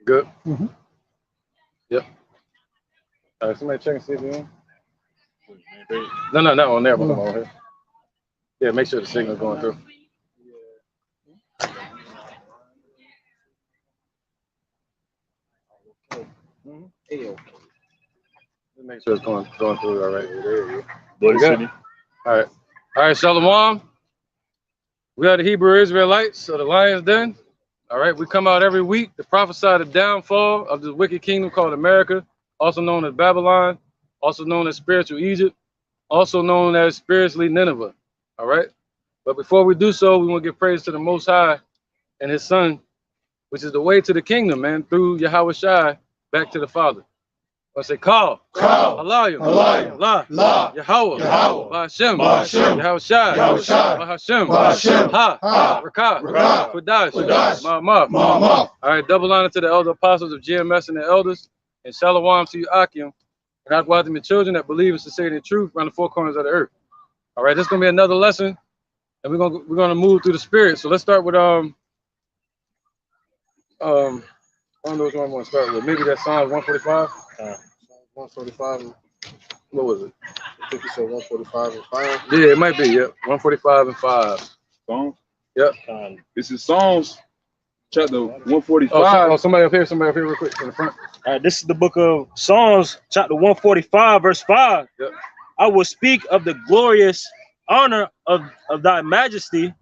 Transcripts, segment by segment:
Good. Yep. All right, somebody check and see if you're in. No, not on there, but I'm on here. Yeah, make sure the signal's going through. Make sure it's going through all right. There you go. All right, Shalom. We are the Hebrew Israelites, so the Lion's Den. All right, we come out every week to prophesy the downfall of this wicked kingdom called America, also known as Babylon, also known as spiritual Egypt, also known as spiritually Nineveh. All right, but before we do so, we want to give praise to the Most High and His Son, which is the way to the kingdom, man, through Yahweh Shai back to the Father. I say, call, Allah, La, Yahweh, Ba'ashem, Yahweh Shai, Ba'ashem, Ha, Rakah, Kudash, Ma'amah. All right, double honor to the elder apostles of GMS and the elders, and shalom to you, Akim, and Akwatim and children that believe in sincerity and truth around the four corners of the earth. All right, this is gonna be another lesson, and we're gonna move through the spirit. So let's start with I don't know which one I want to start with. Maybe that's Psalms 145. 145. What was it? I think you said 145 and 5. Yeah, it might be. Yep, 145 and 5. Psalms. Yep. This is Psalms chapter 145. Oh, somebody up here real quick in the front. This is the book of Psalms, chapter 145, verse 5. Yep. I will speak of the glorious honor of thy majesty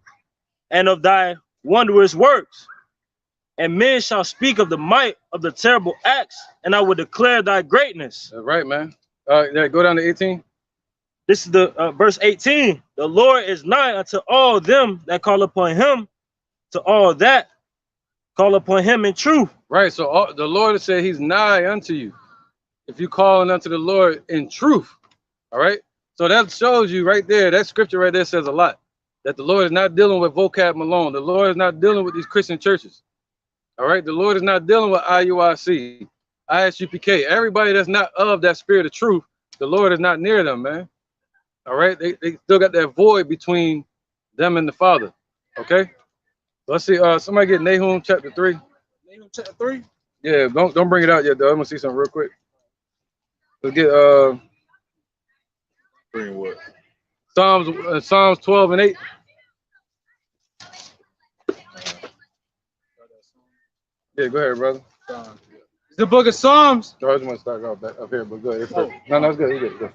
and of thy wondrous works. And men shall speak of the might of the terrible acts, and I will declare thy greatness. That's right, man. Go down to 18. This is the verse 18. The Lord is nigh unto all them that call upon him, to all that call upon him in truth. Right, so the Lord said he's nigh unto you if you calling unto the Lord in truth. All right, so that shows you right there, that scripture right there says a lot, that the Lord is not dealing with vocab alone. The Lord is not dealing with these Christian churches. All right, the Lord is not dealing with IUIC, ISUPK, everybody that's not of that spirit of truth. The Lord is not near them, man. All right, they still got that void between them and the Father. Okay, let's see. Somebody get Nahum chapter 3. Nahum chapter 3. Yeah, don't bring it out yet though. I'm gonna see something real quick. Let's get Bring what? Psalms 12 and 8. Yeah, go ahead, brother. It's the book of Psalms. I just want to start off back up here, but go ahead. No, it's good. You good.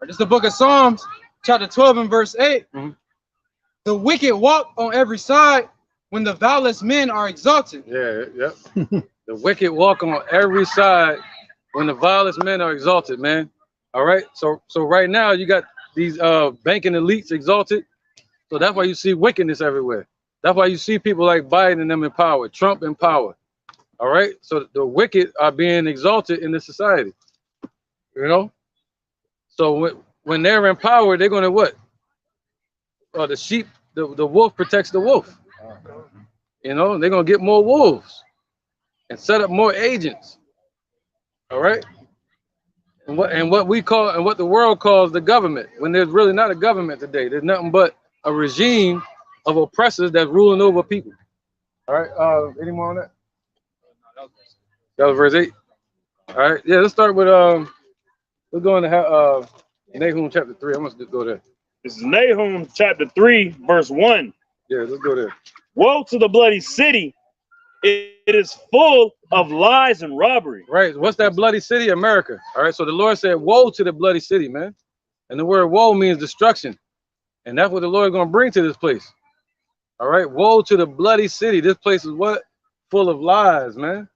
It's the book of Psalms, chapter 12 and verse 8. The wicked walk on every side when the vilest men are exalted. Yeah, yep. The wicked walk on every side when the vilest men are exalted, man. All right. So right now you got these banking elites exalted. So that's why you see wickedness everywhere. That's why you see people like Biden and them in power, Trump in power. All right, so the wicked are being exalted in this society, you know. So when they're in power, they're gonna what? The sheep, the wolf protects the wolf. You know, they're gonna get more wolves and set up more agents. All right, and what we call and what the world calls the government, when there's really not a government today. There's nothing but a regime of oppressors that's ruling over people. All right, any more on that? That was verse 8. All right, yeah, let's start with we're going to Nahum chapter 3. I'm gonna go there. This is Nahum chapter 3, verse 1. Yeah, let's go there. Woe to the bloody city! It is full of lies and robbery. Right. What's that bloody city? America. All right. So the Lord said, "Woe to the bloody city, man." And the word "woe" means destruction, and that's what the Lord is going to bring to this place. All right. Woe to the bloody city. This place is what? Full of lies, man.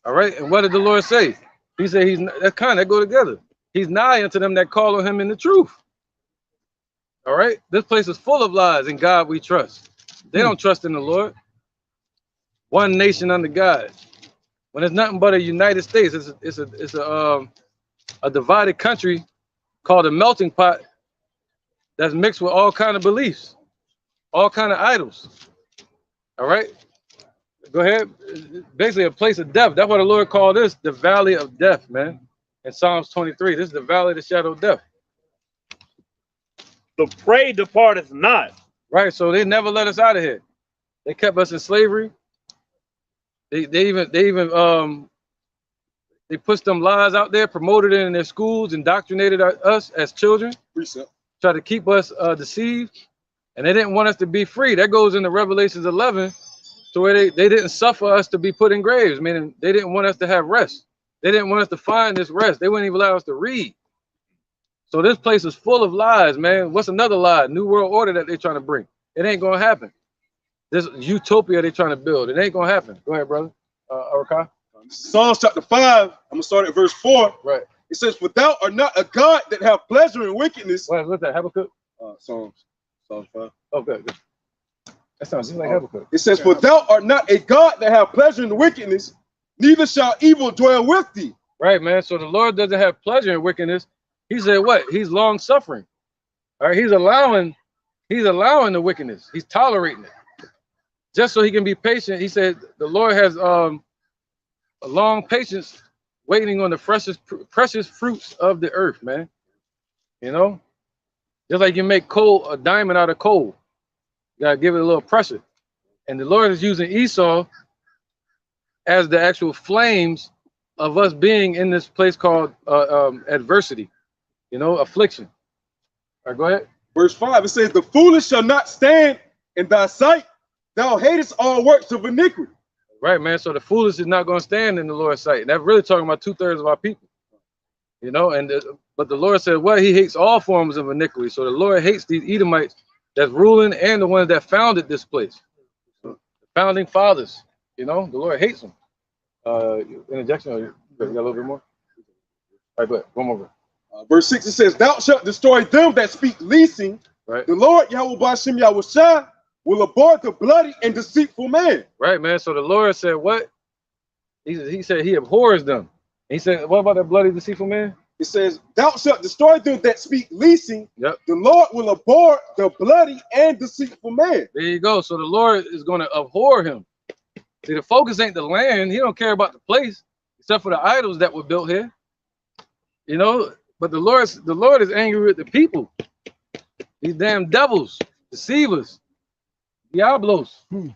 All right. And what did the Lord say? He said that go together. He's nigh unto them that call on him in the truth. All right. This place is full of lies. In God we trust. They don't trust in the Lord. One nation under God. When it's nothing but a United States, it's a divided country called a melting pot that's mixed with all kind of beliefs, all kind of idols. All right. Go ahead. Basically a place of death. That's what the Lord called this, the valley of death, man. In Psalms 23, this is the valley of the shadow of death. The prey departeth not. Right, so they never let us out of here. They kept us in slavery. They pushed them lies out there, promoted it in their schools, indoctrinated us as children, tried to keep us deceived, and they didn't want us to be free. That goes into Revelations 11, to where they didn't suffer us to be put in graves, meaning they didn't want us to have rest. They didn't want us to find this rest. They wouldn't even allow us to read. So this place is full of lies, man. What's another lie? New World Order that they're trying to bring. It ain't gonna happen. This utopia they're trying to build. It ain't gonna happen. Go ahead, brother. Arakai. Psalms chapter 5, I'm gonna start at verse 4. Right. It says, "For thou art not a God that have pleasure in wickedness." What's that? Habakkuk? Psalms 5. Oh, good. That sounds just like Habakkuk. It says, "For thou art not a God that have pleasure in wickedness, neither shall evil dwell with thee." Right, man. So the Lord doesn't have pleasure in wickedness. He said what? He's long suffering. All right, he's allowing the wickedness. He's tolerating it. Just so he can be patient. He said the Lord has a long patience waiting on the precious fruits of the earth, man. You know? Just like you make coal, a diamond out of coal. You gotta give it a little pressure. And the Lord is using Esau as the actual flames of us being in this place called adversity, you know, affliction. All right, go ahead. Verse 5, it says, "The foolish shall not stand in thy sight. Thou hatest all works of iniquity." Right, man. So the foolish is not going to stand in the Lord's sight. And that's really talking about 2/3 of our people, you know. And but the Lord said, well, he hates all forms of iniquity. So the Lord hates these Edomites that's ruling and the ones that founded this place, the founding fathers. You know, the Lord hates them. Interjection, or you got a little bit more? All right, go ahead. One more. Verse 6, it says, "Thou shalt destroy them that speak leasing. Right. The Lord Yahweh B'Shem Yahushua will abhor the bloody and deceitful man." Right, man. So the Lord said what? He said he abhors them. He said, what about that bloody, deceitful man? It says, "Thou shalt destroy them that speak leasing. Yep. The Lord will abhor the bloody and deceitful man." There you go. So the Lord is going to abhor him. See, the focus ain't the land. He don't care about the place, except for the idols that were built here. You know, but the Lord is angry with the people. These damn devils, deceivers, diablos. You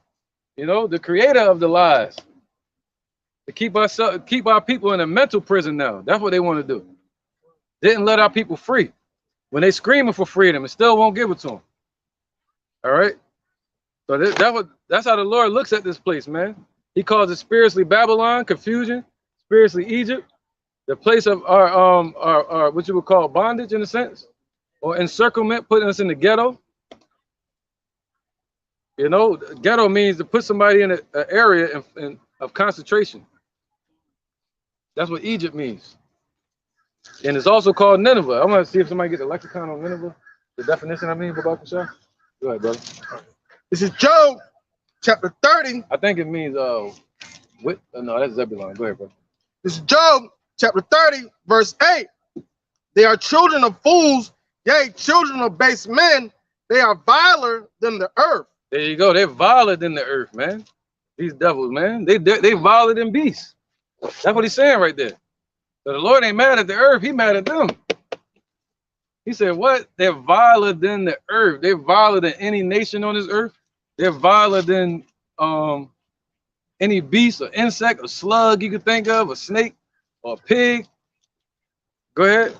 know, the creator of the lies. To keep our people in a mental prison now. That's what they want to do. Didn't let our people free. When they screaming for freedom, it still won't give it to them. All right. So that's how the Lord looks at this place, man. He calls it spiritually Babylon, confusion, spiritually Egypt, the place of our what you would call bondage in a sense, or encirclement, putting us in the ghetto. You know, ghetto means to put somebody in an area of concentration. That's what Egypt means. And it's also called Nineveh. I'm gonna see if somebody gets the lexicon on Nineveh, the definition. I mean, Babak Shah. Go ahead, brother. This is Job, chapter 30. I think it means no, that's Zebulon. Go ahead, bro. This is Job, chapter 30, verse 8. "They are children of fools, yea, children of base men. They are viler than the earth." There you go. They're viler than the earth, man. These devils, man. They viler than beasts. That's what he's saying right there. So the Lord ain't mad at the earth. He mad at them. He said, what? They're viler than the earth. They're viler than any nation on this earth. They're viler than any beast or insect or slug you could think of, a snake or a pig. Go ahead.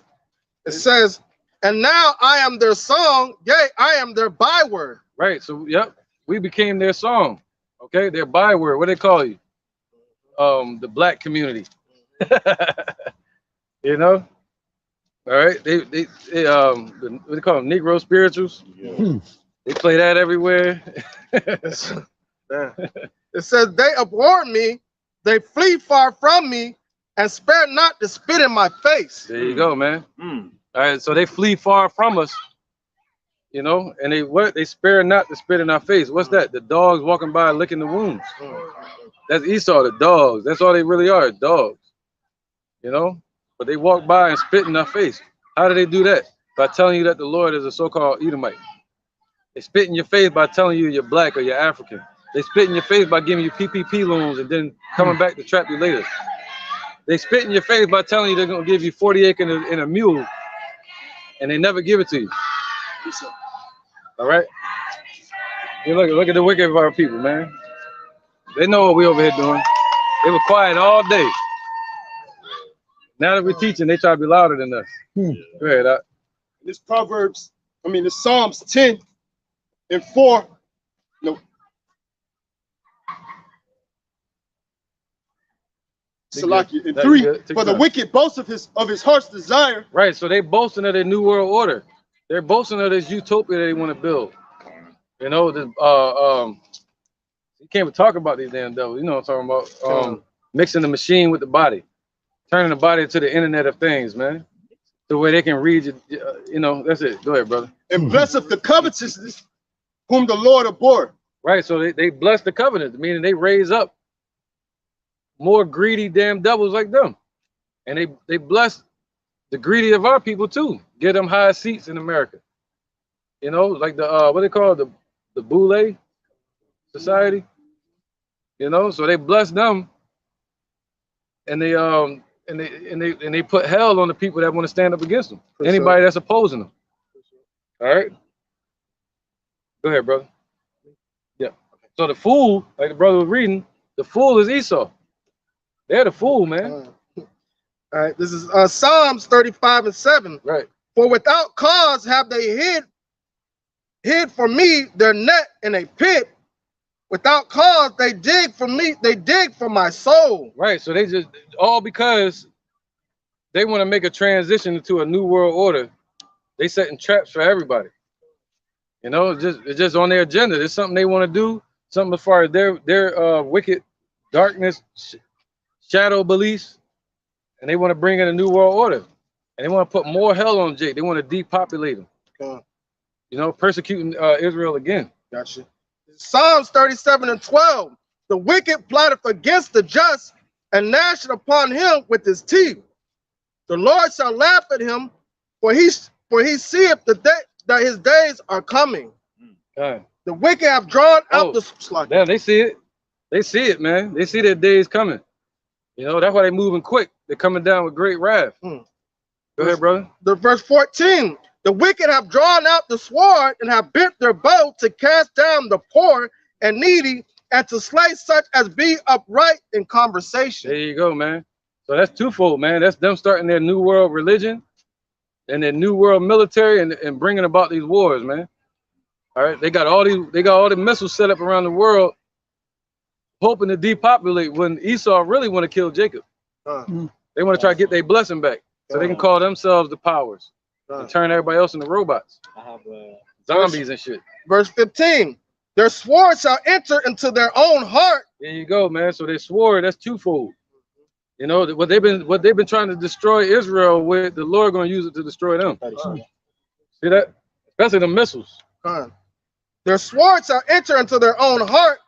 It says, "And now I am their song, yea, I am their byword." Right. So, yep, we became their song. Okay, their byword. What do they call you? The black community. You know. All right. They what do they call them? Negro spirituals. Yeah. They play that everywhere. It says, "They abhor me, they flee far from me, and spare not to spit in my face." There you go, man. All right, so they flee far from us, you know, and they spare not to spit in our face. What's that? The dogs walking by licking the wounds. That's Esau, the dogs. That's all they really are, dogs. You know, but they walk by and spit in our face. How do they do that? By telling you that the Lord is a so-called Edomite. They spit in your face by telling you you're black or you're African. They spit in your face by giving you PPP loans and then coming back to trap you later. They spit in your face by telling you they're going to give you 40 acres and a mule, and they never give it to you. All right? You look at the wicked of our people, man. They know what we over here doing. They were quiet all day. Now that we're teaching, they try to be louder than us. Go ahead, Doc. This this Psalms 10 and 4. No. Salaki and 3. For the wicked boast of his heart's desire. Right, so they boasting of their new world order. They're boasting of this utopia that they want to build. You know, you can't even talk about these damn devils. You know what I'm talking about? Mixing the machine with the body, turning the body to the internet of things, man. The way they can read you, you know, that's it. Go ahead, brother. And blesseth the covetousness whom the Lord abhorred. Right, so they bless the covenant, meaning they raise up more greedy damn devils like them. And they bless the greedy of our people too. Give them high seats in America. You know, like the what they call the Boule Society. You know, so they bless them, and they put hell on the people that want to stand up against them. Anybody that's opposing them. All right. Go ahead, brother. Yeah. So the fool, like the brother was reading, the fool is Esau. They're the fool, man. All right. This is Psalms 35 and 7. Right. For without cause have they hid for me their net in a pit. Without cause they dig for me. They dig for my soul. Right. So they just all because they want to make a transition into a new world order. They setting traps for everybody. You know, it's just on their agenda. There's something they want to do. Something as far as their wicked darkness, shadow beliefs, and they want to bring in a new world order. And they want to put more hell on Jake. They want to depopulate him. You know, persecuting Israel again. Gotcha. Psalms 37 and 12. The wicked plotteth against the just and gnasheth upon him with his teeth. The Lord shall laugh at him, for he seeth that his days are coming. The wicked have drawn out the slaughter. Yeah, they see it. They see it, man. They see their days coming. You know, that's why they're moving quick. They're coming down with great wrath. Go ahead, brother. The verse 14. The wicked have drawn out the sword and have bent their bow to cast down the poor and needy and to slay such as be upright in conversation. There you go, man. So that's twofold, man. That's them starting their new world religion and their new world military and bringing about these wars, man. All right, they got all the missiles set up around the world, hoping to depopulate when Esau really want to kill Jacob. They want to try to get their blessing back so they can call themselves the powers. And turn everybody else into robots. Zombies and shit. Verse 15. Their sword shall enter into their own heart. There you go, man. So they swore, that's twofold. You know, what they've been trying to destroy Israel with, the Lord gonna use it to destroy them. See that? Especially the missiles. Their sword shall enter into their own heart,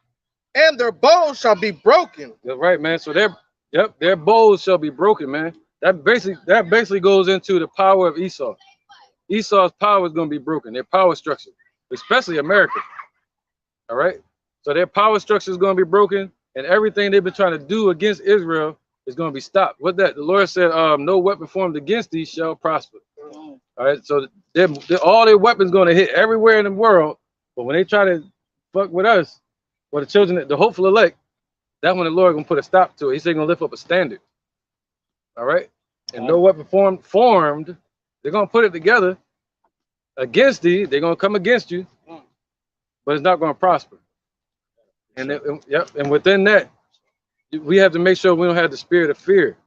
and their bows shall be broken. That's right, man. So their bows shall be broken, man. That basically goes into the power of Esau. Esau's power is going to be broken. Their power structure, especially America. All right. So their power structure is going to be broken, and everything they've been trying to do against Israel is going to be stopped. What that? The Lord said, "No weapon formed against these shall prosper." All right. So all their weapons going to hit everywhere in the world, but when they try to fuck with us, or the children, the hopeful elect, that's when the Lord going to put a stop to it. He's going to lift up a standard. All right, and no weapon formed, they're gonna put it together against thee. They're gonna come against you, but it's not gonna prosper. And and within that, we have to make sure we don't have the spirit of fear.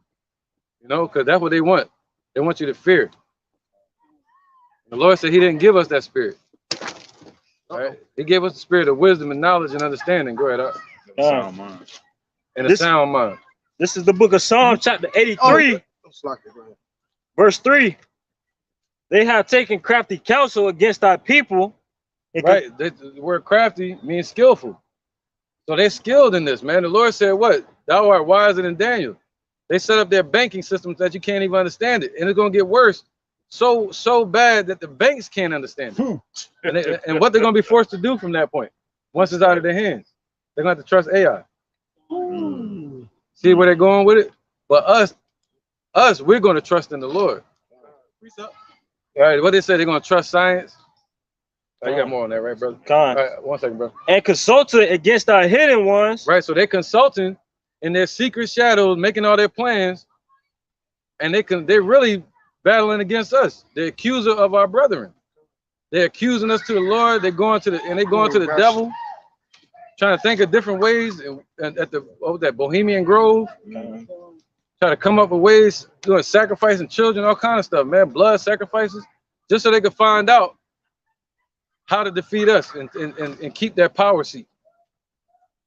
You know, because that's what they want. They want you to fear. The Lord said He didn't give us that spirit. All right, He gave us the spirit of wisdom and knowledge and understanding. Go ahead, sound mind. And a sound mind. This is the book of Psalms, chapter 83, verse 3. They have taken crafty counsel against thy people. Right. The word crafty means skillful. So they're skilled in this, man. The Lord said, what? Thou art wiser than Daniel. They set up their banking systems that you can't even understand it. And it's going to get worse. So bad that the banks can't understand it. And what they're going to be forced to do from that point, once it's out of their hands, they're going to have to trust AI. See where they're going with it? But us, we're going to trust in the Lord. All right, what they say, they're going to trust science. I got more on that, right, brother? All right, 1 second, bro. And consulted against our hidden ones. Right, so they're consulting in their secret shadows, making all their plans, and they're really battling against us. The accuser of our brethren. They're accusing us to the Lord. They're going to the devil, trying to think of different ways. And at the that Bohemian Grove, try to come up with ways doing sacrificing children, all kind of stuff, man. Blood sacrifices, just so they could find out how to defeat us and keep that power seat.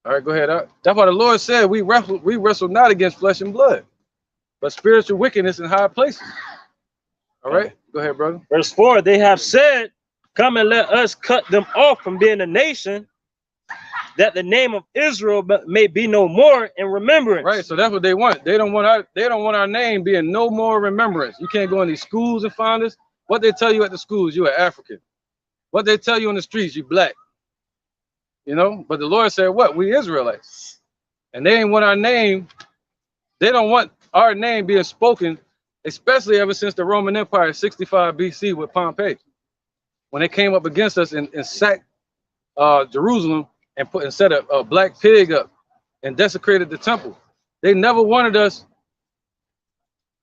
All right, go ahead. That's why the Lord said we wrestle not against flesh and blood, but spiritual wickedness in high places. All right, go ahead, brother. Verse 4, they have said, come and let us cut them off from being a nation, that the name of Israel may be no more in remembrance. Right, so that's what they want. They don't want our name being no more remembrance. You can't go in these schools and find us. What they tell you at the schools, you're African. What they tell you on the streets, you black. You know, but the Lord said, what? We Israelites. And they ain't want our name. They don't want our name being spoken, especially ever since the Roman Empire, 65 BC with Pompey. When they came up against us and sacked Jerusalem and set a black pig up and desecrated the temple. They never wanted us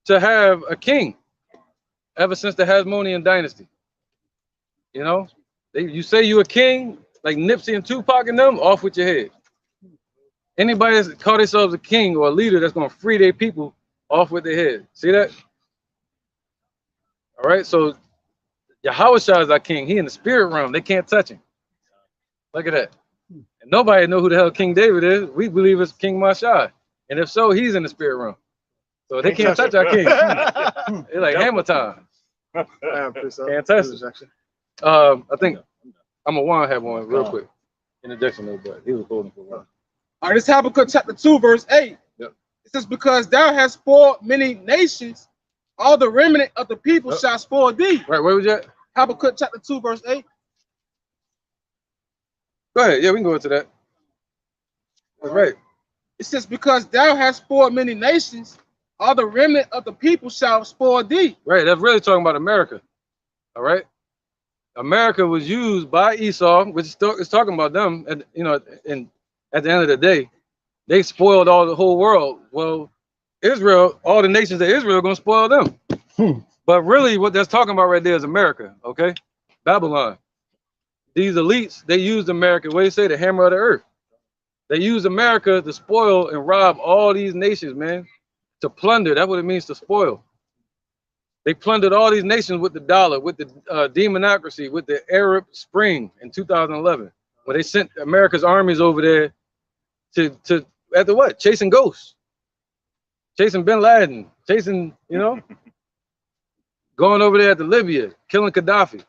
to have a king ever since the Hasmonean dynasty. You know, you say you a king, like Nipsey and Tupac and them, off with your head. Anybody that's call themselves a king or a leader that's going to free their people, off with their head. See that? All right, so Yahweh is our king. He in the spirit realm. They can't touch him. Look at that. And nobody know who the hell King David is. We believe it's King Mashai. And if so, he's in the spirit realm. So they can't touch our king. They're like hammer time. Can't touch it. I think I'm a one have one real quick. Introduction though, but he was holding for a while. All right, this Habakkuk chapter 2, verse 8. Yep. It says, because thou hast spoiled many nations, all the remnant of the people shall spoil thee. Right, where was that? Habakkuk chapter 2, verse 8. Go ahead. Yeah, we can go into that. That's right. It says, because thou hast spoiled many nations, all the remnant of the people shall spoil thee. Right, that's really talking about America. All right. America was used by Esau, which is talking about them. And you know, and at the end of the day, they spoiled the whole world. Well, Israel, all the nations of Israel are going to spoil them. But really, what that's talking about right there is America. Okay, Babylon. These elites, they used America. What do you say? The hammer of the earth. They used America to spoil and rob all these nations, man. To plunder. That's what it means to spoil. They plundered all these nations with the dollar, with the demonocracy, with the Arab Spring in 2011, when they sent America's armies over there to after what? Chasing ghosts, chasing Bin Laden, chasing, you know, going over there to Libya, killing Gaddafi.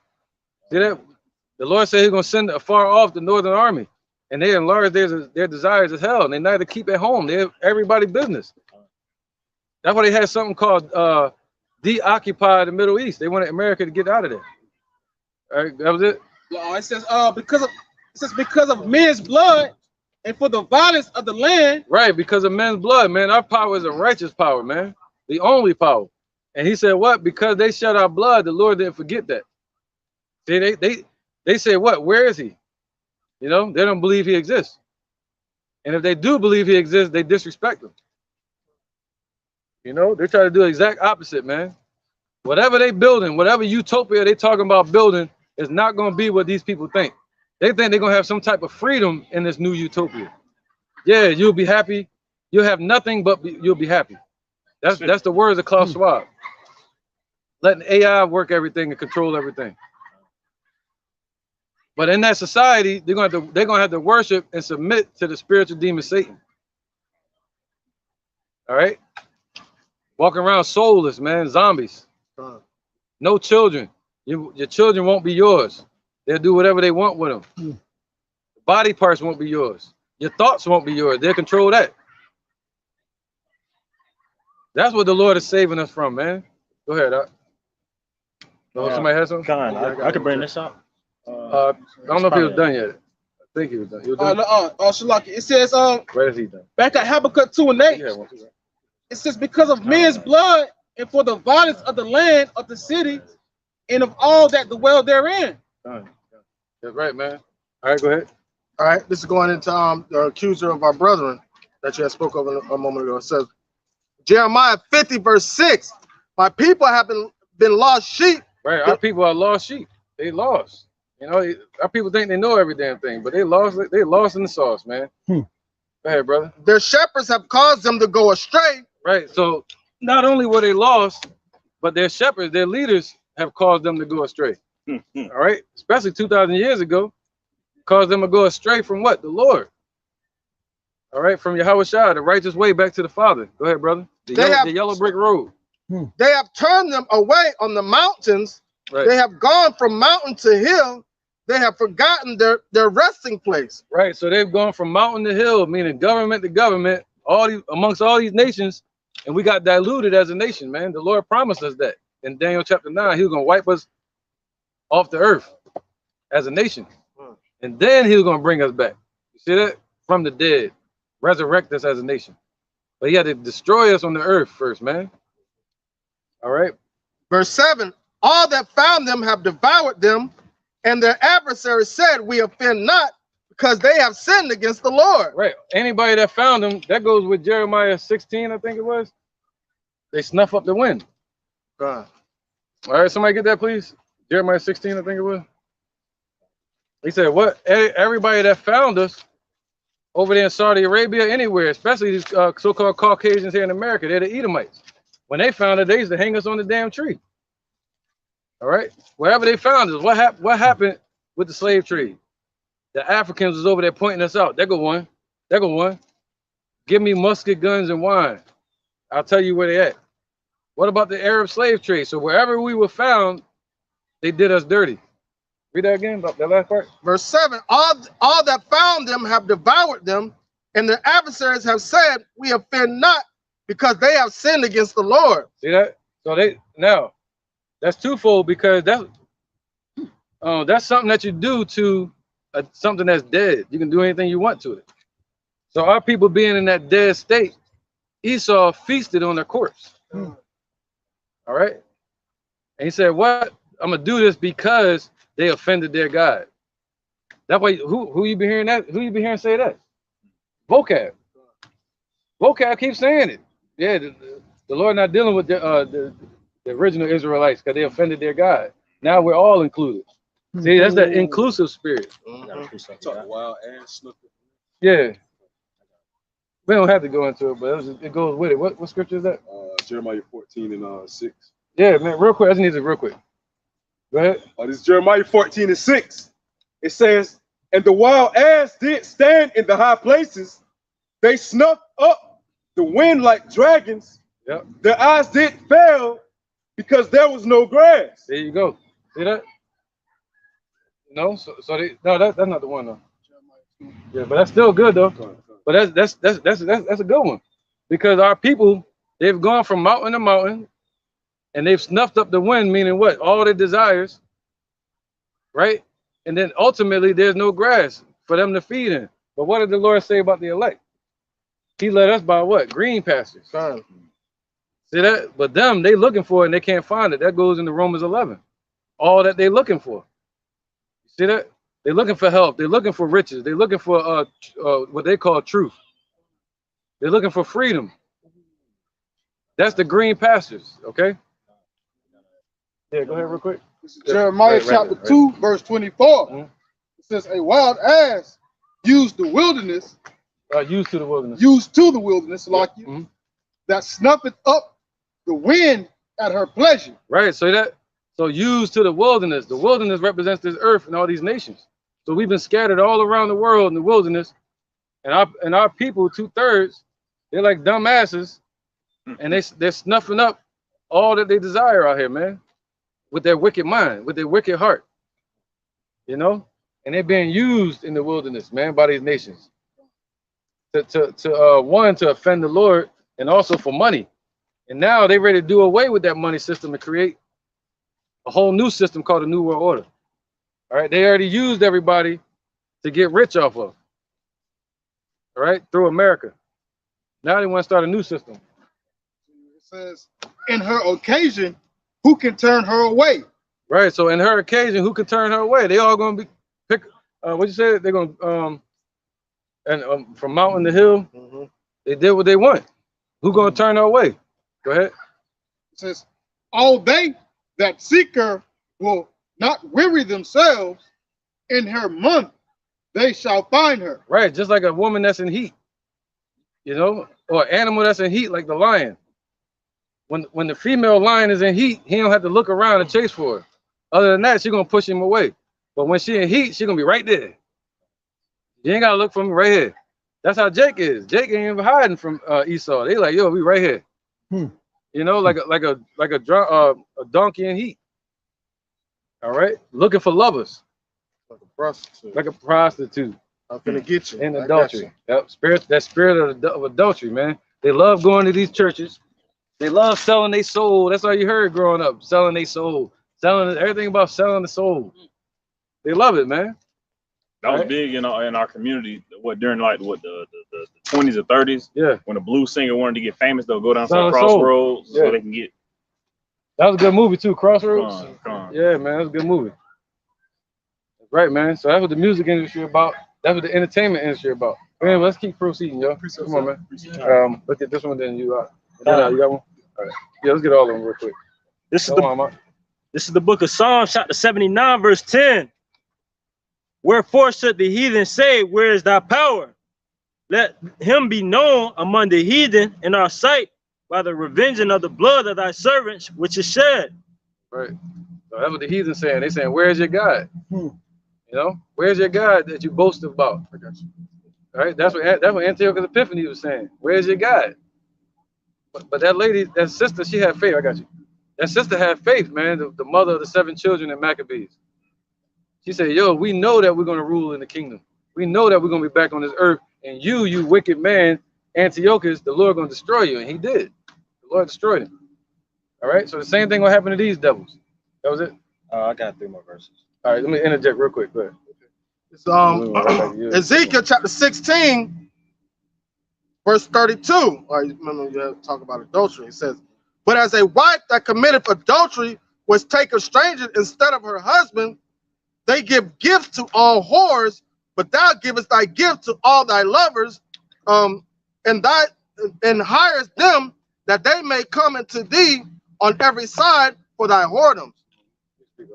See that? The Lord said He's going to send afar off the Northern Army, and they enlarge their desires as hell, and they neither keep at home. They're everybody's business. That's why they had something called deoccupy the Middle East. They wanted America to get out of there. All right, that was it. It says because of men's blood and for the violence of the land. Right, because of men's blood, man. Our power is a righteous power, man. The only power. And He said, what? Because they shed our blood, the Lord didn't forget that. See, they say, what? Where is He? You know, they don't believe He exists. And if they do believe He exists, they disrespect Him. You know, they try to do the exact opposite, man. Whatever they building, whatever utopia they talking about building is not going to be what these people think. They think they're going to have some type of freedom in this new utopia. Yeah, you'll be happy. You'll have nothing, but you'll be happy. That's the words of Klaus Schwab. Letting AI work everything and control everything. But in that society, they're going to have to worship and submit to the spiritual demon Satan. All right? Walking around soulless, man, zombies. No children. Your children won't be yours. They'll do whatever they want with them. Body parts won't be yours. Your thoughts won't be yours. They'll control that. That's what the Lord is saving us from, man. Go ahead, somebody has something? I could bring this up. I don't know if he was done yet. I think he was done. Shalaki. It says, where is he done? back at Habakkuk 2 and 8. It says, because of men's blood and for the violence of the land of the city and of all that dwell therein. That's right, man. All right, go ahead. All right, this is going into the accuser of our brethren. that you had spoke of a moment ago. It says, Jeremiah 50, verse 6, my people have been lost sheep. Right, our people are lost sheep. They lost. You know, our people think they know every damn thing, but they lost in the sauce, man. Go ahead, brother. Their shepherds have caused them to go astray. Right, so not only were they lost, but their shepherds, their leaders have caused them to go astray. All right, especially 2,000 years ago, caused them to go astray from what? The Lord. All right, from Yahweh Shai, the righteous way back to the Father. Go ahead, brother. The yellow brick road. They have turned them away on the mountains. Right. They have gone from mountain to hill. They have forgotten their resting place. Right, so they've gone from mountain to hill, meaning government to government, amongst all these nations, and we got diluted as a nation, man. The Lord promised us that in Daniel chapter 9, he was going to wipe us off the earth as a nation. And then he was going to bring us back. You see that? From the dead. Resurrect us as a nation. But he had to destroy us on the earth first, man. All right. Verse 7, all that found them have devoured them, and their adversaries said, we offend not, because they have sinned against the Lord. Right. Anybody that found them, that goes with Jeremiah 16, I think it was. They snuff up the wind. God. All right, somebody get that, please. Jeremiah 16, I think it was. He said, what? Everybody that found us over there in Saudi Arabia, anywhere, especially these so-called Caucasians here in America, they're the Edomites. When they found it, they used to hang us on the damn tree. All right, wherever they found us, what happened with the slave trade? The Africans was over there pointing us out. There go one. There go one. Give me musket, guns, and wine. I'll tell you where they at. What about the Arab slave trade? So wherever we were found, they did us dirty. Read that again, about that last part. Verse 7, all that found them have devoured them, and their adversaries have said, we offend not, because they have sinned against the Lord. See that? So now that's twofold, because that's something that you do to something that's dead. You can do anything you want to it. So our people being in that dead state, Esau feasted on their corpse. All right. And he said, what? I'm gonna do this because they offended their God. That way, who you been hearing that? Who you been hearing say that? Vocab. Vocab keeps saying it. Yeah, the Lord not dealing with the original Israelites because they offended their God. Now we're all included. See, that's that inclusive spirit. Wild ass Yeah. We don't have to go into it, but it goes with it. What scripture is that? Jeremiah 14 and 6. Yeah, man, real quick. I just need it real quick. Go ahead. This is Jeremiah 14 and 6. It says, and the wild ass did stand in the high places. They snuffed up the wind like dragons. Yep. Their eyes did fail because there was no grass. There you go. See that? No, that's not the one though. Yeah, but that's still good though. But that's a good one, because our people, they've gone from mountain to mountain, and they've snuffed up the wind, meaning what? All their desires, right? And then ultimately, there's no grass for them to feed in. But what did the Lord say about the elect? He led us by what? Green pastures. See that? But them, they looking for it and they can't find it. That goes into Romans 11. All that they looking for. See that? They're looking for help. They're looking for riches. They're looking for what they call truth. They're looking for freedom. That's the green pastures, okay? Yeah, go ahead real quick. This is Jeremiah chapter 2, verse 24. It says, a wild ass used the wilderness. Used to the wilderness. Used to the wilderness, like you, that snuffeth up the wind at her pleasure. Right, so used to the wilderness. The wilderness represents this earth and all these nations. So we've been scattered all around the world in the wilderness, and our people, 2/3, they're like dumbasses, and they're snuffing up all that they desire out here, man, with their wicked mind, with their wicked heart, you know, and they're being used in the wilderness, man, by these nations to offend the Lord, and also for money. And now they're ready to do away with that money system and create a whole new system called the New World Order. All right, they already used everybody to get rich off of. All right, through America. Now they want to start a new system. It says, in her occasion, who can turn her away? Right, so in her occasion, who can turn her away? They all going to be what you said? They're going to from mountain to hill. They did what they want. Who gonna turn her away? Go ahead. It says, all they that seek her will not weary themselves. In her month they shall find her. Right, just like a woman that's in heat, you know, or an animal that's in heat, like the lion. When the female lion is in heat, he don't have to look around and chase for her. Other than that, she's gonna push him away. But when she in heat, she's gonna be right there. You ain't gotta look for me right here. That's how Jake is. Jake ain't even hiding from Esau. They like, yo, we right here. You know, like a donkey in heat. All right, looking for lovers. Like a prostitute. Like a prostitute. I'm finna get you. In adultery. That spirit of adultery, man. They love going to these churches. They love selling their soul. That's all you heard growing up. Selling their soul. Selling everything about selling the soul. They love it, man. That was big in our community. During like the 20s or 30s. Yeah. When a blues singer wanted to get famous, they'll go down some crossroads so they can get. That was a good movie too, Crossroads. Come on. Yeah, man, that was a good movie. Right, man. So that's what the music industry about. That's what the entertainment industry about. Man, let's keep proceeding, yo. Come on, man. Look at this one, then you got. You got one. All right. Yeah, let's get all of them real quick. This is the book of Psalms, chapter 79, verse 10. Wherefore should the heathen say, where is thy power? Let him be known among the heathen in our sight by the revenging of the blood of thy servants, which is shed. Right. So that's what the heathen saying. They saying, where's your God? You know, where's your God that you boast about? I got you. All right. That's what Antiochus Epiphanes was saying. Where's your God? But that lady, that sister, she had faith. I got you. That sister had faith, man. The mother of the 7 children in Maccabees. She said, yo, we know that we're going to rule in the kingdom. We know that we're going to be back on this earth. And you wicked man, Antiochus, the Lord going to destroy you. And he did. The Lord destroyed him. All right. So the same thing will happen to these devils. That was it. I got 3 more verses. All right. Let me interject real quick. Go ahead. It's Ezekiel chapter 16, verse 32. All right, remember you talk about adultery. It says, but as a wife that committeth adultery was take a stranger instead of her husband, they give gifts to all whores, but thou givest thy gift to all thy lovers, and hires them that they may come into thee on every side for thy whoredoms.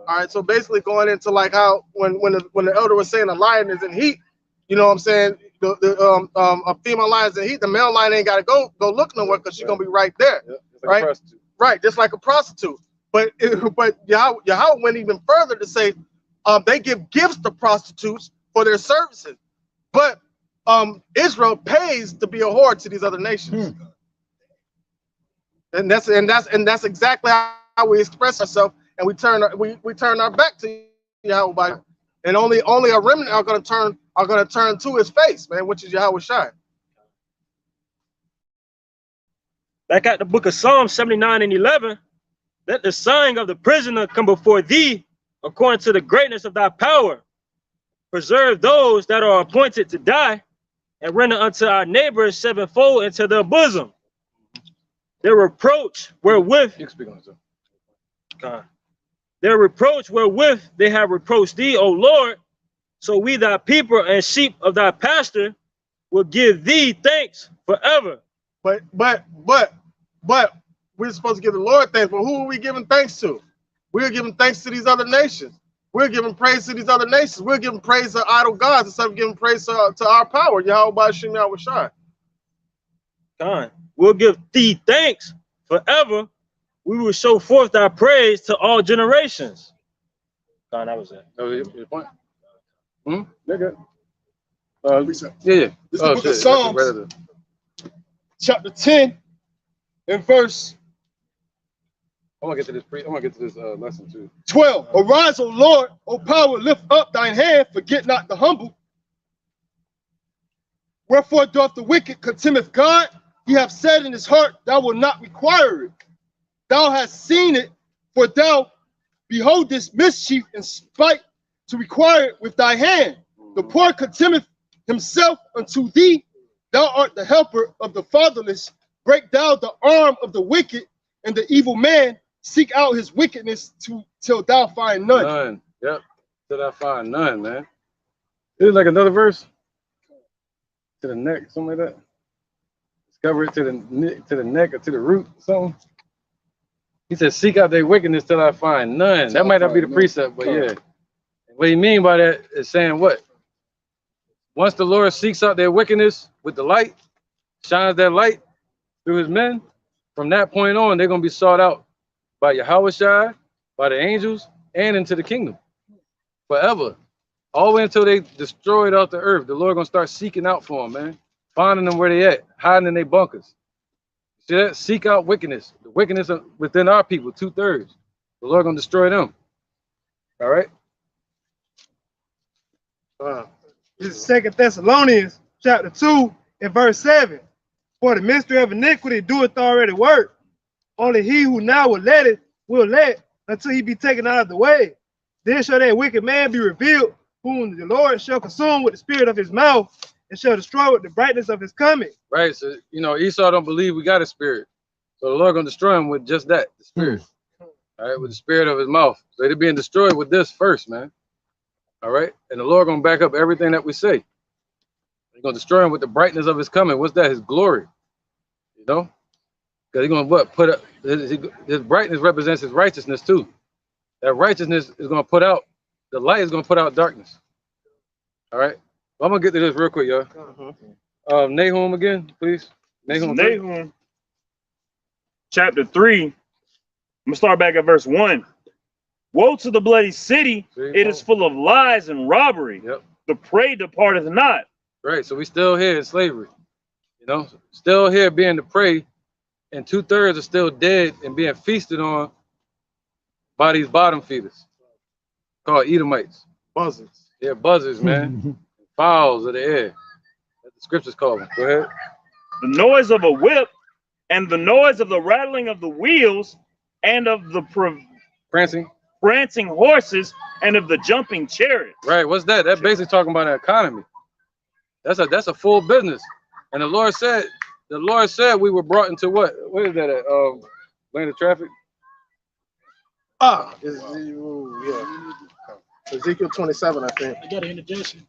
All right, so basically going into like how when the elder was saying a lion is in heat, you know what I'm saying? A female lion's in heat, the male lion ain't got to go look nowhere because she's gonna be right there, right? Right, just like a prostitute. But Yahweh went even further to say they give gifts to prostitutes for their services, but Israel pays to be a whore to these other nations, and that's exactly how we express ourselves. And we turn our back to Yahweh, and only a remnant are going to turn to his face, man, which is Yahweh Shai. Back at the book of Psalms 79 and 11, let the sighing of the prisoner come before thee, according to the greatness of thy power. Preserve those that are appointed to die, and render unto our neighbors 7-fold into their bosom. Their reproach wherewith their reproach wherewith they have reproached thee, O Lord, so we thy people and sheep of thy pasture will give thee thanks forever. But we're supposed to give the Lord thanks. But who are we giving thanks to? We're giving thanks to these other nations. We're giving praise to these other nations. We're giving praise to idol gods instead of giving praise to our power. Yahweh Shem Yahweh Shai. We'll give thee thanks forever. We will show forth thy praise to all generations. That was it. That was your point. They're good. This is the book of Psalms, chapter 10, and verse. I want to get to this lesson too. 12. Arise, O Lord, O power, lift up thine hand, forget not the humble. Wherefore doth the wicked contemneth God? He hath said in his heart, thou wilt not require it. Thou hast seen it, for thou beholdest mischief in spite to require it with thy hand. The poor contemneth himself unto thee. Thou art the helper of the fatherless. Break down the arm of the wicked, and the evil man seek out his wickedness till thou find none. None. Yep. Till thou find none, man. There's like another verse to the next, something like that. cover it to the neck or to the root or something. He said, seek out their wickedness till I find none. That might not be the precept, but yeah. What he mean by that is saying what? Once the Lord seeks out their wickedness with the light, shines that light through his men, from that point on, they're going to be sought out by Yahweh, by the angels, and into the kingdom forever. All the way until they destroy it off the earth. The Lord going to start seeking out for them, man. Finding them where they at, hiding in their bunkers. See that? Seek out wickedness. The wickedness within our people, 2/3. The Lord going to destroy them. All right? This is 2 Thessalonians chapter 2 and verse 7. For the mystery of iniquity doeth already work. Only he who now will let until he be taken out of the way. Then shall that wicked man be revealed, whom the Lord shall consume with the spirit of his mouth, and shall destroy with the brightness of his coming. Right. So, you know, Esau don't believe we got a spirit. So the Lord going to destroy him with just that, the spirit. All right, with the spirit of his mouth. So they're being destroyed with this first, man. All right. And the Lord going to back up everything that we say. He's going to destroy him with the brightness of his coming. What's that? His glory. You know? Because he's going to what? Put up his brightness represents his righteousness too. That righteousness is going to put out, the light is going to put out darkness. All right. Well, I'm going to get to this real quick, y'all. Nahum again, please. Nahum chapter 3. I'm going to start back at verse 1. Woe to the bloody city. It is full of lies and robbery. Yep. The prey departeth not. Right. So we still here in slavery. You know, still here being the prey, and 2/3 are still dead and being feasted on by these bottom feeders called Edomites. Buzzards. Yeah, buzzards, man. Fowls of the air. That's the scriptures call them. Go ahead. The noise of a whip and the noise of the rattling of the wheels and of the prancing horses and of the jumping chariot. Right. What's that? That's basically talking about an economy. That's a full business. And the Lord said we were brought into what? What is that at? Land of traffic? Ezekiel 27, I think. I got an indigestion.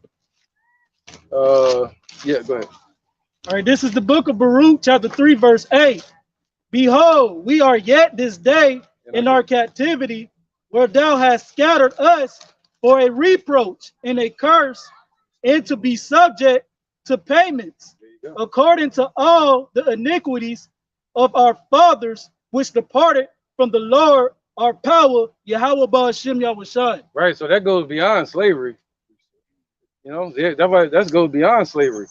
Yeah, go ahead. All right, this is the book of Baruch, chapter 3, verse 8. Behold, we are yet this day in our captivity, where thou hast scattered us for a reproach and a curse, and to be subject to payments, according to all the iniquities of our fathers, which departed from the Lord, our power, Yahweh Ba'ashem Yahushai. Right, so that goes beyond slavery. You know, that goes beyond slavery.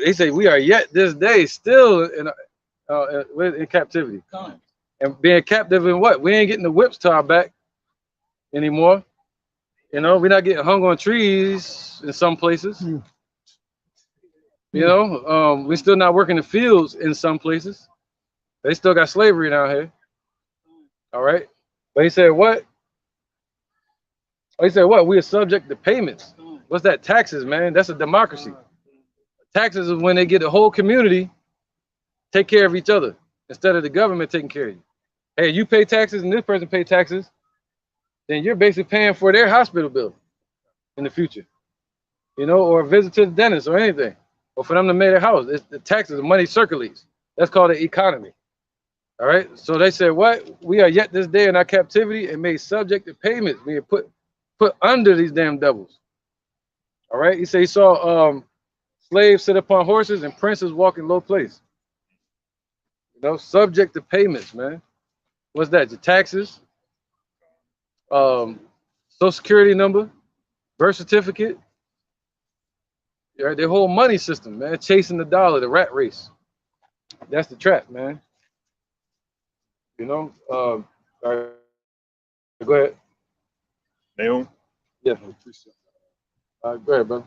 They say we are yet this day still in captivity. And being captive in what? We ain't getting the whips to our back anymore. You know, we're not getting hung on trees in some places. You know, we're still not working the fields in some places. They still got slavery down here. All right. But he said what? Oh, he said what? We are subject to payments. What's that? Taxes, man. That's a democracy. Taxes is when they get the whole community take care of each other instead of the government taking care of you. Hey, you pay taxes and this person pay taxes, then you're basically paying for their hospital bill in the future. You know, or a visit to the dentist or anything. Or for them to make their house. It's the taxes, the money circulates. That's called the economy. All right. So they said, what? We are yet this day in our captivity and made subject to payments, being put under these damn devils. All right. He said he saw slaves sit upon horses and princes walk in low place. You know, subject to payments, man. What's that? Your taxes, Social Security number, birth certificate. Right, their whole money system, man, chasing the dollar, the rat race. That's the trap, man. You know, all right. Go ahead. Naomi? Yeah. All right, go ahead, brother.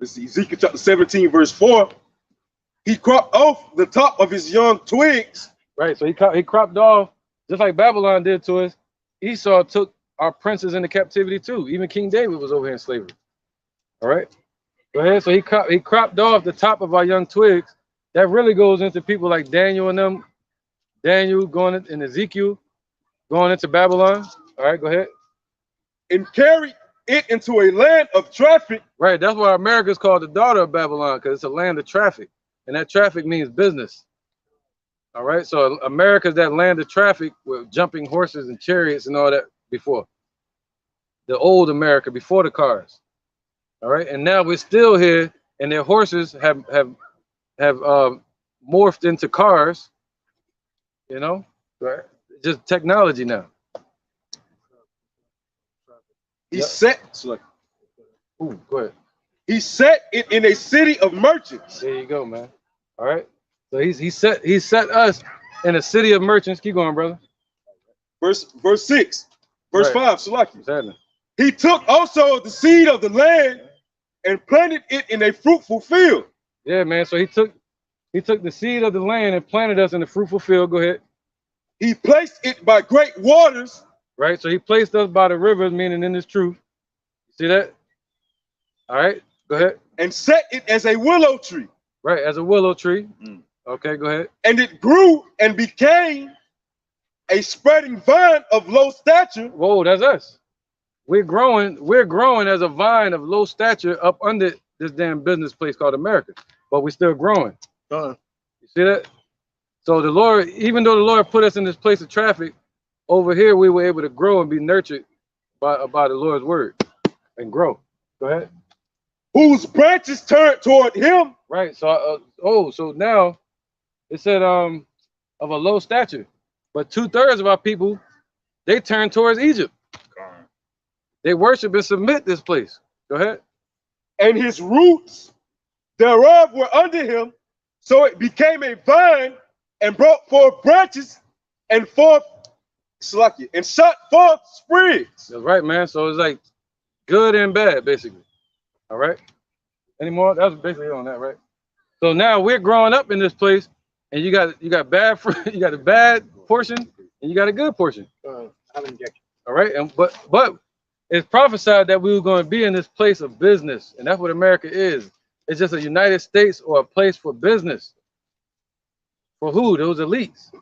This is Ezekiel chapter 17, verse 4. He cropped off the top of his young twigs. Right, so he cropped off, just like Babylon did to us. Esau took our princes into captivity too. Even King David was over here in slavery. All right. Go ahead. So he cropped off the top of our young twigs. That really goes into people like Daniel and them. Daniel going in Ezekiel, going into Babylon. All right, go ahead. And carried it into a land of traffic. Right. That's why America is called the daughter of Babylon, because it's a land of traffic. and that traffic means business. All right, so America's that land of traffic with jumping horses and chariots and all that before. The old America before the cars. All right, and now we're still here, and their horses have morphed into cars. You know, right? Just technology now. He set. Ooh, go ahead. He set it in a city of merchants. There you go, man. All right. So he set us in a city of merchants. Keep going, brother. Verse 6. Verse 5, Salaki. He took also the seed of the land and planted it in a fruitful field. Yeah, man. So he took the seed of the land and planted us in a fruitful field. Go ahead. He placed it by great waters. Right. So he placed us by the rivers, meaning in this truth. See that? All right. Go ahead. And set it as a willow tree. Right, as a willow tree. Okay, go ahead. And it grew and became a spreading vine of low stature. Whoa, that's us. We're growing as a vine of low stature up under this damn business place called America. But we're still growing. You see that? So the Lord, even though the Lord put us in this place of traffic, over here we were able to grow and be nurtured by the Lord's word and grow. Go ahead. Whose branches turned toward him. Right. So so now it said of a low stature, but 2/3 of our people, they turn towards Egypt. They worship and submit this place. Go ahead. And his roots thereof were under him, so it became a vine and brought forth branches and and shot forth sprigs. That's right, man. So it's like good and bad, basically. All right. Any more? That was basically on that, right? So now we're growing up in this place, and you got bad fruit, you got a bad portion, and you got a good portion. All right, and but it's prophesied that we were going to be in this place of business, and that's what America is. It's just a United States or a place for business. For who? Those elites.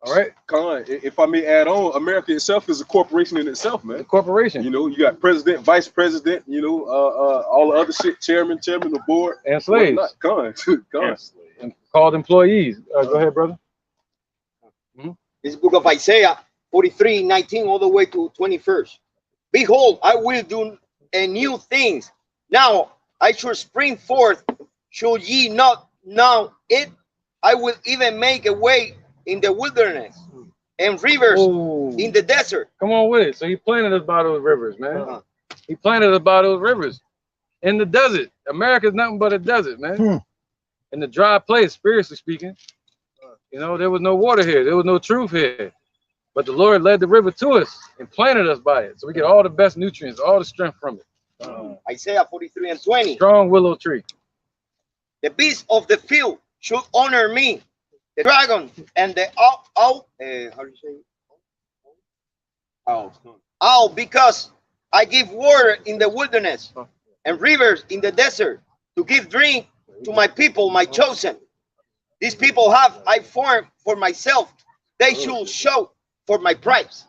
All right. Con, if I may add on, America itself is a corporation in itself, man. A corporation. You know, you got president, vice president, you know, all the other shit, chairman of the board. And slaves. Con. And called employees. Go ahead, brother. This book of Isaiah 43:19 all the way to 21st. Behold, I will do a new things. Now I shall spring forth. Should ye not know it? I will even make a way in the wilderness and rivers in the desert. Come on with it. So he planted us by those rivers, man. He planted us by those rivers in the desert. America's nothing but a desert, man. In the dry place, spiritually speaking. You know, there was no water here. There was no truth here. But the Lord led the river to us and planted us by it. So we get all the best nutrients, all the strength from it. Isaiah 43:20. Strong willow tree. The beasts of the field should honor me. The dragon and the how do you say? Owl, because I give water in the wilderness and rivers in the desert to give drink to my people, my chosen. These people have I formed for myself. They should show for my praise.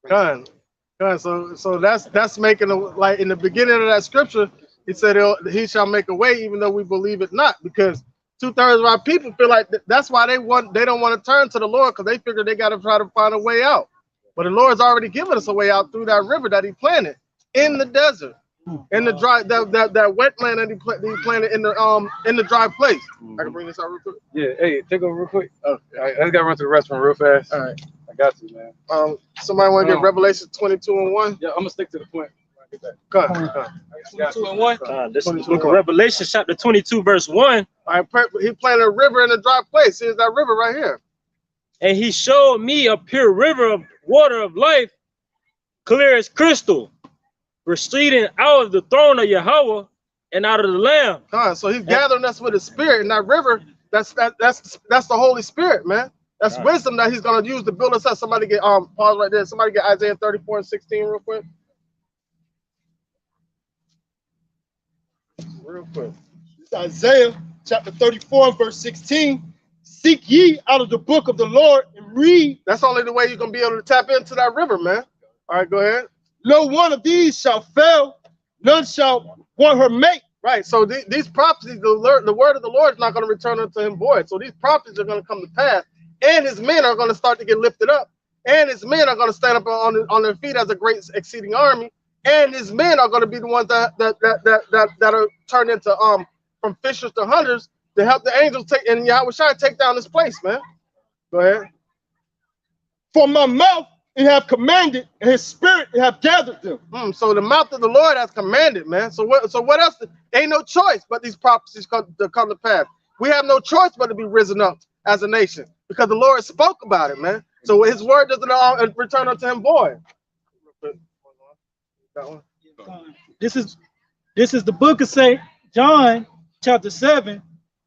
Con. So that's making like in the beginning of that scripture, he said he shall make a way, even though we believe it not, because 2/3 of our people feel like that's why they don't want to turn to the Lord, because they figure they got to try to find a way out. But the Lord's already given us a way out through that river that he planted in the desert, in the dry that wetland that he planted in the dry place. I can bring this out real quick. Yeah, hey, take over real quick. I just gotta run to the restroom real fast. All right. I got you, man. Somebody want to get Revelation 22:1? Yeah, I'm gonna stick to the point. Go ahead. 22:1. This is the book of Revelation, chapter 22, verse 1. All right, he planted a river in a dry place. Here's that river right here. And he showed me a pure river of water of life, clear as crystal, proceeding out of the throne of Yahweh and out of the Lamb. So he's gathering us with his spirit in that river. That's the Holy Spirit, man. That's wisdom that he's gonna use to build us up. Somebody get pause right there. Somebody get Isaiah 34:16 real quick. Real quick. It's Isaiah chapter 34, verse 16. Seek ye out of the book of the Lord and read. That's only the way you're gonna be able to tap into that river, man. All right, go ahead. No one of these shall fail, none shall want her mate. Right. So these prophecies, the word of the Lord is not going to return unto him void. So these prophecies are going to come to pass, and his men are going to start to get lifted up, and his men are going to stand up on their feet as a great exceeding army, and his men are going to be the ones that are turned into from fishers to hunters to help the angels take and Yahushua take down this place, man. Go ahead. For my mouth it have commanded, and his spirit it have gathered them. So the mouth of the Lord has commanded, man. So what else? Ain't no choice but these prophecies come to pass. We have no choice but to be risen up as a nation because the Lord spoke about it, man. So his word doesn't return unto him void. This is the book of St. John, chapter 7,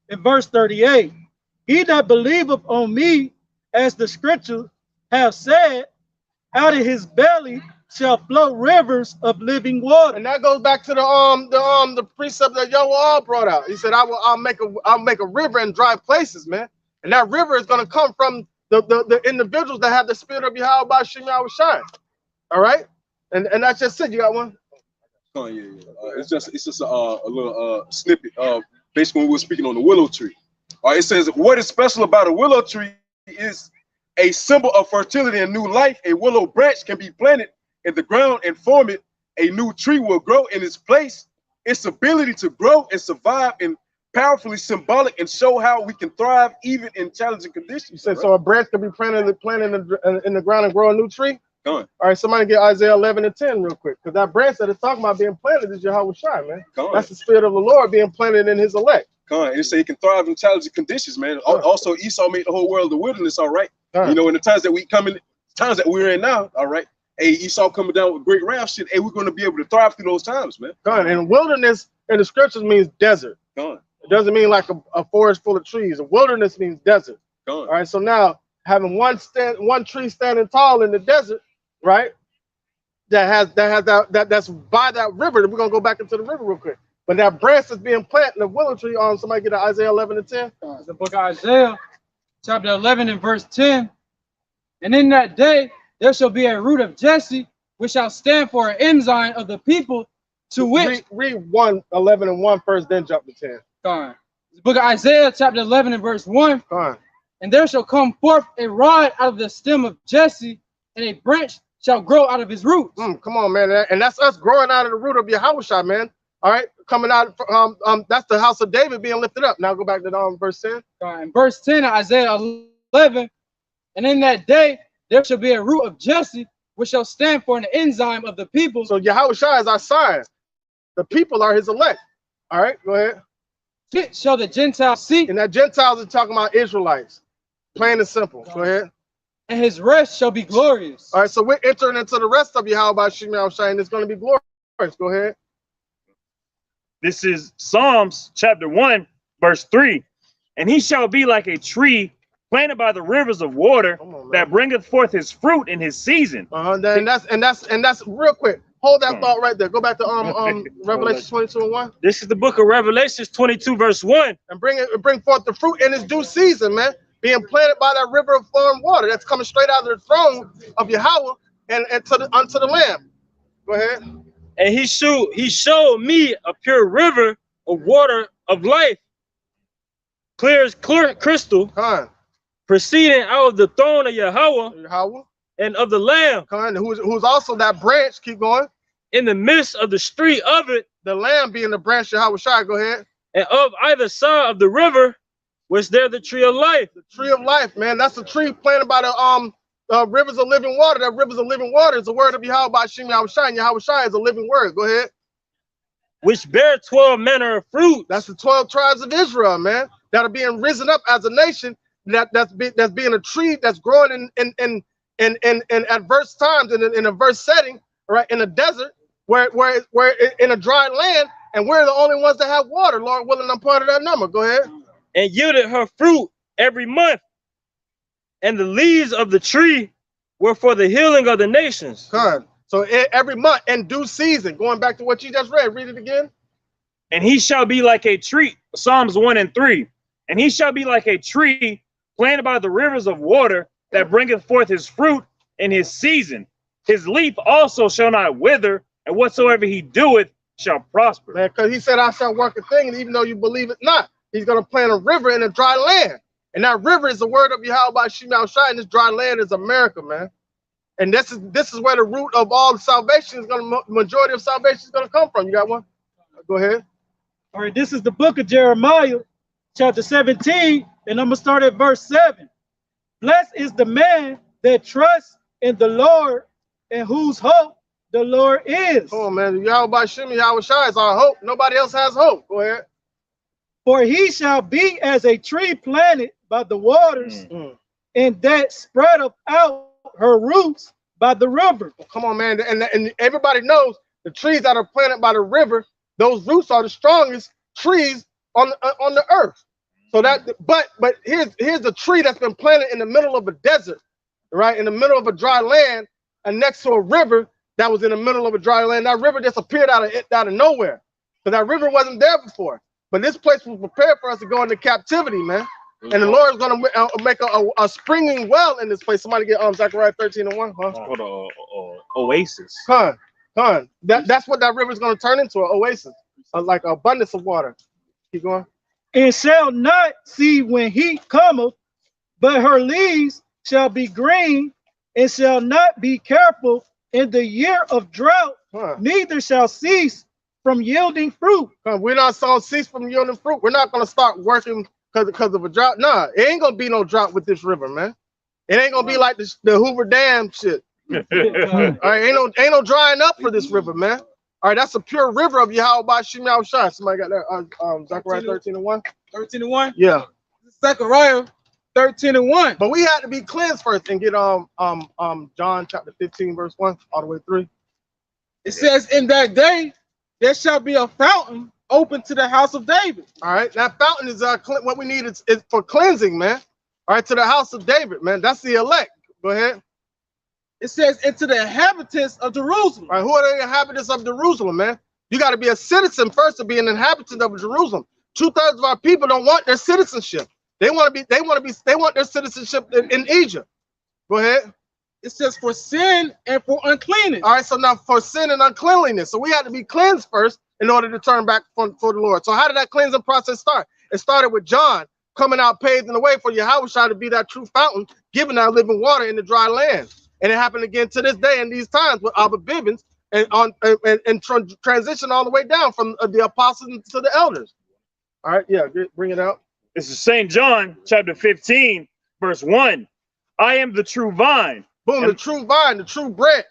and verse 38. He that believeth on me, as the scripture have said, out of his belly shall flow rivers of living water. And that goes back to the precept that Yahweh brought out. He said, I'll make a river in dry places, man. And that river is going to come from the individuals that have the spirit of Yahweh by Shem Yahushai. All right, and that's just it. You got one? Oh yeah. It's just a little snippet. Basically, when we were speaking on the willow tree. It says, what is special about a willow tree is a symbol of fertility and new life. A willow branch can be planted in the ground and form it. A new tree will grow in its place. Its ability to grow and survive and powerfully symbolic and show how we can thrive even in challenging conditions. You said so a branch can be planted in the ground and grow a new tree? Go on. All right, somebody get Isaiah 11 and 10 real quick, because that branch that is talking about being planted is Yahushua, man. That's the spirit of the Lord being planted in his elect. Come on, it say he can thrive in challenging conditions, man. Also, Esau made the whole world a wilderness, all right. You know, in the times that we're in now, all right. Hey, Esau coming down with great wrath shit. Hey, we're going to be able to thrive through those times, man. And wilderness in the scriptures means desert. It doesn't mean like a forest full of trees. A wilderness means desert. All right, so now having one tree standing tall in the desert, right? That's by that river. We're gonna go back into the river real quick. But that branch that's being planted in the willow tree, somebody get Isaiah 11 and 10. The book of Isaiah, chapter 11 and verse 10. And in that day there shall be a root of Jesse, which shall stand for an ensign of the people, to which read 1:11 and 1 first, then jump to 10. The book of Isaiah, chapter 11 and verse 1. And there shall come forth a rod out of the stem of Jesse, and a branch shall grow out of his roots. Come on, man. And that's us growing out of the root of Yahushua, man. All right, coming out, that's the house of David being lifted up. Now go back to verse 10. In verse 10 of Isaiah 11, and in that day there shall be a root of Jesse, which shall stand for an enzyme of the people. So Yahushua is our sign. The people are his elect. All right, go ahead. It shall the Gentiles seek. And that Gentiles are talking about Israelites. Plain and simple. Go ahead. And his rest shall be glorious. All right, so we're entering into the rest of Yahweh by Shem Yahushua, and it's going to be glorious. Go ahead. This is Psalms chapter 1, verse 3. And he shall be like a tree planted by the rivers of water that bringeth forth his fruit in his season. And that's real quick. Hold that thought right there. Go back to Revelation 22 and 1. This is the book of Revelations 22, verse 1. And bring forth the fruit in its due season, man. Being planted by that river of flowing water that's coming straight out of the throne of Yahweh and unto the Lamb. Go ahead. And he showed me a pure river of water of life, clear as crystal, proceeding out of the throne of Yahweh and of the Lamb. Who's also that branch. Keep going. In the midst of the street of it. The Lamb being the branch of Yahweh. Go ahead. And of either side of the river was there the tree of life. The tree of life, man. That's a tree planted by the rivers of living water. That rivers of living water is the word of Yahweh by Shem Yahushua. And Yahushua is a living word. Go ahead. Which bear 12 manner of fruit. That's the 12 tribes of Israel, man. That are being risen up as a nation. That's being a tree that's growing in adverse times, in a adverse setting, right? In a desert, where in a dry land, and we're the only ones that have water. Lord willing, I'm part of that number. Go ahead. And yielded her fruit every month. And the leaves of the tree were for the healing of the nations. So every month in due season, going back to what you just read, read it again. And he shall be like a tree, Psalms 1 and 3. And he shall be like a tree planted by the rivers of water that bringeth forth his fruit in his season. His leaf also shall not wither, and whatsoever he doeth shall prosper. Man, because he said, I shall work a thing, and even though you believe it not, he's going to plant a river in a dry land. And that river is the word of Yahweh Shemel Shai, and this dry land is America, man. And this is where the root of all the salvation is going to, majority of salvation is going to come from. You got one? Go ahead. All right, this is the book of Jeremiah, chapter 17, and I'm going to start at verse 7. Blessed is the man that trusts in the Lord and whose hope the Lord is. Oh, man. Yahweh Shemel Shai is our hope. Nobody else has hope. Go ahead. For he shall be as a tree planted by the waters, and that spreadeth out her roots by the river. Well, come on, man. And everybody knows the trees that are planted by the river, those roots are the strongest trees on the earth. So that, but here's a tree that's been planted in the middle of a desert, right? In the middle of a dry land, and next to a river that was in the middle of a dry land. That river just appeared out of nowhere. So that river wasn't there before. But this place was prepared for us to go into captivity, man. And the Lord is going to make a springing well in this place. Somebody get Zechariah 13:1. Huh? It's called a oasis. That's what that river is going to turn into, an oasis, like an abundance of water. Keep going. And shall not see when heat cometh, but her leaves shall be green, and shall not be careful in the year of drought, neither shall cease from yielding fruit. We're not going to cease from yielding fruit. We're not going to start working because of a drought. Nah, it ain't gonna be no drought with this river, man. It ain't gonna be like the Hoover Dam shit. All right, ain't no drying up for this river, man. All right, that's a pure river of Yahweh Shemel Shai. Somebody got that? Zechariah 13:1. 13:1. Yeah. Zechariah 13:1. But we had to be cleansed first and get John chapter 15 verse 1 all the way through. It says, in that day there shall be a fountain open to the house of David. All right, that fountain is what we need is for cleansing, man. All right, to the house of David, man. That's the elect. Go ahead. It says, into the inhabitants of Jerusalem. All right, who are the inhabitants of Jerusalem, man? You got to be a citizen first to be an inhabitant of Jerusalem. 2/3 of our people don't want their citizenship. They want their citizenship in Egypt. Go ahead. It says for sin and for uncleanness. All right, so now for sin and uncleanliness. So we had to be cleansed first in order to turn back for the Lord. So how did that cleansing process start? It started with John coming out paving the way for Yahweh to be that true fountain, giving our living water in the dry land. And it happened again to this day in these times with Abba Bibbins and transition all the way down from the apostles to the elders. All right, yeah, bring it out. This is St. John chapter 15, verse 1. I am the true vine. Boom, the true vine, the true branch.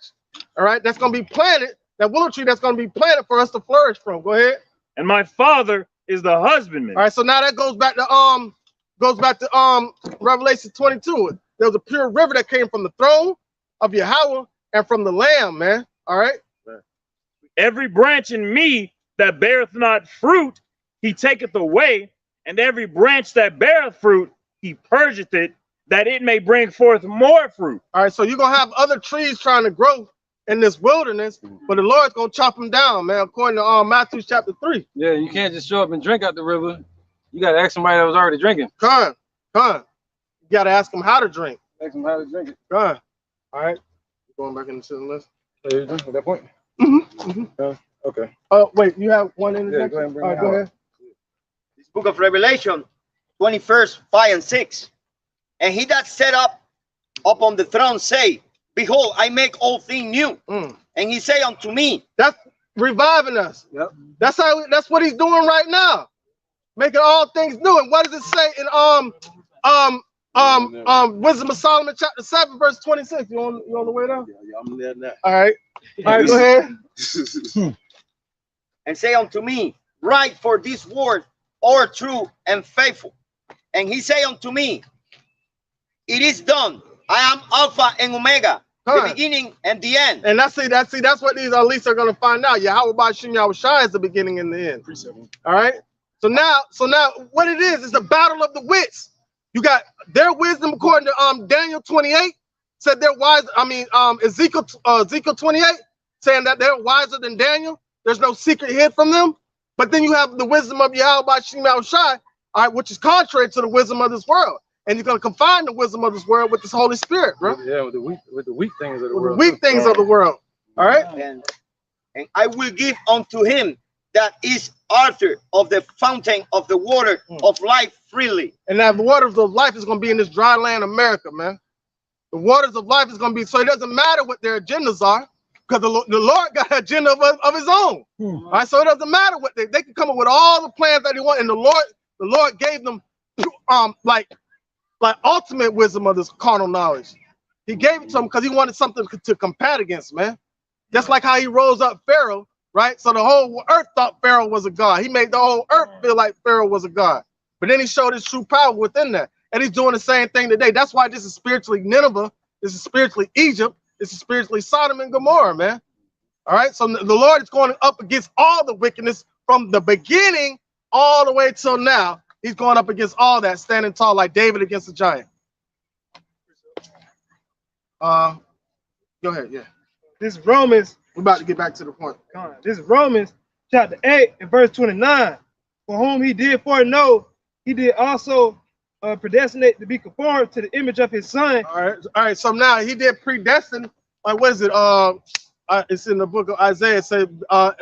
All right, that's going to be planted. That willow tree that's going to be planted for us to flourish from. Go ahead. And my Father is the husbandman. All right, so now that goes back to Revelation 22. There was a pure river that came from the throne of Yahweh and from the Lamb, man. All right. Every branch in me that beareth not fruit, he taketh away, and every branch that beareth fruit, he purgeth it, that it may bring forth more fruit. All right, so you're gonna have other trees trying to grow in this wilderness, but the Lord's gonna chop them down, man, according to Matthew chapter 3. Yeah, you can't just show up and drink out the river. You gotta ask somebody that was already drinking. Come on. You gotta ask them how to drink. Ask them how to drink it. Come on. All right. Going back into the list. So you're drinking at that point? Okay. Oh, wait, you have one in the Yeah, go ahead and bring All it right, go out. ahead. This book of Revelation, 21st, 5 and 6. And he that set up upon the throne say, behold, I make all things new. And he say unto me, that's reviving us. Yep. That's what he's doing right now. Making all things new. And what does it say in Wisdom of Solomon chapter 7 verse 26? You on the way now? Yeah, I'm there now. All right, go ahead. and say unto me, write, for this word are true and faithful. And he say unto me, it is done. I am Alpha and Omega, the beginning and the end. And that's what these elites are gonna find out. Yahweh Ba'Shem Yahushua is the beginning and the end. All right. So now what it is the battle of the wits. You got their wisdom according to Daniel 28 said they're wise. Ezekiel 28 saying that they're wiser than Daniel. There's no secret hid from them. But then you have the wisdom of Yahweh Ba'Shem Yahushua, all right, which is contrary to the wisdom of this world. And you're gonna confine the wisdom of this world with this Holy Spirit, bro. Yeah, with the weak things of the world. Weak things of the world. All right. And and I will give unto him that is author of the fountain of the water of life freely. And that waters of life is going to be in this dry land, America, man. The waters of life is going to be, so it doesn't matter what their agendas are, because the Lord got an agenda of his own. All right, so it doesn't matter what they can come up with all the plans that they want, and the Lord gave them like ultimate wisdom of this carnal knowledge. He gave it to them because he wanted something to combat against, man. Just like how he rose up Pharaoh, right? So the whole earth thought Pharaoh was a god. He made the whole earth feel like Pharaoh was a god. But then he showed his true power within that. And he's doing the same thing today. That's why this is spiritually Nineveh. This is spiritually Egypt. This is spiritually Sodom and Gomorrah, man. All right. So the Lord is going up against all the wickedness from the beginning all the way till now. He's going up against all that, standing tall like David against the giant. Go ahead. Yeah. This Romans, We're about to get back to the point. this Romans chapter 8 and verse 29. For whom he did foreknow, he did also predestinate to be conformed to the image of his son. All right. So now he did predestine. Like, what is it? It's in the book of Isaiah. It says,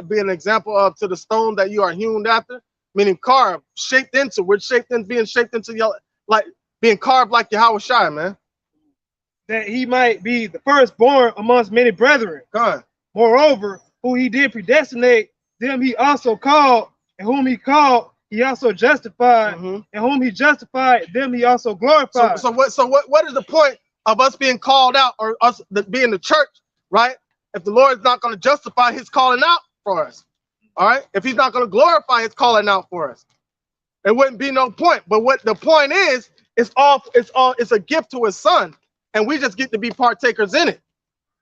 be an example of to the stone that you are hewn after, meaning carved, shaped into. We're being shaped into your, like being carved like Yahweh Shai, man. That he might be the firstborn amongst many brethren. God. Moreover, who he did predestinate, them he also called, and whom he called, he also justified, and whom he justified, them he also glorified. So what is the point of us being called out, or us being the church, right? If the Lord is not going to justify his calling out for us, all right? If he's not going to glorify his calling out for us, it wouldn't be no point. But what the point is, it's a gift to his son, and we just get to be partakers in it.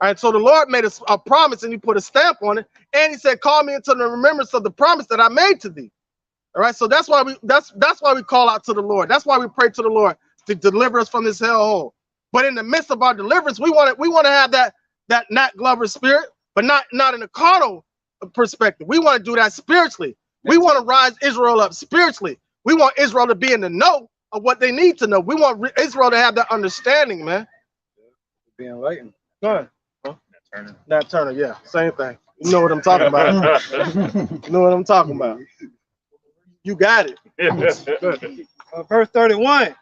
All right, so the Lord made us a promise, and he put a stamp on it, and he said, call me into the remembrance of the promise that I made to thee. All right, so that's why we call out to the Lord. That's why we pray to the Lord to deliver us from this hellhole. But in the midst of our deliverance, we want to have that Nat Glover spirit, but not in a carnal perspective. We want to do that spiritually. We want to rise Israel up spiritually. We want Israel to be in the know of what they need to know. We want Israel to have that understanding, man. Be enlightened. Go ahead. Nat Turner, yeah, same thing. You know what I'm talking about. You know what I'm talking about. You got it. Verse 31.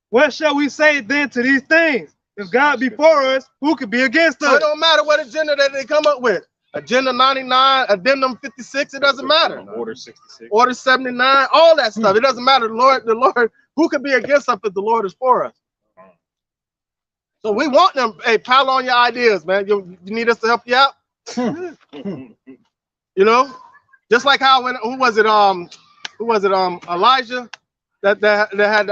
What shall we say then to these things? If God be for us, who could be against us? So it don't matter what agenda that they come up with. Agenda 99, Addendum 56, it doesn't matter. Order 66. Order 79, all that stuff. It doesn't matter. The Lord, who could be against us if the Lord is for us? So we want them, hey, pile on your ideas, man. You need us to help you out? You know? Just like how who was it Elijah that had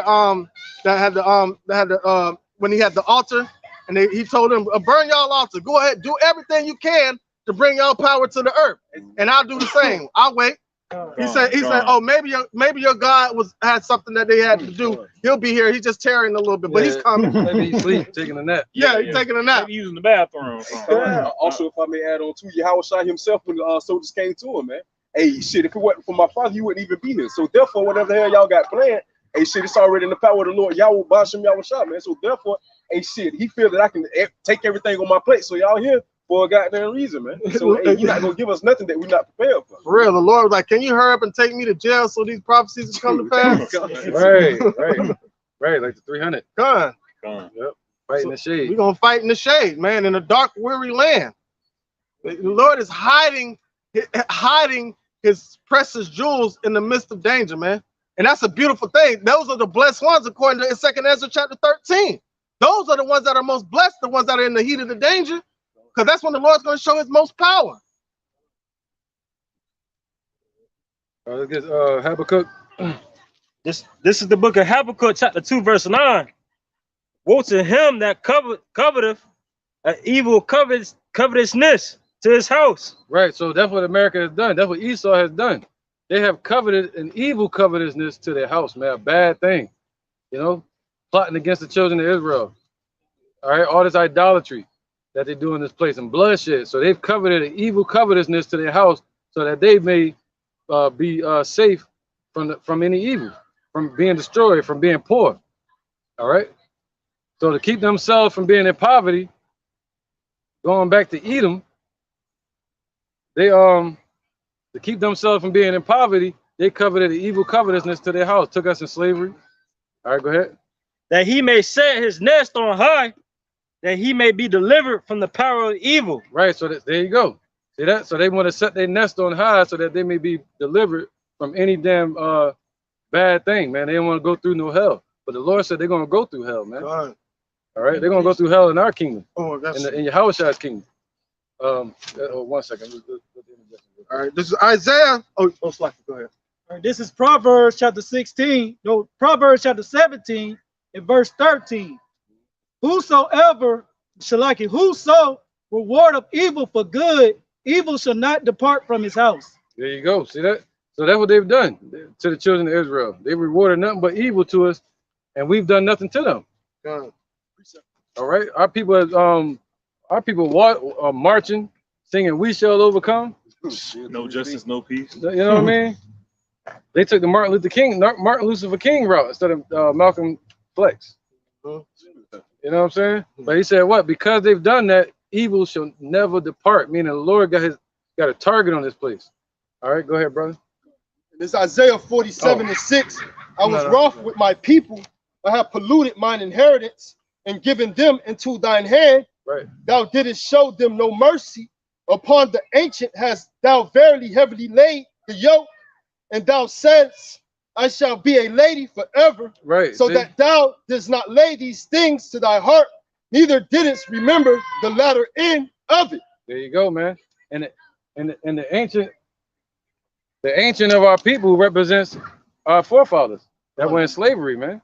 when he had the altar, and he told him, burn y'all altar, go ahead, do everything you can to bring y'all power to the earth, and I'll do the same. I'll wait. He said, oh, maybe your God had something that they had to do. He'll be here. He's just tearing a little bit, but he's coming. Maybe he's asleep, taking a nap. Yeah, he's taking a nap. Maybe using the bathroom. Also, if I may add on to Yahweh Shai himself, when the soldiers came to him, man. Hey, shit, if it wasn't for my father, you wouldn't even be here. So therefore, whatever the hell y'all got planned, hey, shit, it's already in the power of the Lord. Yahweh Basham Yahweh Shai, man. So therefore, hey, shit, he feel that I can take everything on my plate. So y'all here for a goddamn reason, man. So hey, you're not gonna give us nothing that we're not prepared for. For real, the Lord was like, can you hurry up and take me to jail so these prophecies can come to pass? Right, like the 300. Come on. Yep. Fight in the shade. We're gonna fight in the shade, man, in a dark, weary land. The Lord is hiding his precious jewels in the midst of danger, man. And that's a beautiful thing. Those are the blessed ones, according to 2nd Ezra chapter 13. Those are the ones that are most blessed, the ones that are in the heat of the danger, because that's when the Lord's going to show his most power. Let's get Habakkuk. This is the book of Habakkuk, chapter 2, verse 9. Woe to him that coveteth an evil covetousness to his house. Right, so that's what America has done. That's what Esau has done. They have coveted an evil covetousness to their house, man. A bad thing, you know, plotting against the children of Israel. All right, all this idolatry that they do in this place and bloodshed. So they've coveted an evil covetousness to their house, so that they may be safe from any evil, from being destroyed, from being poor. All right. So to keep themselves from being in poverty, going back to Edom, to keep themselves from being in poverty, they coveted the evil covetousness to their house, took us in slavery. All right, go ahead. That he may set his nest on high, that he may be delivered from the power of evil. Right, so there you go. See that? So they want to set their nest on high so that they may be delivered from any damn bad thing, man. They don't want to go through no hell. But the Lord said they're going to go through hell, man. God. All right, they're going to go through hell in our kingdom, Oh, that's in Yahushua's kingdom. 1 second. all right. This is Isaiah. Oh, Slacky, go ahead. All right, this is Proverbs chapter 16. No, Proverbs chapter 17 and verse 13. Whosoever, Shalaki, whoso reward of evil for good, evil shall not depart from his house. There you go. See that? So that's what they've done to the children of Israel. They rewarded nothing but evil to us, and we've done nothing to them. God. All right, our people are marching, singing "We Shall Overcome." No justice, no peace. You know what I mean? They took the Martin Luther King route instead of Malcolm X. You know what I'm saying? But he said what? Because they've done that, evil shall never depart. Meaning the Lord got a target on this place. All right, go ahead, brother. This Isaiah 47 and 6. I was wroth with my people. I have polluted mine inheritance and given them into thine hand. Right. Thou didst show them no mercy. Upon the ancient hast thou verily heavily laid the yoke, and thou saidst, I shall be a lady forever. Right. So that thou didst not lay these things to thy heart, neither didst remember the latter end of it. There you go, man. And the ancient of our people represents our forefathers that were in slavery, man.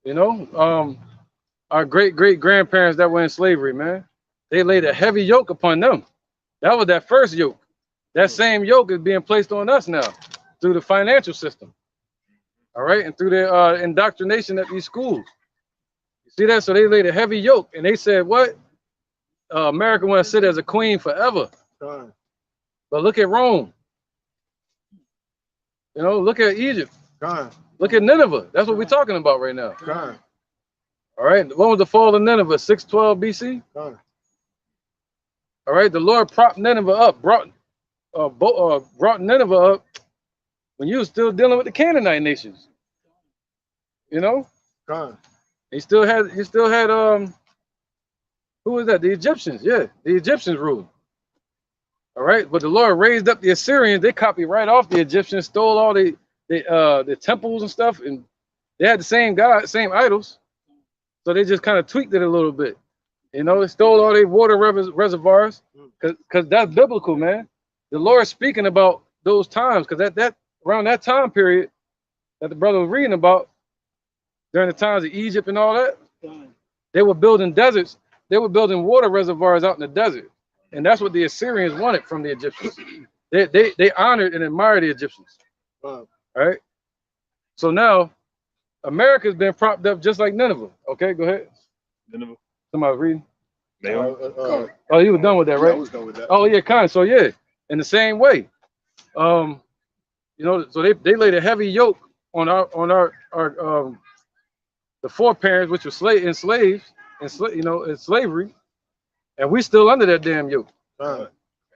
You know, our great-great-grandparents that were in slavery, man. They laid a heavy yoke upon them. That was that first yoke. That same yoke is being placed on us now through the financial system. All right, and through their indoctrination at these schools. You see that? So they laid a heavy yoke, and they said, what? America want to sit as a queen forever. God. But look at Rome. You know, look at Egypt. God. Look at Nineveh. That's what we're talking about right now. God. All right, when was the fall of Nineveh? 612 BC? God. All right, the Lord propped Nineveh up, brought Nineveh up when you were still dealing with the Canaanite nations. You know? God. You still had who was that? The Egyptians. Yeah, the Egyptians ruled. All right, but the Lord raised up the Assyrians. They copied right off the Egyptians, stole all the temples and stuff, and they had the same God, same idols. So they just kind of tweaked it a little bit. You know, they stole all their water reservoirs, because that's biblical, man. The Lord's speaking about those times, because around that time period that the brother was reading about, during the times of Egypt and all that, they were building deserts. They were building water reservoirs out in the desert. And that's what the Assyrians wanted from the Egyptians. They honored and admired the Egyptians. All right. So now America's been propped up just like Nineveh. Okay, go ahead. Nineveh. Somebody reading? Oh, you were done with that, right? I was done with that. Oh yeah, kind of. So yeah, in the same way, you know, so they laid a heavy yoke on our the foreparents, which were enslaved in slavery, and we still under that damn yoke. And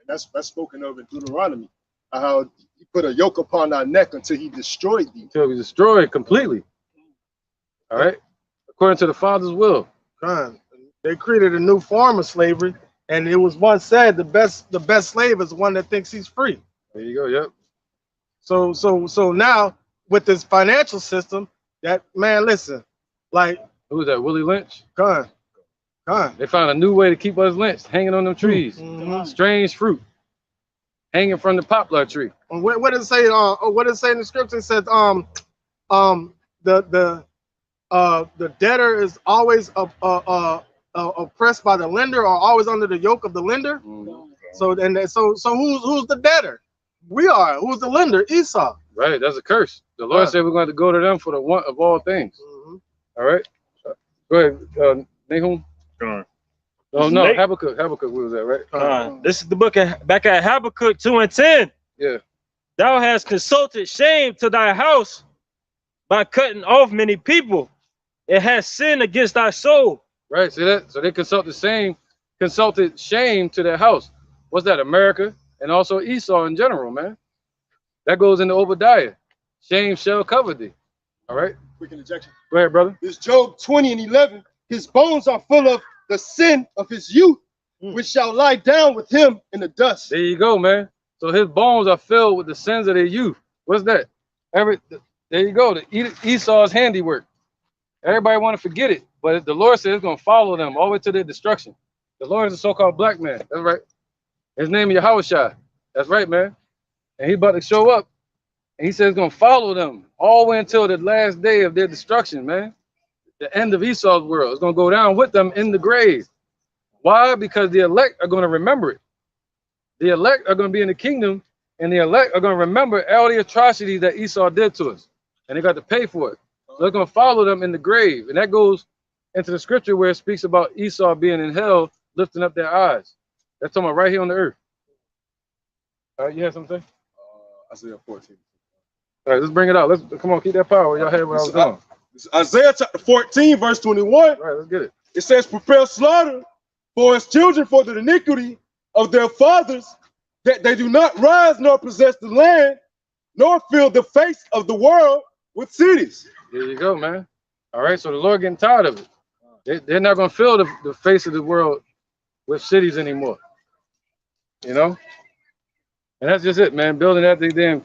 that's spoken of in Deuteronomy, how he put a yoke upon our neck until he destroyed thee. Until we destroy it completely. All right, according to the Father's will. God. They created a new form of slavery, and it was once said the best slave is the one that thinks he's free. There you go. Yep. So now with this financial system, that man, listen, like who was that? Willie Lynch. God. They found a new way to keep us lynched, hanging on them trees. Strange fruit, hanging from the poplar tree. What does it say? What does it say in the scripture? It says the debtor is always oppressed by the lender, or always under the yoke of the lender. So who's the debtor? We are. Who's the lender? Esau. Right. That's a curse. The Lord said we're going to go to them for the want of all things. All right. Go ahead, Nahum. Go on. Oh no, Habakkuk. Habakkuk, what was that, right? This is the book back at Habakkuk 2:10. Yeah. Thou hast consulted shame to thy house by cutting off many people. It has sinned against thy soul. Right. See that? So they consulted shame to their house. What's that? America. and also Esau in general, man. That goes into Obadiah. Shame shall cover thee. All right. Quick interjection. Go ahead, brother. It's Job 20 and 11. His bones are full of the sin of his youth, which shall lie down with him in the dust. There you go, man. So his bones are filled with the sins of their youth. What's that? There you go. Esau's handiwork. Everybody want to forget it, but the Lord says it's going to follow them all the way to their destruction. The Lord is a so-called black man. That's right. His name is Yahushua. That's right, man. And he's about to show up. And he says it's going to follow them all the way until the last day of their destruction, man. The end of Esau's world. It's going to go down with them in the grave. Why? Because the elect are going to remember it. The elect are going to be in the kingdom, and the elect are going to remember all the atrocities that Esau did to us. And they got to pay for it. So they're going to follow them in the grave. And that goes into the scripture where it speaks about Esau being in hell, lifting up their eyes. That's talking about right here on the earth. All right, you have something? Isaiah 14. All right, let's bring it out. Let's come on, keep that power. Y'all had what I was doing. Isaiah chapter 14, verse 21. All right, let's get it. It says, prepare slaughter for his children for the iniquity of their fathers, that they do not rise nor possess the land, nor fill the face of the world with cities. There you go, man. All right, so the Lord getting tired of it. They're not going to fill the face of the world with cities anymore. You know? And that's just it, man. Building that damn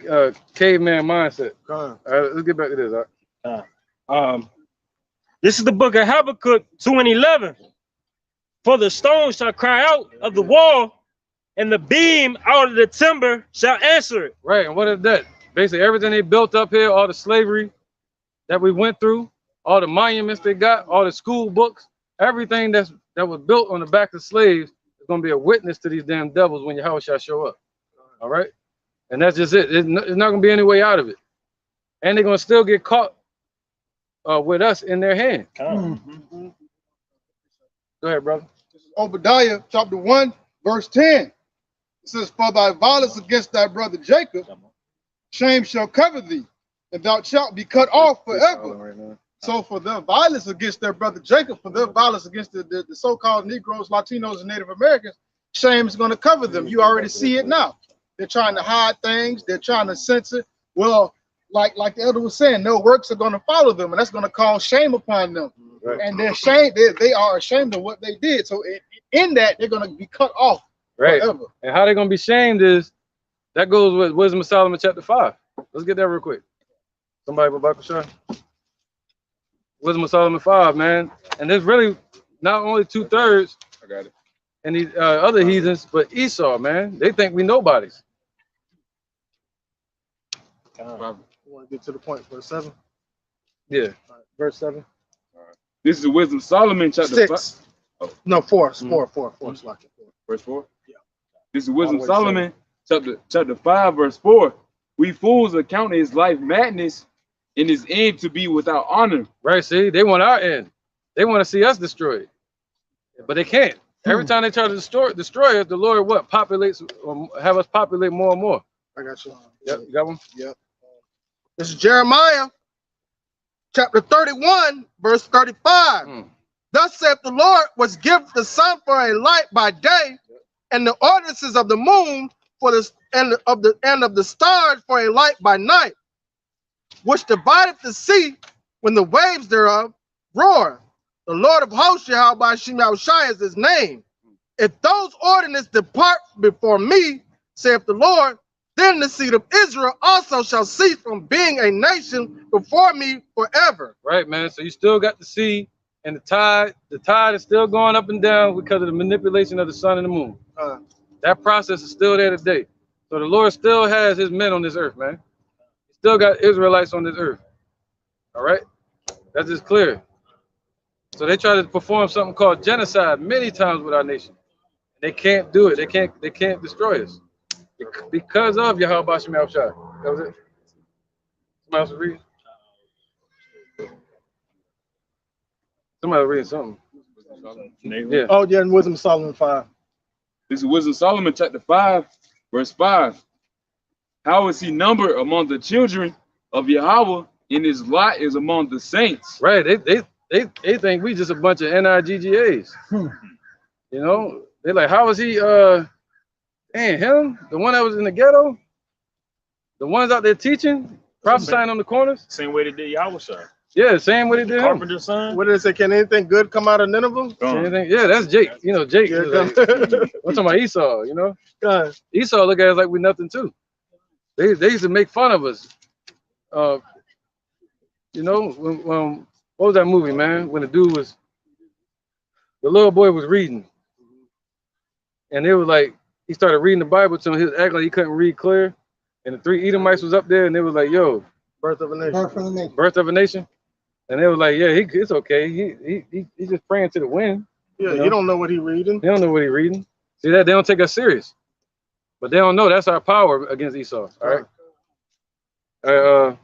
caveman mindset. All right, let's get back to this. All right. This is the book of Habakkuk 2 and 11. For the stone shall cry out of the wall, and the beam out of the timber shall answer it. Right, and what is that? Basically, everything they built up here, all the slavery that we went through, all the monuments they got, all the school books, everything that was built on the back of slaves is going to be a witness to these damn devils when your house shall show up. All right? And that's just it. It's not going to be any way out of it. And they're going to still get caught with us in their hand. Go ahead, brother. This is Obadiah chapter 1, verse 10. It says, for thy violence against thy brother Jacob, shame shall cover thee, and thou shalt be cut off forever. Right, so for their violence against their brother Jacob, for their violence against the so-called Negroes, Latinos, and Native Americans, shame is going to cover them. You already see it now. They're trying to hide things. They're trying to censor. Well, like the elder was saying, no works are going to follow them, and that's going to cause shame upon them. Right. And they're ashamed. They are ashamed of what they did. So in that, they're going to be cut off forever. And how they're going to be shamed is, that goes with Wisdom of Solomon chapter 5. Let's get that real quick. Somebody with Bible share. Wisdom of Solomon 5, man. And there's really not only 2/3 I got it. and these other heathens, but Esau, man. They think we nobodies. You want to get to the point for 7? Yeah. Verse 7. This is the Wisdom of Solomon chapter 6. Oh. No, 4. 4. Verse 4. Yeah. This is Wisdom of Solomon chapter 5, verse 4. We fools account his life madness and his end to be without honor. Right, see, they want our end. They want to see us destroyed, but they can't. Every time they try to destroy us, the Lord what populates, have us populate more and more. I got you. Yep, you got one. Yep. This is Jeremiah chapter 31, verse 35. Thus saith the Lord, was give the sun for a light by day, and the ordinances of the moon for the and of the stars for a light by night, which divideth the sea when the waves thereof roar. The Lord of hosts, Yahweh Shai is his name. If those ordinances depart before me, saith the Lord, then the seed of Israel also shall cease from being a nation before me forever. Right, man. So you still got the sea and the tide. The tide is still going up and down because of the manipulation of the sun and the moon. That process is still there today. So the Lord still has his men on this earth, man. He still got Israelites on this earth. All right? That's just clear. So they try to perform something called genocide many times with our nation. They can't do it. They can't destroy us. Because of Yahweh Shem Shai. That was it. Somebody else read? Somebody read something. Yeah. Oh, yeah, in Wisdom of Solomon 5. This is Wisdom of Solomon chapter 5, verse 5. How is he numbered among the children of Yahweh, and his lot is among the saints? Right. They think we just a bunch of NIGGAs. You know, they're like, how is he And him, the one that was in the ghetto, the ones out there teaching, prophesying on the corners. Same way they did Yahushua. Yeah, same way they did him. Carpenter's son. What did it say? Can anything good come out of Nineveh? Anything? Yeah, that's Jake. You know, Jake. Yeah, Like, I'm talking about Esau, you know? God. Esau look at us like we nothing too. They used to make fun of us. You know, when what was that movie, man? When the little boy was reading. And they were like, he started reading the Bible to him. He was acting like he couldn't read clear. And the 3 Edomites was up there and they was like, yo, Birth of a nation. Birth of a nation. And they was like, yeah, it's okay. He's just praying to the wind. Yeah, you don't know what he's reading. They don't know what he's reading. See that? They don't take us serious. But they don't know that's our power against Esau. All right.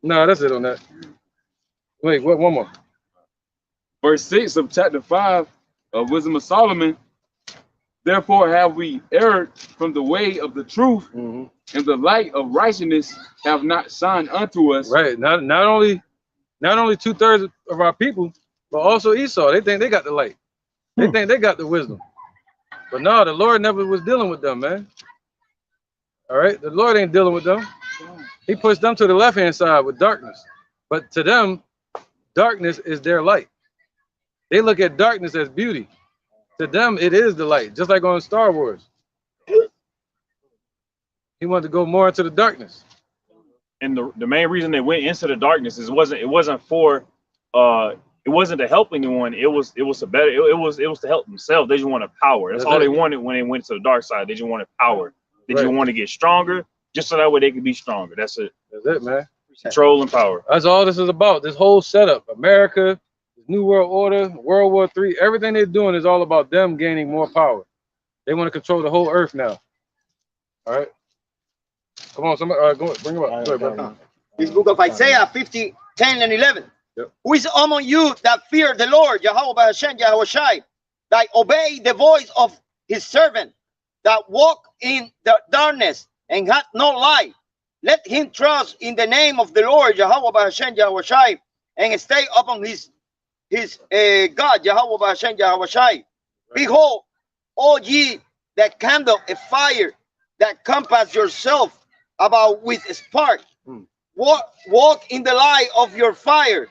No, that's it on that. Wait, what? One more. Verse 6 of chapter 5 of Wisdom of Solomon. Therefore have we erred from the way of the truth, and the light of righteousness have not shined unto us. Right. Not only 2/3 of our people, but also Esau. They think they got the light. They think they got the wisdom. But no, the Lord never was dealing with them, man. All right, the Lord ain't dealing with them. He pushed them to the left-hand side with darkness. But to them, darkness is their light. They look at darkness as beauty. To them, it is the light, just like on Star Wars. He wanted to go more into the darkness. And the main reason they went into the darkness is it wasn't to help anyone. It was to help themselves. They just wanted power. That's all they wanted when they went to the dark side. They just wanted power. They just want to get stronger, just so that way they could be stronger. That's it. That's it, man. Control and power. That's all this is about. This whole setup, America, New World Order, World War III, everything they're doing is all about them gaining more power. They want to control the whole earth now. All right. Come on, somebody, go bring him up. Go ahead, bro. This book of Isaiah 50, 10 and 11. Yep. Who is among you that fear the Lord, Yahweh Hashem, Yahweh Shai, that obey the voice of his servant, that walk in the darkness and hath no light? Let him trust in the name of the Lord, Yahweh Hashem, Yahweh Shai, and stay upon his God, Yahweh Hashem, Yahweh Shai. Behold, all ye that kindle a fire, that compass yourself about with a spark, walk in the light of your fire,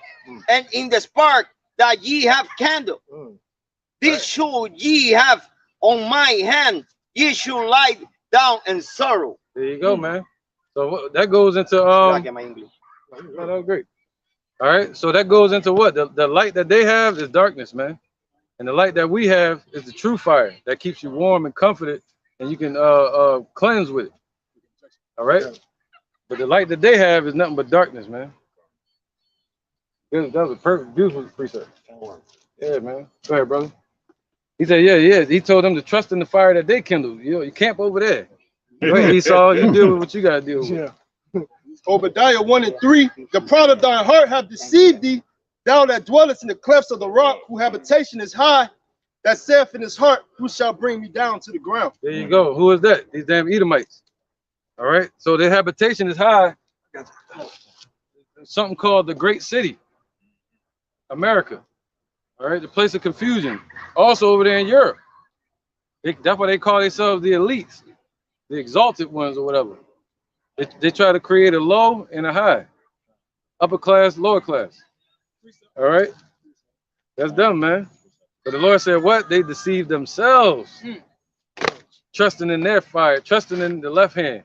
and in the spark that ye have kindled. This should ye have on my hand, ye should lie down in sorrow. There you go, man. So that goes into that's great. All right, so that goes into what? The light that they have is darkness, man. And the light that we have is the true fire that keeps you warm and comforted, and you can cleanse with it. All right? But the light that they have is nothing but darkness, man. That was a perfect, beautiful precept. Yeah, man. Go ahead, brother. He said, yeah. He told them to trust in the fire that they kindled. You camp over there. Go ahead, Esau. You deal with what you got to deal with. Yeah. Obadiah 1 and 3, the pride of thine heart have deceived thee, thou that dwellest in the clefts of the rock, whose habitation is high, that saith in his heart, who shall bring me down to the ground? There you go. Who is that? These damn Edomites. All right. So their habitation is high. Something called the Great City, America. All right. The place of confusion. Also over there in Europe. That's why they call themselves the elites, the exalted ones or whatever. They try to create a low and a high, upper class, lower class. All right, that's dumb, man. But the Lord said, what? They deceived themselves, trusting in their fire, trusting in the left hand,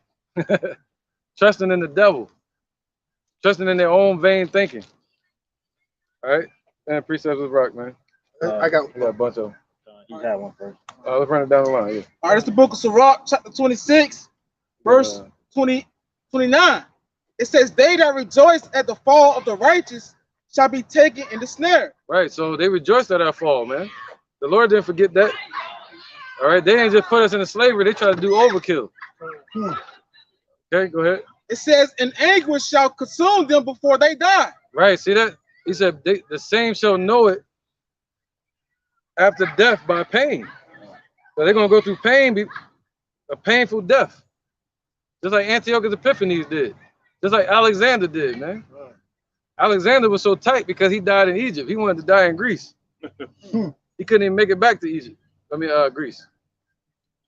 trusting in the devil, trusting in their own vain thinking. All right, and precepts with rock, man. I got a bunch of them. You had one first. Let's run it down the line. Yeah. All right, it's the book of Sirach, chapter 26, verse 29. It says, they that rejoice at the fall of the righteous shall be taken in the snare. Right, so they rejoiced at our fall, man. The Lord didn't forget that. All right, they ain't just put us into slavery. They try to do overkill. Okay, go ahead. It says, in anguish shall consume them before they die. Right, see that? He said, the same shall know it after death by pain. So they're going to go through pain, a painful death. Just like Antiochus Epiphanes did. Just like Alexander did, man. Alexander was so tight because he died in Egypt. He wanted to die in Greece. He couldn't even make it back to Egypt. Greece.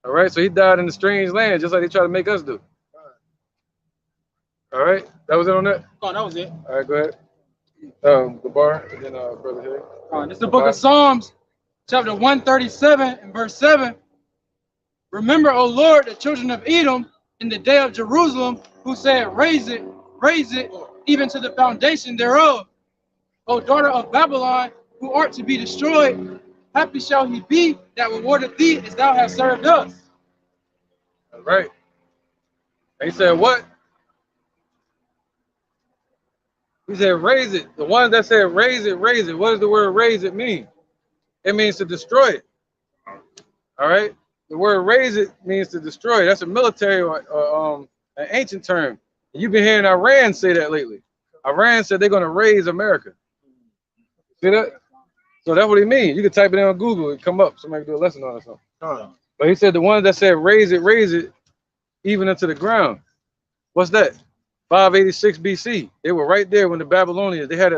All right, so he died in a strange land, just like they try to make us do. All right, that was it on that? Oh, that was it. All right, go ahead. Gabar, and then Brother Hill. This is the book of Psalms, chapter 137 and verse 7. Remember, O Lord, the children of Edom in the day of Jerusalem, who said, raise it, even to the foundation thereof. O daughter of Babylon, who art to be destroyed, happy shall he be that rewarded thee as thou hast served us. All right. He said what? He said raise it. The one that said raise it, raise it. What does the word raise it mean? It means to destroy it. All right. The word raise it means to destroy. That's a military or an ancient term. And you've been hearing Iran say that lately. Iran said they're going to raise America. See that? So that's what he means. You can type it in on Google, it come up. Somebody do a lesson on it or something. But he said the one that said raise it, even into the ground. What's that? 586 BC. They were right there when the Babylonians, they had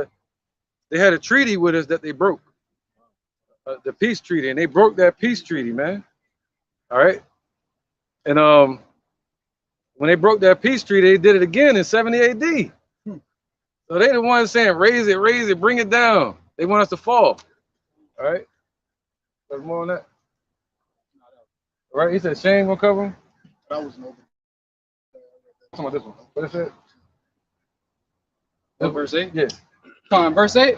a treaty with us that they broke. The peace treaty, and they broke that peace treaty, man. All right. And when they broke that peace treaty, they did it again in 70 AD. So they the ones saying raise it, bring it down. They want us to fall. All right. There's more on that. All right. He said shame gonna cover him. That was no. Talking about this one. What is it? Verse 8? Yeah. Come on, verse 8.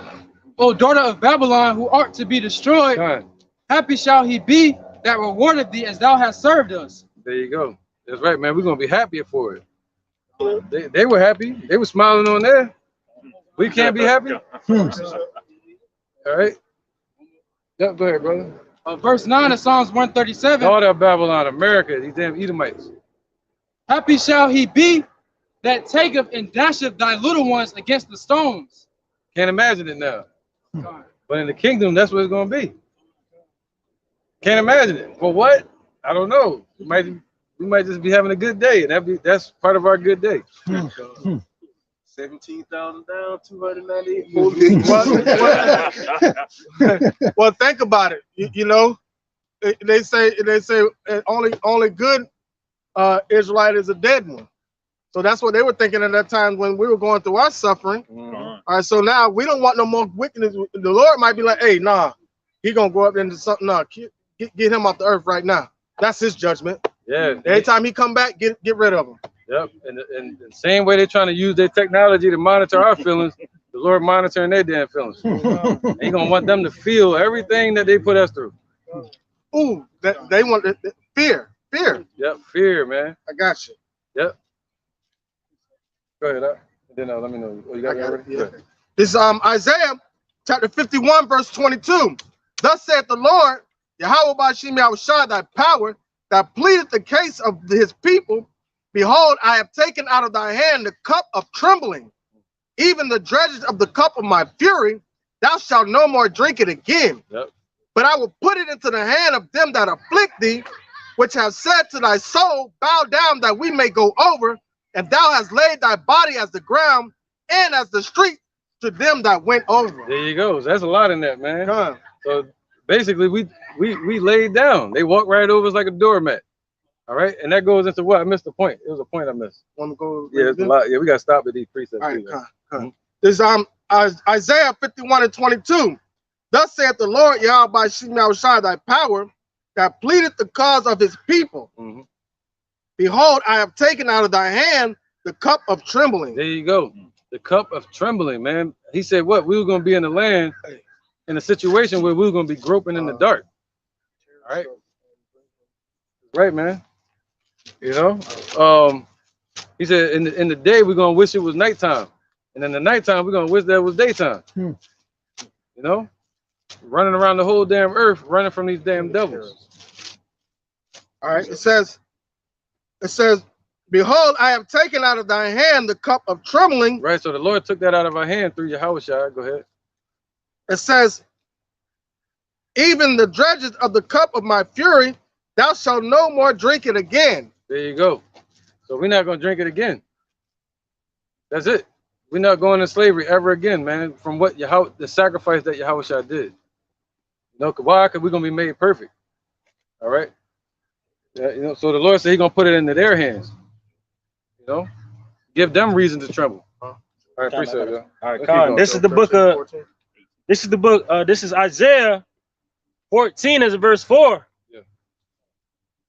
O daughter of Babylon, who art to be destroyed, happy shall he be that rewarded thee as thou hast served us. There you go. That's right, man. We're gonna be happier for it. They were happy. They were smiling on there. We can't be happy. All right. Yep, go ahead, brother. Verse 9 of Psalms 137. Daughter of Babylon, America, these damn Edomites. Happy shall he be that taketh and dasheth thy little ones against the stones. Can't imagine it now. But in the kingdom, that's what it's gonna be. Can't imagine it. For what? I don't know. We might just be having a good day, and that's part of our good day. 17,000 down, 298. Well, think about it. You know, they say only good Israelite is a dead one. So that's what they were thinking at that time when we were going through our suffering. All right, so now we don't want no more wickedness. The Lord might be like, hey, nah, he gonna go up into something. Nah, get him off the earth right now. That's his judgment. Yeah. Every time he come back, get rid of him. Yep. And the same way they're trying to use their technology to monitor our feelings, the Lord monitoring their damn feelings. And He gonna want them to feel everything that they put us through. Ooh, they want fear. Yep, fear, man. I got you. Yep. Go ahead, and then let me know. Oh, you got it already? Yeah. This is Isaiah chapter 51, verse 22. Thus saith the Lord, Yahweh Bashim Yahushua, thy power, that pleadeth the case of his people. Behold, I have taken out of thy hand the cup of trembling, even the dregs of the cup of my fury. Thou shalt no more drink it again. Yep. But I will put it into the hand of them that afflict thee, which have said to thy soul, bow down that we may go over. And thou hast laid thy body as the ground and as the street to them that went over. There you go. That's a lot in that, man. So basically, we laid down. They walked right over us like a doormat. All right, and that goes into what? I missed the point. It was a point I missed. Want to go? Yeah, it's a lot. Yeah, we got to stop at these precepts. All right, This Isaiah 51 and 22. Thus saith the Lord Yahweh by Shai, thy power, that pleadeth the cause of his people. Behold, I have taken out of thy hand the cup of trembling. There you go. The cup of trembling, man. He said what? We were going to be in the land in a situation where we were going to be groping in the dark. All right. Right, man. You know? He said in the day we're going to wish it was nighttime. And in the nighttime, we're going to wish that it was daytime. You know? Running around the whole damn earth, running from these damn devils. All right. It says, behold, I have taken out of thy hand the cup of trembling. Right, so the Lord took that out of our hand through Yahushua. Go ahead. It says, even the dregs of the cup of my fury, thou shalt no more drink it again. There you go. So we're not going to drink it again. That's it. We're not going to slavery ever again, man, from what the sacrifice that Yahushua did. You know, why? Because we're going to be made perfect. All right? Yeah, you know, so the Lord said He's gonna put it into their hands. You know, give them reason to tremble. All right, appreciate it. All right, Con. This is the book of. This is the book. This is Isaiah 14 as verse 4. Yeah.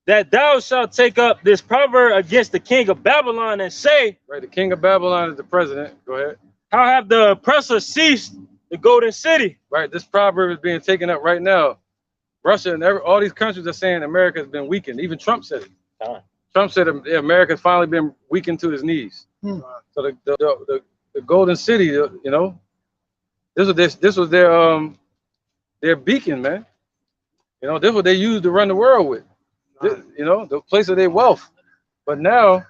That thou shalt take up this proverb against the king of Babylon and say, right, the king of Babylon is the president. Go ahead. How have the oppressor ceased the golden city? Right, this proverb is being taken up right now. Russia and all these countries are saying America has been weakened. Even Trump said it. Trump said America has finally been weakened to his knees. So the golden city, you know, this was their beacon, man. You know, this is what they used to run the world with. This, you know, the place of their wealth. But now,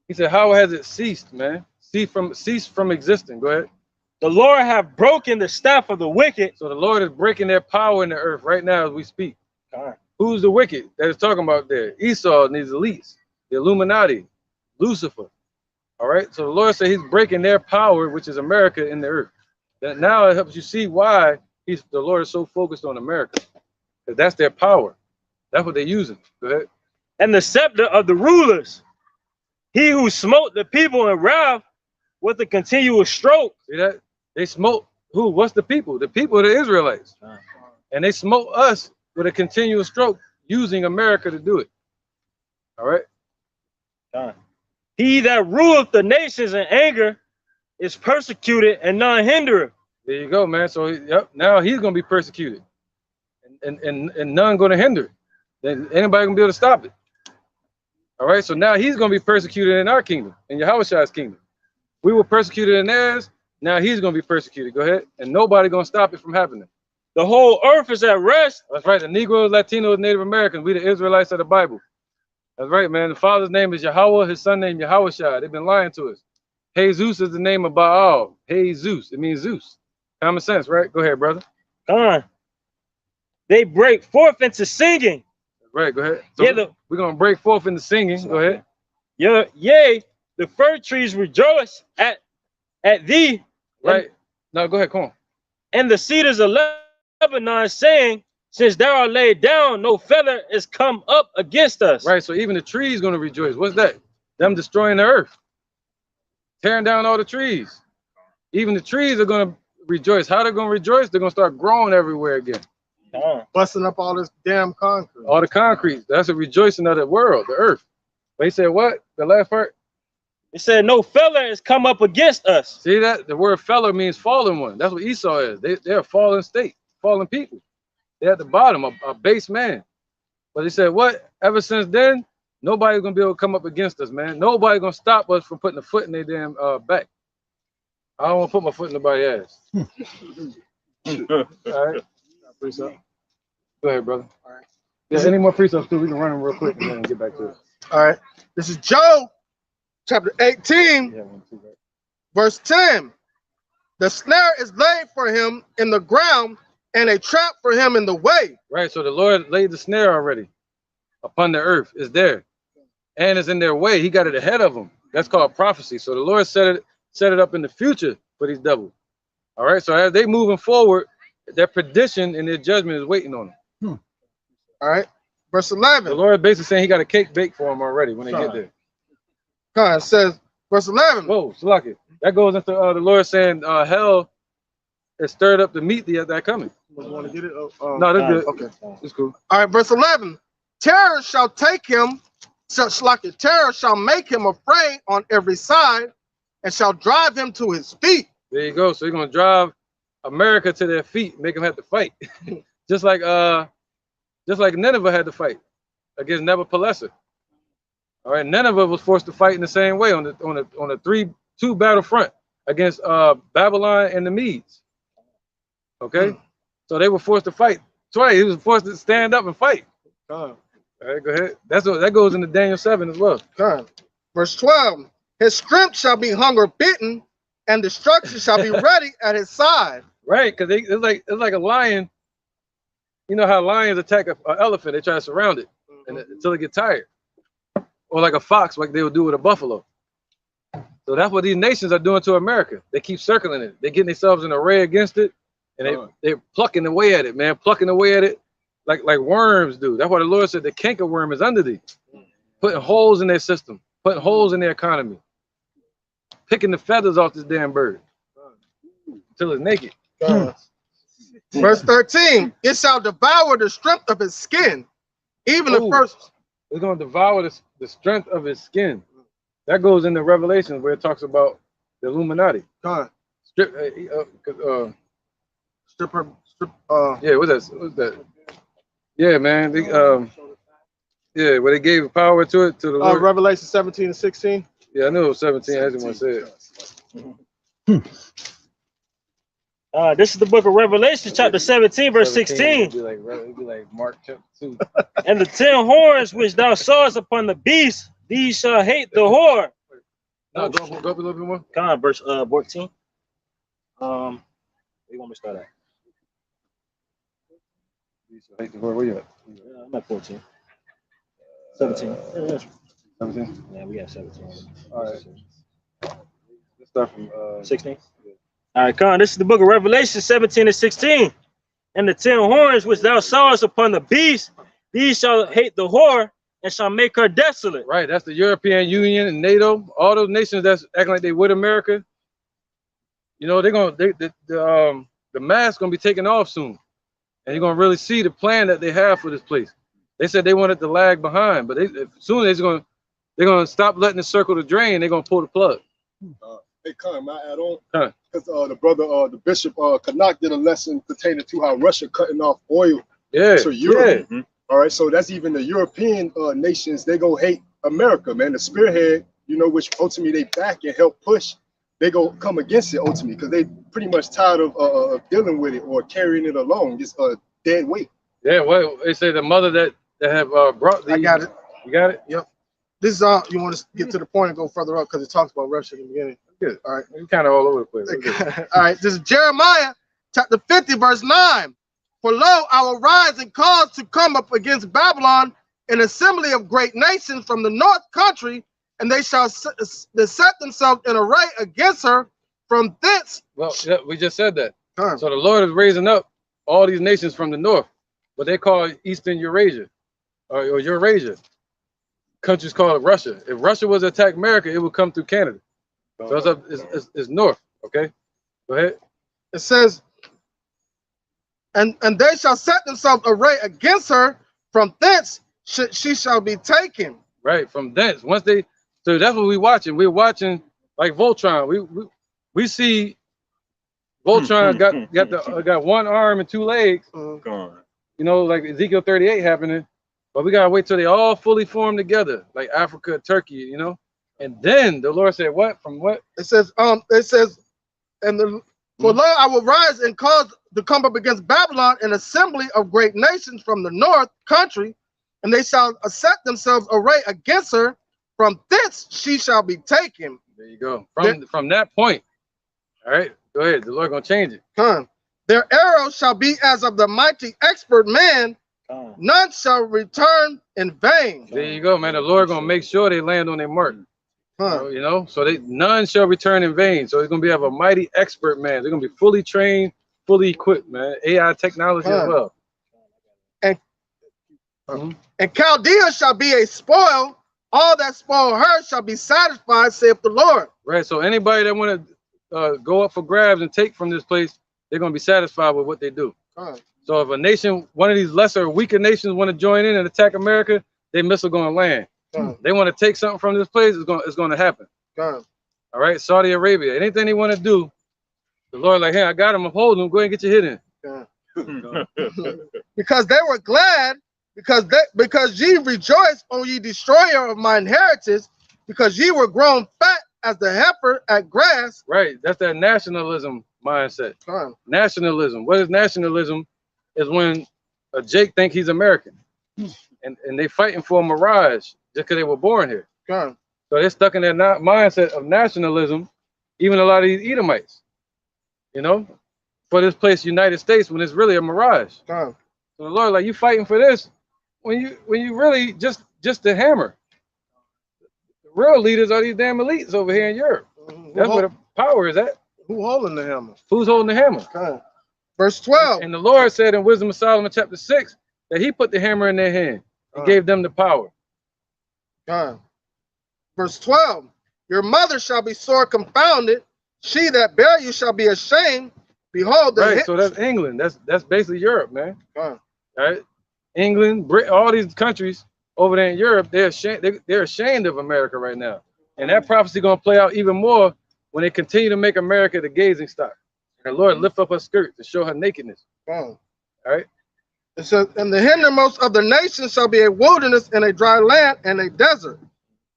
he said, how has it ceased, man? Cease from existing. Go ahead. The Lord have broken the staff of the wicked. So the Lord is breaking their power in the earth right now as we speak. Who's the wicked that is talking about there? Esau and these elites, the Illuminati, Lucifer. All right. So the Lord said He's breaking their power, which is America, in the earth. That now it helps you see why the Lord is so focused on America. Because that's their power. That's what they're using. Go ahead. And the scepter of the rulers, he who smote the people in wrath with a continuous stroke. See that? They smote who? What's the people? The people are the Israelites. And they smote us with a continuous stroke, using America to do it. All right. He that ruleth the nations in anger is persecuted and none hindereth. There you go, man. So yep, now he's gonna be persecuted. And none gonna hinder it. Then anybody gonna be able to stop it. All right. So now he's gonna be persecuted in our kingdom, in Yahweh's kingdom. We were persecuted in theirs. Now he's gonna be persecuted. Go ahead. And nobody gonna stop it from happening. The whole earth is at rest. That's right. The Negroes, Latinos, Native Americans, we the Israelites of the Bible. That's right, man. The Father's name is Yahweh, His Son named Yahushua. They've been lying to us. Jesus is the name of Baal. Jesus, it means Zeus. Common sense, right? Go ahead, brother. Come on. They break forth into singing. Right, go ahead. So we're gonna break forth into singing. Go ahead. Yeah, yea, the fir trees rejoice at thee. Right. No, go ahead, come on. And the cedars of Lebanon saying, since thou art laid down, no feather is come up against us. Right. So even the trees gonna rejoice. What's that? Them destroying the earth, tearing down all the trees. Even the trees are gonna rejoice. How they're gonna rejoice? They're gonna start growing everywhere again. Busting up all this damn concrete. All the concrete. That's a rejoicing of the world, the earth. But he said what? The last part? It said no feather is come up against us. See that? The word feller means fallen one. That's what Esau is. They're a fallen state, fallen people. They're at the bottom, a base man. But he said what? Ever since then, nobody's gonna be able to come up against us, man. Nobody's gonna stop us from putting a foot in their damn back. I don't want to put my foot in nobody's ass. All right. Precept. Go ahead, brother. All right. Yeah, any more precepts too? We can run them real quick and then get back to it. All right. This is Job, chapter 18, verse 10. The snare is laid for him in the ground and a trap for him in the way. Right. So the Lord laid the snare already upon the earth. It's there. And it's in their way. He got it ahead of them. That's called prophecy. So the Lord set it up in the future for these devils. All right. So as they moving forward, their perdition and their judgment is waiting on them. All right. Verse 11. The Lord basically saying he got a cake baked for them already when they get there. God says, verse 11. Whoa, Salaki. That goes into the Lord saying hell is stirred up to meet that coming. You want to get it? No, that's good. Okay. It's cool. All right. Verse 11. Terror shall take him, terror shall make him afraid on every side and shall drive him to his feet. There you go. So you're going to drive America to their feet, make them have to fight. just like Nineveh had to fight against Nebuchadnezzar. All right, Nineveh was forced to fight in the same way on a 3-2 battle front against Babylon and the Medes. Okay, so they were forced to fight twice. He was forced to stand up and fight. All right, go ahead. That goes into Daniel 7 as well. Verse 12. His strength shall be hunger bitten, and destruction shall be ready at his side. Right, because it's like a lion. You know how lions attack an elephant? They try to surround it until they get tired. Or like a fox, like they would do with a buffalo. So that's what these nations are doing to America. They keep circling it. They're getting themselves in an array against it, and they're plucking away at it, man. Plucking away at it. like worms do. That's why the Lord said the canker worm is under thee, putting holes in their system, putting holes in their economy, picking the feathers off this damn bird until it's naked. Verse 13, it shall devour the strength of his skin, even the first. It's going to devour the strength of his skin. That goes into Revelation where it talks about the Illuminati. Yeah, what's that? Yeah, man. They, yeah, where they gave power to it to the Lord. Revelation 17 and 16. Yeah, I knew it was 17. As everyone said. This is the book of Revelation, chapter 17, verse 16. It'd be like Mark chapter 2. And the 10 horns which thou sawest upon the beast, these shall hate the whore. No, go up a little bit more. Come on, verse 14. Where you want me to start at? Hate the whore. Where you at? I'm at 14. 17. 17? Yeah, we got 17. All right. Let's start from 16. All right, come on. This is the book of Revelation 17 and 16. And the 10 horns which thou sawest upon the beast, these shall hate the whore and shall make her desolate. Right, that's the European Union and NATO. All those nations that's acting like they with America. You know, the mask gonna be taken off soon, and you're gonna really see the plan that they have for this place. They said they wanted to lag behind, but soon they're gonna stop letting it circle the drain. They're gonna pull the plug. Hey, come, I add on because the bishop Kanak did a lesson pertaining to how Russia cutting off oil to Europe. Yeah. All right, so that's even the European nations. They go hate America, man. The spearhead, you know, which ultimately they back and help push. They go come against it ultimately because they pretty much tired of dealing with it or carrying it alone, just a dead weight. Yeah, well, they say the mother that have brought the. I got it. You got it. Yep. This is you want to get to the point and go further up because it talks about Russia in the beginning. Good. All right. You're kind of all over the place. All right. This is Jeremiah chapter 50, verse 9. For lo, I will rise and cause to come up against Babylon an assembly of great nations from the north country, and they shall set themselves in array against her from thence. Well, yeah, we just said that. So the Lord is raising up all these nations from the north, what they call Eastern Eurasia or Eurasia. Countries call it Russia. If Russia was to attack America, it would come through Canada. So it's north. Okay, go ahead. It says, and they shall set themselves array against her. From thence she shall be taken. Right, from thence. Once they, so that's what we're watching. We're watching like Voltron. We see Voltron got one arm and two legs. You know, like Ezekiel 38 happening. But we gotta wait till they all fully form together, like Africa, Turkey, you know. And then the Lord said, "What? From what?" It says, and for lo, I will rise and cause to come up against Babylon an assembly of great nations from the north country, and they shall set themselves array against her. From thence she shall be taken. There you go. From that point. All right, go ahead. The Lord gonna change it. Their arrows shall be as of the mighty expert man. None shall return in vain. There you go, man. The Lord gonna make sure they land on their mark. You know, so none shall return in vain. So it's gonna have a mighty expert man. They're gonna be fully trained, fully equipped, man. AI technology as well. And Chaldea shall be a spoil. All that spoil her shall be satisfied, saith the Lord. Right. So anybody that want to go up for grabs and take from this place, they're gonna be satisfied with what they do. So if a nation, one of these lesser, weaker nations want to join in and attack America, their missile going to land. They want to take something from this place, it's going to happen. All right, Saudi Arabia, anything they want to do, the Lord like, hey, I got them, I'm holding them, go ahead and get your hit in. Because they were glad, because ye rejoice, O ye destroyer of my inheritance, because ye were grown fat as the heifer at grass. Right, that's that nationalism mindset. Nationalism. What is nationalism? Is when a Jake think he's American, and they fighting for a mirage just because they were born here. So they're stuck in that mindset of nationalism. Even a lot of these Edomites, you know, for this place, United States, when it's really a mirage. So the Lord, like, you fighting for this when you really just the hammer. The real leaders are these damn elites over here in Europe. That's where the power is at. Who holding the hammer? Who's holding the hammer? Verse 12. And the Lord said in Wisdom of Solomon chapter 6, that he put the hammer in their hand and gave them the power. Verse 12. Your mother shall be sore confounded. She that bare you shall be ashamed. Behold, right. So that's England. That's basically Europe, man. Right? England, Britain, all these countries over there in Europe, they're ashamed of America right now. And that prophecy gonna play out even more when they continue to make America the gazing stock. And the Lord lift up her skirt to show her nakedness. All right. It says, and the hindermost of the nations shall be a wilderness and a dry land and a desert.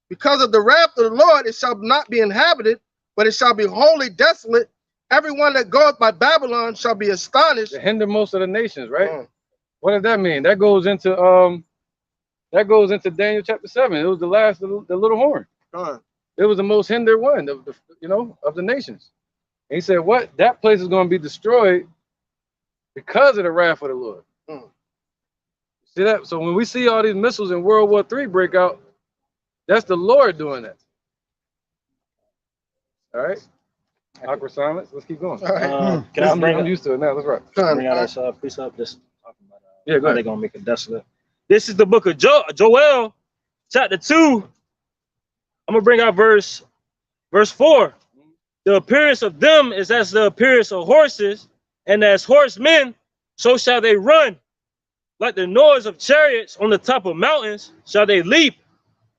Because of the wrath of the Lord, it shall not be inhabited, but it shall be wholly desolate. Everyone that goeth by Babylon shall be astonished. The hindermost of the nations, right? What does that mean? That goes into Daniel chapter 7. It was the last of the little horn. It was the most hindered one of the nations. And he said, what? That place is going to be destroyed because of the wrath of the Lord. See that? So when we see all these missiles in World War III break out, that's the Lord doing that. All right. Awkward silence. Let's keep going. I'm used to it now. Let's rock. Bring out that precept. Just talking about yeah, they're gonna make it desolate. This is the book of Joel, chapter 2. I'm gonna bring out verse 4. The appearance of them is as the appearance of horses, and as horsemen, so shall they run. Like the noise of chariots on the top of mountains, shall they leap.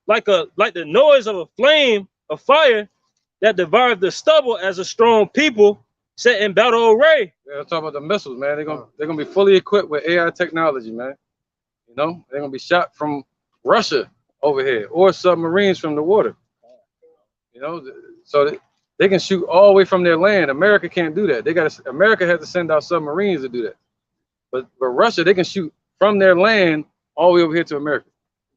Like the noise of a flame of fire that devours the stubble, as a strong people set in battle array. Yeah, let's talk about the missiles, man. They're gonna be fully equipped with AI technology, man. You know, they're gonna be shot from Russia over here or submarines from the water. You know, so they can shoot all the way from their land. America can't do that. America has to send out submarines to do that. But Russia, they can shoot from their land all the way over here to America.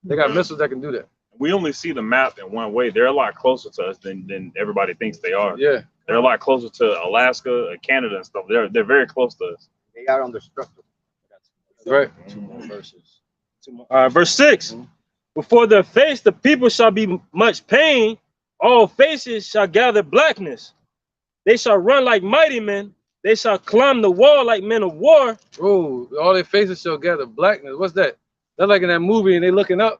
They got missiles that can do that. We only see the map in one way. They're a lot closer to us than everybody thinks they are. Yeah. They're a lot closer to Alaska, Canada, and stuff. They're very close to us. They are undestructible. Right. Two more verses. Verse 6. Before their face, the people shall be much pain. All faces shall gather blackness. They shall run like mighty men. They shall climb the wall like men of war. Oh, all their faces shall gather blackness. What's that? They're like in that movie and they looking up.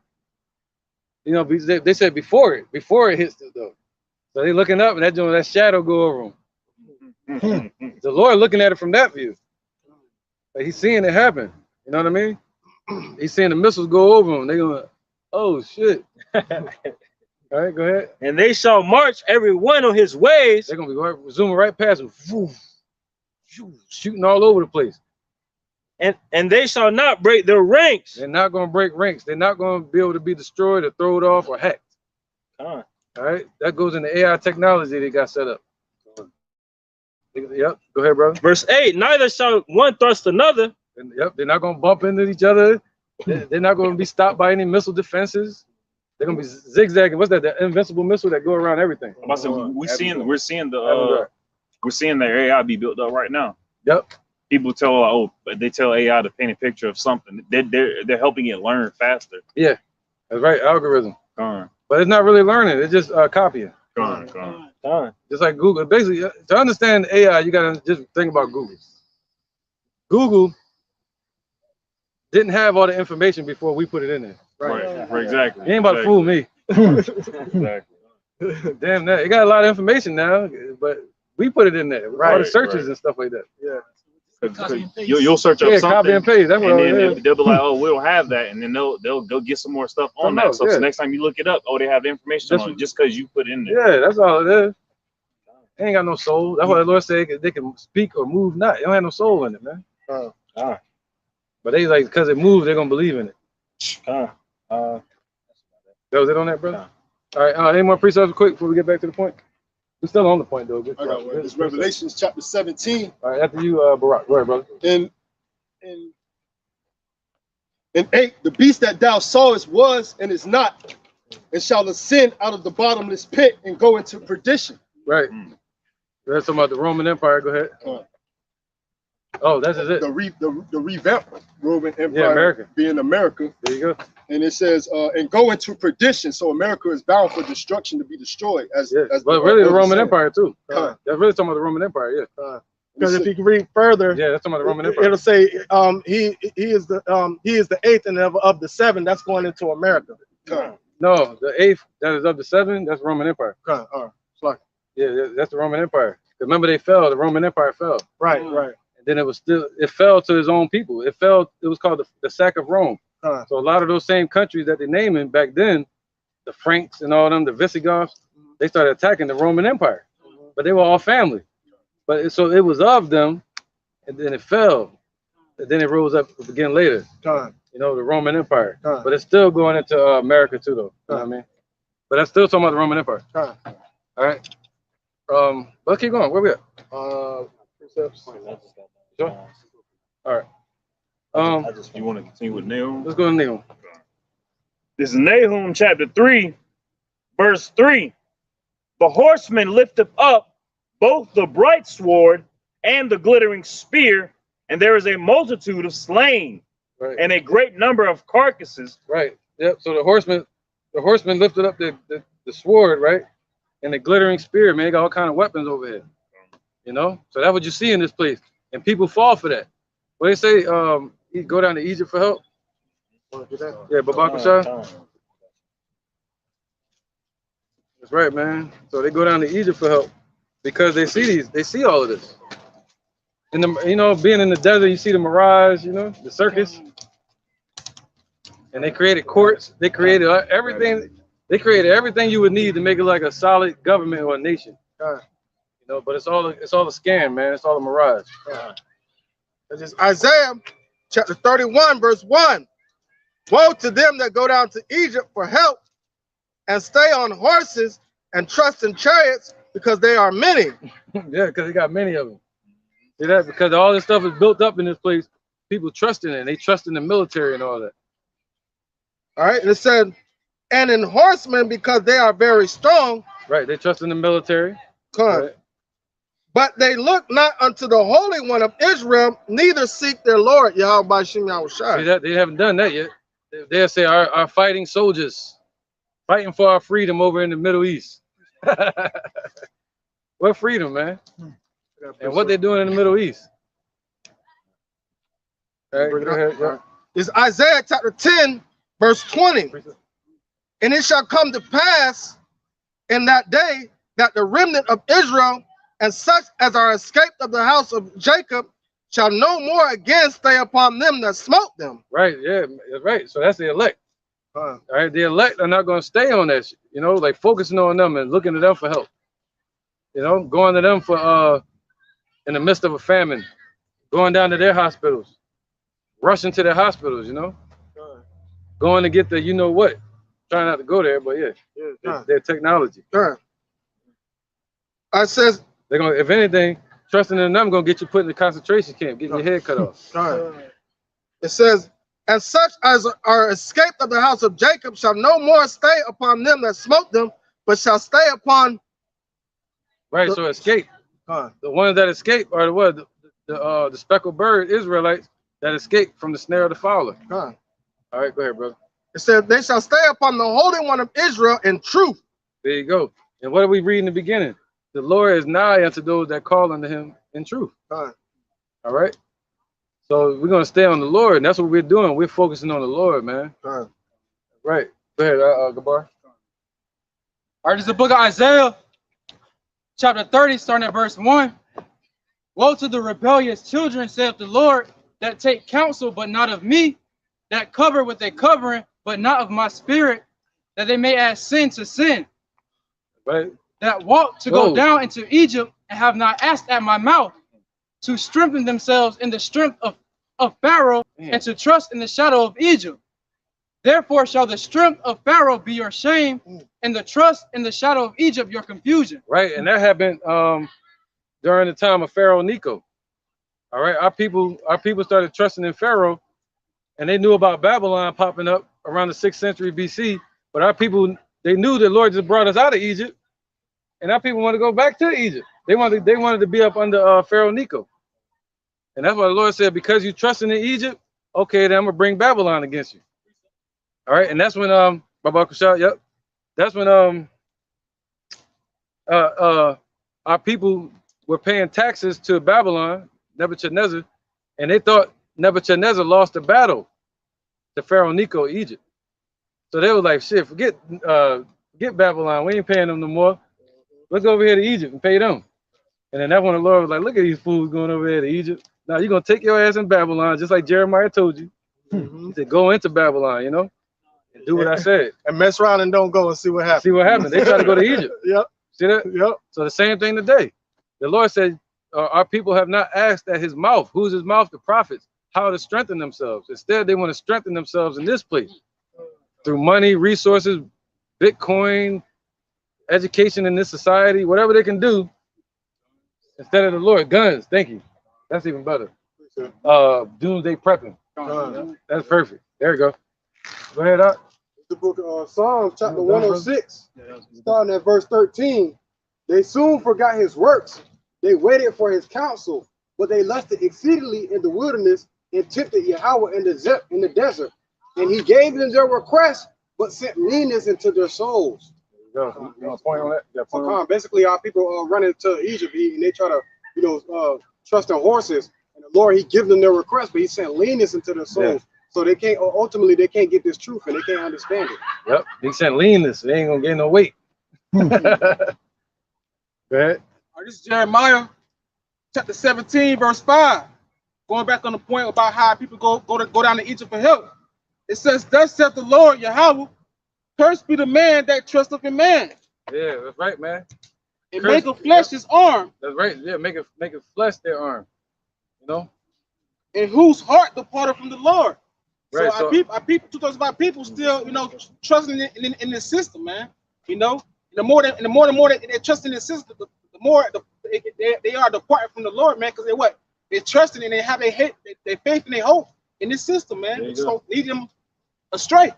You know, they said before it hits them though. So they looking up and that shadow go over them. The Lord looking at it from that view. Like he's seeing it happen. You know what I mean? He's seeing the missiles go over them. They're going, oh shit. All right, go ahead. And they shall march every one on his ways. They're gonna be zooming right past them, shooting all over the place. And they shall not break their ranks. They're not going to break ranks. They're not going to be able to be destroyed or thrown off or hacked. All right, that goes into AI technology they got set up. Yep, go ahead, brother. Verse 8, neither shall one thrust another. Yep, they're not going to bump into each other. They're not going to be stopped by any missile defenses. They're going to be zigzagging. What's that? The invincible missile that go around everything. We're seeing the AI be built up right now. Yep. People tell they tell AI to paint a picture of something. They're helping it learn faster. Yeah, that's right. Algorithm. But it's not really learning. It's just copying. Just like Google. Basically, to understand AI, you gotta just think about Google. Google didn't have all the information before we put it in there. Right. Exactly. You ain't about to fool me. Exactly. Damn that. It got a lot of information now, but we put it in there. All the searches and stuff like that. Yeah. You'll search up something, copy and paste. That's what and then they'll be like, "Oh, we don't have that," and then they'll go get some more stuff on that. So next time you look it up, they have the information on it just because you put it in there. Yeah, that's all it is. They ain't got no soul. That's why the Lord said they can speak or move not. They don't have no soul in it, man. But they like because it moves, they're gonna believe in it. That was it on that, brother. All right. Any more precepts quick before we get back to the point? We're still on the point though. I got one. It's Revelations chapter 17. All right, after you, Barak. Go ahead, brother. In 8, the beast that thou sawest was and is not, and shall ascend out of the bottomless pit and go into perdition. Right. That's talking about the Roman Empire. Go ahead. Oh, that's it. The revamped Roman Empire, yeah, America. Being America. There you go. And it says, and go into perdition. So America is bound for destruction to be destroyed. But really the Roman Empire too. That's really talking about the Roman Empire, yeah. Because if you can read further, yeah, that's talking about the Roman Empire. it'll say he is the eighth and of the seven. That's going into America. No, the eighth that is of the seven, that's Roman Empire. All right. Like, Yeah, that's the Roman Empire. Remember, they fell. The Roman Empire fell. right. And then it fell to his own people. It was called the sack of Rome. So a lot of those same countries that they're naming back then, the Franks and all them, the Visigoths, they started attacking the Roman Empire. But they were all family. But so it was of them, and then it fell. And then it rose up again later. You know, the Roman Empire. But it's still going into America too, though. You know what I mean? But that's still talking about the Roman Empire. All right. Let's keep going. Where we at? Precepts. Sure. All right. You want to continue with Nahum? Let's go to Nahum. This is Nahum chapter 3, verse 3. The horseman lifteth up both the bright sword and the glittering spear, and there is a multitude of slain, and a great number of carcasses. Right. Yep. So the horseman lifted up the sword, right? And the glittering spear, man, got all kind of weapons over here. You know? So that's what you see in this place. And people fall for that. What they say, you go down to Egypt for help. Yeah, Babakasha. That's right, man. So they go down to Egypt for help because they see all of this. And being in the desert, you see the mirage, the circus. And they created courts. They created everything. They created everything you would need to make it like a solid government or a nation. But it's all a scam, man. It's all a mirage. This is Isaiah chapter 31, verse 1. Woe to them that go down to Egypt for help and stay on horses and trust in chariots, because they are many. Yeah, because they got many of them. See that? Because all this stuff is built up in this place. People trust in it. They trust in the military and all that. All right. And it said, and in horsemen, because they are very strong. Right. They trust in the military. Right. But they look not unto the Holy One of Israel, neither seek their Lord, Yahweh Bashim Yahushua. See that? They haven't done that yet. They'll say our fighting soldiers fighting for our freedom over in the Middle East. What freedom, man? And what they're doing in the Middle East. All right, go ahead. Yeah. It's Isaiah chapter 10, verse 20. And it shall come to pass in that day that the remnant of Israel and such as are escaped of the house of Jacob shall no more again stay upon them that smote them. Right, yeah, right. So that's the elect. All right, the elect are not going to stay on that shit, like focusing on them and looking to them for help. Going to them for in the midst of a famine, going down to their hospitals, rushing to their hospitals, going to get the what. Trying not to go there, but their technology. I says they're gonna, if anything, trusting in them gonna get you put in the concentration camp, getting your head cut off. It says, and such as are escaped of the house of Jacob shall no more stay upon them that smote them, but shall stay upon. Right. So escape. The ones that escape are the speckled bird Israelites that escape from the snare of the fowler. All right, go ahead, brother. It says they shall stay upon the Holy One of Israel in truth. There you go. And what did we read in the beginning? The Lord is nigh unto those that call unto him in truth. All right. So we're gonna stay on the Lord, and that's what we're doing. We're focusing on the Lord, man. Right. Go ahead, Gabar. All right, this is the book of Isaiah, chapter 30, starting at verse 1. Woe to the rebellious children, saith the Lord, that take counsel, but not of me, that cover with a covering, but not of my spirit, that they may add sin to sin. Right. That walk to go down into Egypt and have not asked at my mouth, to strengthen themselves in the strength of Pharaoh, and to trust in the shadow of Egypt. Therefore shall the strength of Pharaoh be your shame, and the trust in the shadow of Egypt your confusion. Right, and that happened during the time of Pharaoh Necho. All right, our people started trusting in Pharaoh, and they knew about Babylon popping up around the 6th century BC. But our people, they knew the Lord just brought us out of Egypt, and our people want to go back to Egypt. They wanted to be up under Pharaoh Necho. And that's why the Lord said, because you trusting in Egypt, okay, then I'm gonna bring Babylon against you. All right, and that's when Baba Kushal, yep. That's when our people were paying taxes to Babylon, Nebuchadnezzar, and they thought Nebuchadnezzar lost the battle to Pharaoh Necho, Egypt. So they were like, shit, forget Babylon. We ain't paying them no more. Let's go over here to Egypt and pay them. And then that's when the Lord was like, look at these fools going over here to Egypt. Now you're going to take your ass in Babylon, just like Jeremiah told you. He said, go into Babylon, you know, and do what I said. And mess around and don't go and see what happens. See what happened. They try to go to Egypt. Yep. See that? Yep. So the same thing today. The Lord said, our people have not asked at his mouth. Who's his mouth? The prophets. How to strengthen themselves. Instead, they want to strengthen themselves in this place through money, resources, Bitcoin, education in this society, whatever they can do. Instead of the Lord, guns. Thank you. That's even better. Doomsday prepping. That's perfect. There you go. Go ahead, Doc. The book of Psalms, chapter 106, starting at verse 13. They soon forgot his works. They waited for his counsel, but they lusted exceedingly in the wilderness and tempted Yahweh in the desert. And he gave them their request, but sent leanness into their souls. There you go. You want to point on that? Yeah, point on Basically, our people running to Egypt, and they try to, trust in horses. And the Lord, he gives them their request, but he sent leanness into their souls. Yeah. So they can't, ultimately, they can't get this truth and they can't understand it. Yep. He sent leanness. They ain't going to gain no weight. Go ahead. This is Jeremiah chapter 17, verse 5. Going back on the point about how people go down to Egypt for help. It says, thus saith the Lord Yahweh, cursed be the man that trusteth in man. Yeah, that's right, man. And make a flesh his arm. That's right. Yeah, make a flesh their arm. You know? And whose heart departed from the Lord. Right, so our people, 2/3 of our people still, trusting in this system, man. And the more they trust in this system, the more they are departed from the Lord, man. Because they're trusting and they have their faith and their hope in this system, man. It's gonna lead them astray.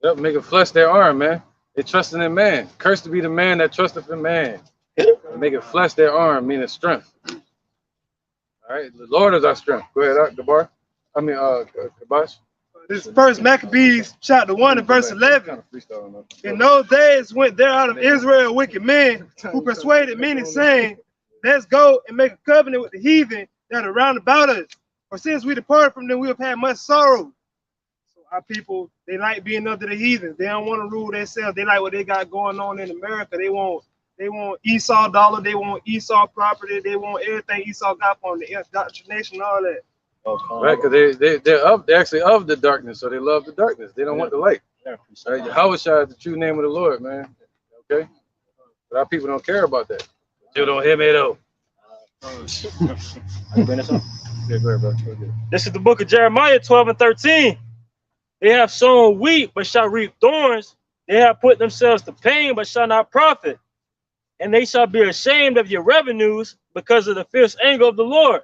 Yep, make a flesh their arm, man. They trusting in man. Cursed to be the man that trusteth in man. Make it flesh their arm, meaning strength. All right, the Lord is our strength. Go ahead, Gabar. Kabash. This is First Maccabees chapter 1 and verse 11. In those days went there out of Israel wicked men who persuaded many, saying, let's go and make a covenant with the heathen that are round about us. For since we departed from them, we have had much sorrow. So our people, they like being under the heathen. They don't want to rule themselves. They like what they got going on in America. They want Esau dollar. They want Esau property. They want everything Esau got from the indoctrination, all that. Right, because they're actually of the darkness, so they love the darkness. They don't want the light. Right? Yahweh is the true name of the Lord, man. Okay? But our people don't care about that. You don't hear me though. This is the book of Jeremiah 12 and 13. They have sown wheat, but shall reap thorns. They have put themselves to pain, but shall not profit. And they shall be ashamed of your revenues because of the fierce anger of the Lord.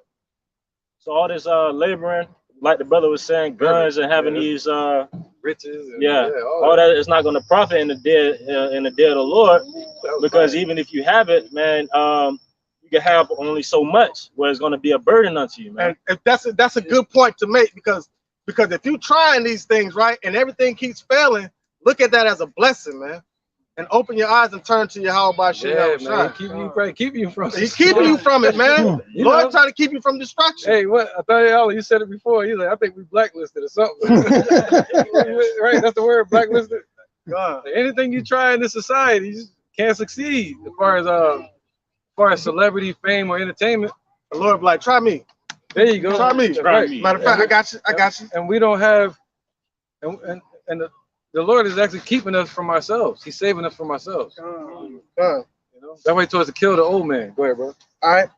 So all this laboring, like the brother was saying, guns and having these riches, and all that is not going to profit in the day of the Lord, because even if you have it, man, you can have only so much, where it's going to be a burden unto you, man. And that's a good point to make, because if you're trying these things right and everything keeps failing, look at that as a blessing, man. And open your eyes and turn to Yahweh by man. Keep you from. He's keeping you from it, man. Lord trying to keep you from destruction. Hey, what? I thought you said it before. He's like, I think we blacklisted or something. Right? That's the word, blacklisted. God. Anything you try in this society, you can't succeed as far as celebrity, fame, or entertainment. The Lord be like, try me. There you go. Try me. Right. Matter of fact, I got you. And we don't have, the Lord is actually keeping us from ourselves. He's saving us from ourselves. That way towards to kill the old man. Go ahead, bro. All right.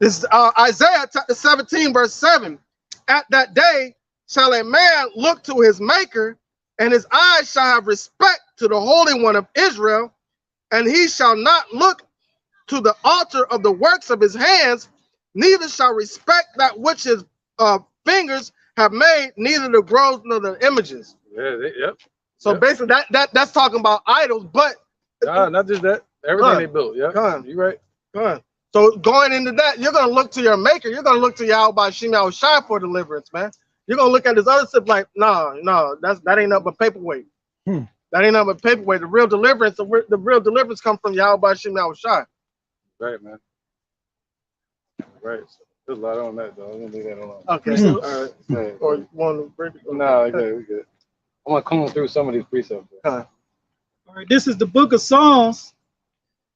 This is Isaiah chapter 17, verse 7. At that day shall a man look to his maker, and his eyes shall have respect to the Holy One of Israel, and he shall not look to the altar of the works of his hands, neither shall respect that which his fingers have made, neither the groves nor the images. Yep. So basically, that's talking about idols, but not just that. Everything they built. Yeah, you're right. So going into that, you're gonna look to your maker. You're gonna look to Yahweh Shem Yahushua for deliverance, man. You're gonna look at this other stuff like, no, that ain't nothing but paperweight. That ain't nothing but paperweight. The real deliverance comes from Yahweh Shem Yahushua. Right, man. Right. There's a lot on that, though. I'm gonna leave that alone. Okay. So, All right. Hey, or you want to break it? no, we good. I'm gonna come through some of these precepts. Huh. All right, this is the book of Psalms,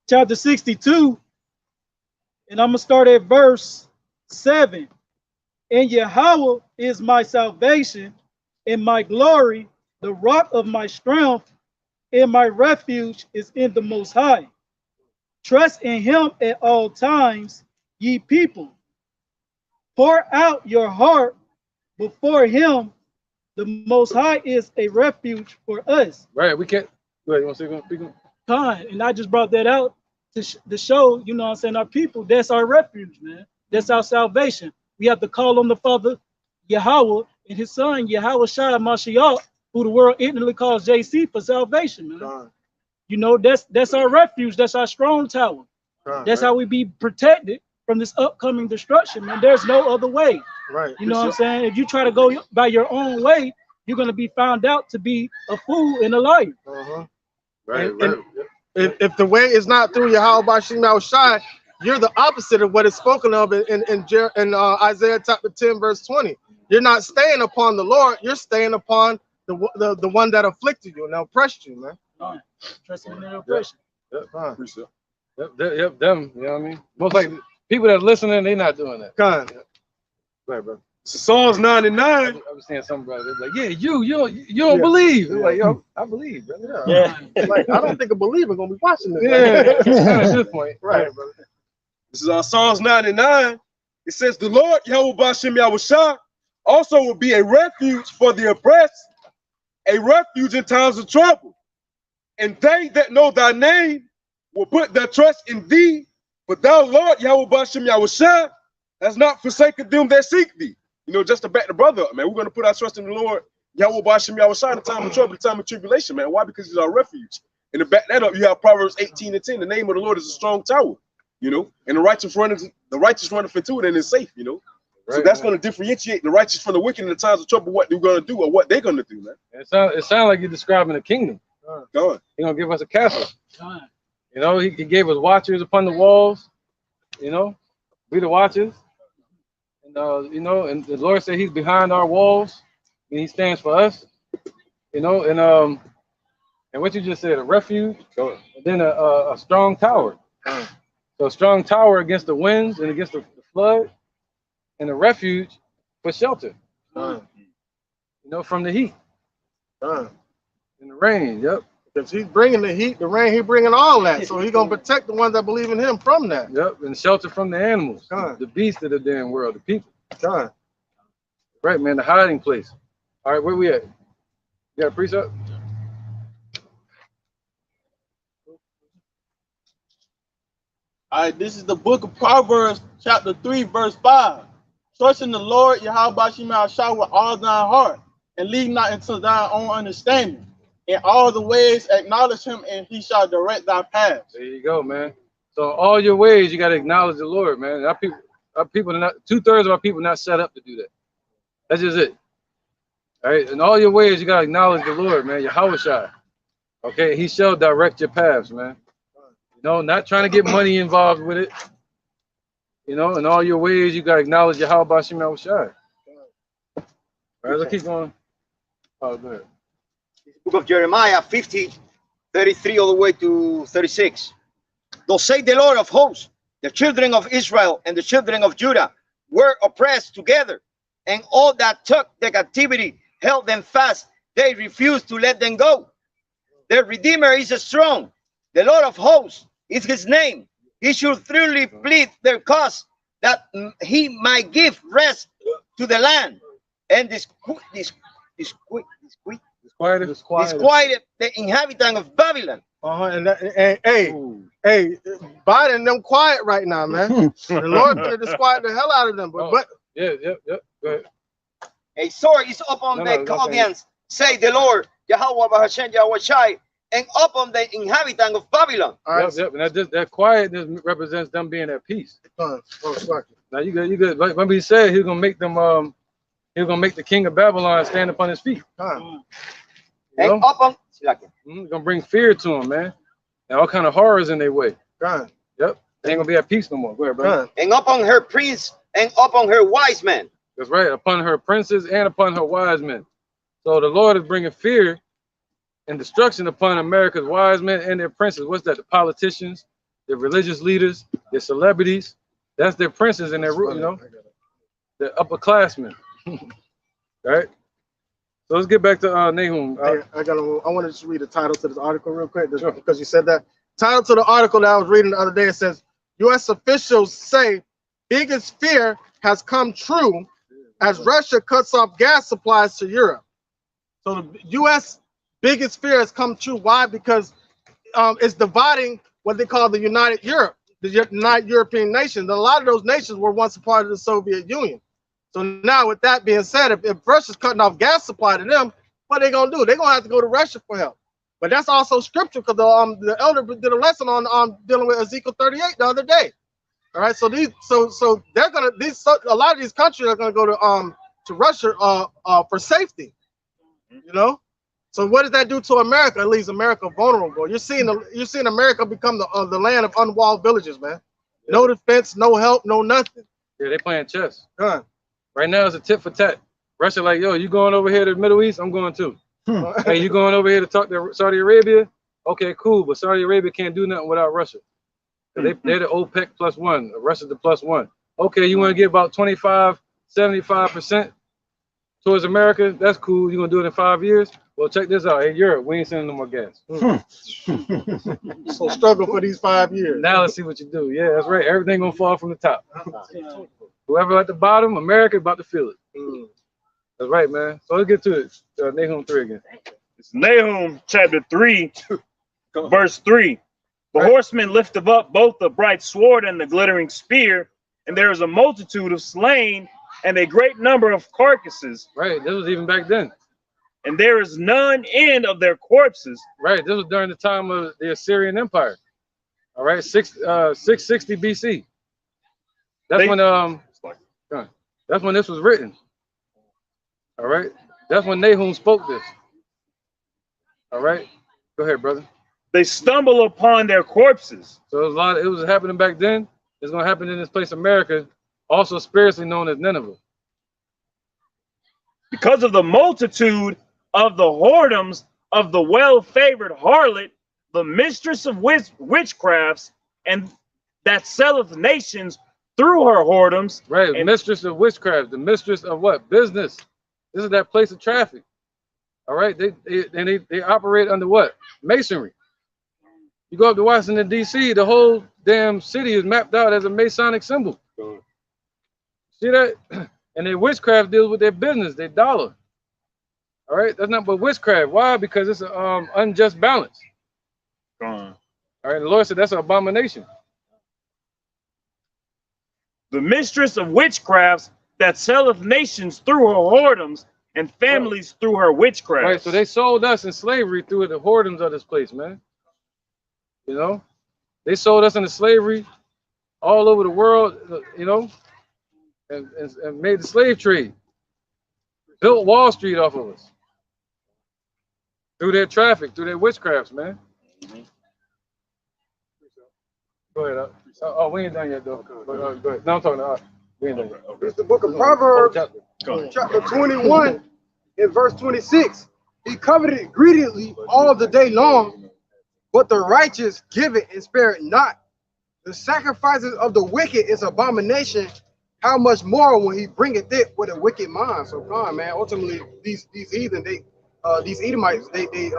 chapter 62, and I'm gonna start at verse 7. And Yahweh is my salvation and my glory, the rock of my strength, and my refuge is in the Most High. Trust in him at all times, ye people. Pour out your heart before him. The Most High is a refuge for us. Right, we can't. Go ahead, you want to say something? Fine. And I just brought that out to show, you know what I'm saying, our people, that's our refuge, man. That's our salvation. We have to call on the Father, Yahweh, and his son, Yahweh Shai Mashiach, who the world ignorantly calls JC, for salvation, man. Huh. You know, that's our refuge. That's our strong tower. Huh. That's how we be protected from this upcoming destruction, man. There's no other way. Right. You know what I'm saying? If you try to go by your own way, you're going to be found out to be a fool and a liar. Uh-huh. Right, And if the way is not through Yahweh Bashim Shai, you're the opposite of what is spoken of in Isaiah chapter 10, verse 20. You're not staying upon the Lord, you're staying upon the one that afflicted you and oppressed you, man. Trust in their oppression. Yep, them, you know what I mean? Most likely, people that are listening, they're not doing that. God. Right, bro. Psalms 99. I was saying something, brother. They're like, yeah, you don't believe. They're like, yo, I believe, brother. Yeah. Like, I don't think a believer gonna be watching this. Yeah, at this point. Right, brother. This is our Psalms 99. It says, the Lord, Yahweh Bashim Yahushua, also will be a refuge for the oppressed, a refuge in times of trouble. And they that know thy name will put their trust in thee, for thou, Lord, Yahweh Bashim Yahushua, has not forsaken them that seek thee. You know, just to back the brother up, man, we're going to put our trust in the Lord, Yahweh Bashim Yahushua, in the time of trouble, the time of tribulation, man. Why? Because he's our refuge. And to back that up, you have Proverbs 18:10. The name of the Lord is a strong tower, you know, and the righteous runneth into it and is safe, you know. Right, so that's going to differentiate the righteous from the wicked in the times of trouble, what they're going to do or what they're going to do, man. It sounds like you're describing a kingdom. God. He's going to give us a castle. You know, he gave us watchers upon the walls, you know, we the watchers. And, you know, and the Lord said he's behind our walls and he stands for us, you know, and what you just said, a refuge, and then a strong tower. So a strong tower against the winds and against the flood, and a refuge for shelter, you know, from the heat and the rain. Yep. Because he's bringing the heat, the rain, he's bringing all that. So he's going to protect the ones that believe in him from that. Yep. And shelter from the animals, the beasts of the damn world, the people. Right, man, the hiding place. All right, where we at? You got a precept? All right, this is the book of Proverbs, chapter 3, verse 5. Trust in the Lord, Yahweh Bashim Yahushua, with all thine heart, and lean not into thine own understanding. In all the ways acknowledge him, and he shall direct thy paths. There you go, man. So all your ways, you got to acknowledge the Lord, man. Our people are not, 2/3 of our people are not set up to do that. That's just it. All right, in all your ways, you got to acknowledge the Lord, man. Yahweh Shai. Okay, he shall direct your paths, man. You know, not trying to get money involved with it. You know, in all your ways, you got to acknowledge Yahweh Bashim Yahushua. All right, let's keep going. Oh, go ahead. Book of Jeremiah 50:33 all the way to 36. Thus say the Lord of hosts, the children of Israel and the children of Judah were oppressed together, and all that took the captivity held them fast. They refused to let them go. Their Redeemer is strong. The Lord of hosts is his name. He should thoroughly plead their cause, that he might give rest to the land and disquiet the inhabitant of Babylon. And hey, Biden them quiet right now, man. The Lord gonna disquiet the hell out of them. But yeah. Go ahead. A sword is upon the Chaldeans, say the Lord, Yahweh Bahashem Yahweh Shai, and upon the inhabitant of Babylon. Yep. And that quietness represents them being at peace. Now you good. Remember he said he's gonna make them he's gonna make the king of Babylon stand upon his feet. And upon gonna bring fear to them, man. And all kind of horrors in their way. God. Yep. They ain't gonna be at peace no more. Go ahead, brother. And upon her prince and upon her wise men. That's right. Upon her princes and upon her wise men. So the Lord is bringing fear and destruction upon America's wise men and their princes. What's that? The politicians, the religious leaders, the celebrities. That's their princes and their, you know, the upperclassmen. Right? So let's get back to Nahum. I wanted to just read the title to this article real quick, just because you said that. Title to the article that I was reading the other day, it says, U.S. officials say biggest fear has come true as Russia cuts off gas supplies to Europe. So the U.S. biggest fear has come true. Why? Because it's dividing what they call the United Europe, the United European nations. A lot of those nations were once a part of the Soviet Union. So now, with that being said, if Russia's cutting off gas supply to them, what are they gonna do? They're gonna have to go to Russia for help. But that's also scripture, because the elder did a lesson on dealing with Ezekiel 38 the other day. All right, so they're gonna a lot of these countries are gonna go to Russia for safety. You know, so what does that do to America? It leaves America vulnerable. You're seeing America become the land of unwalled villages, man. Yeah. No defense, no help, no nothing. Yeah, they playing chess. Right now it's a tit for tat. Russia like, yo, you going over here to the Middle East? I'm going too. Hey, you going over here to talk to Saudi Arabia? Okay, cool. But Saudi Arabia can't do nothing without Russia. They're the OPEC +1. Russia's the +1. Okay, you want to get about 25, 75% towards America? That's cool. You're going to do it in 5 years? Well, check this out. Hey, Europe, we ain't sending no more gas. So struggle for these 5 years. Now let's see what you do. Yeah, that's right. Everything going to fall from the top. Whoever at the bottom, America about to feel it. That's right, man. So let's get to it. Nahum 3 again. It's Nahum chapter 3, verse 3. The horsemen lifted up both the bright sword and the glittering spear, and there is a multitude of slain and a great number of carcasses. Right, this was even back then. And there is none end of their corpses. Right, this was during the time of the Assyrian Empire. All right, 660 BC. That's when this was written. All right, that's when Nahum spoke this. All right, go ahead, brother. They stumble upon their corpses. So it was happening back then. It's going to happen in this place, America, also spiritually known as Nineveh. Because of the multitude of the whoredoms of the well-favored harlot, the mistress of witchcrafts, and that selleth nations through her whoredoms. Right, and mistress of witchcraft, the mistress of what? Business. This is that place of traffic. All right, they operate under what? Masonry. You go up to Washington, D.C., the whole damn city is mapped out as a Masonic symbol. See that? And their witchcraft deals with their business, their dollar. All right, that's not but witchcraft. Why? Because it's an unjust balance. All right, the Lord said that's an abomination. The mistress of witchcrafts that selleth nations through her whoredoms and families through her witchcraft. Right, so they sold us in slavery through the whoredoms of this place, man. You know, they sold us into slavery all over the world, you know, and made the slave trade. Built Wall Street off of us. Through their traffic, through their witchcrafts, man. Go ahead. Oh, we ain't done yet, though. Go ahead. No, I'm talking to we ain't done yet. It's the book of Proverbs, chapter 21, in verse 26. He coveted greedily all the day long, but the righteous give it and spare it not. The sacrifices of the wicked is abomination. How much more when he bringeth it with a wicked mind? So, come on, man. Ultimately, these heathen, these Edomites, they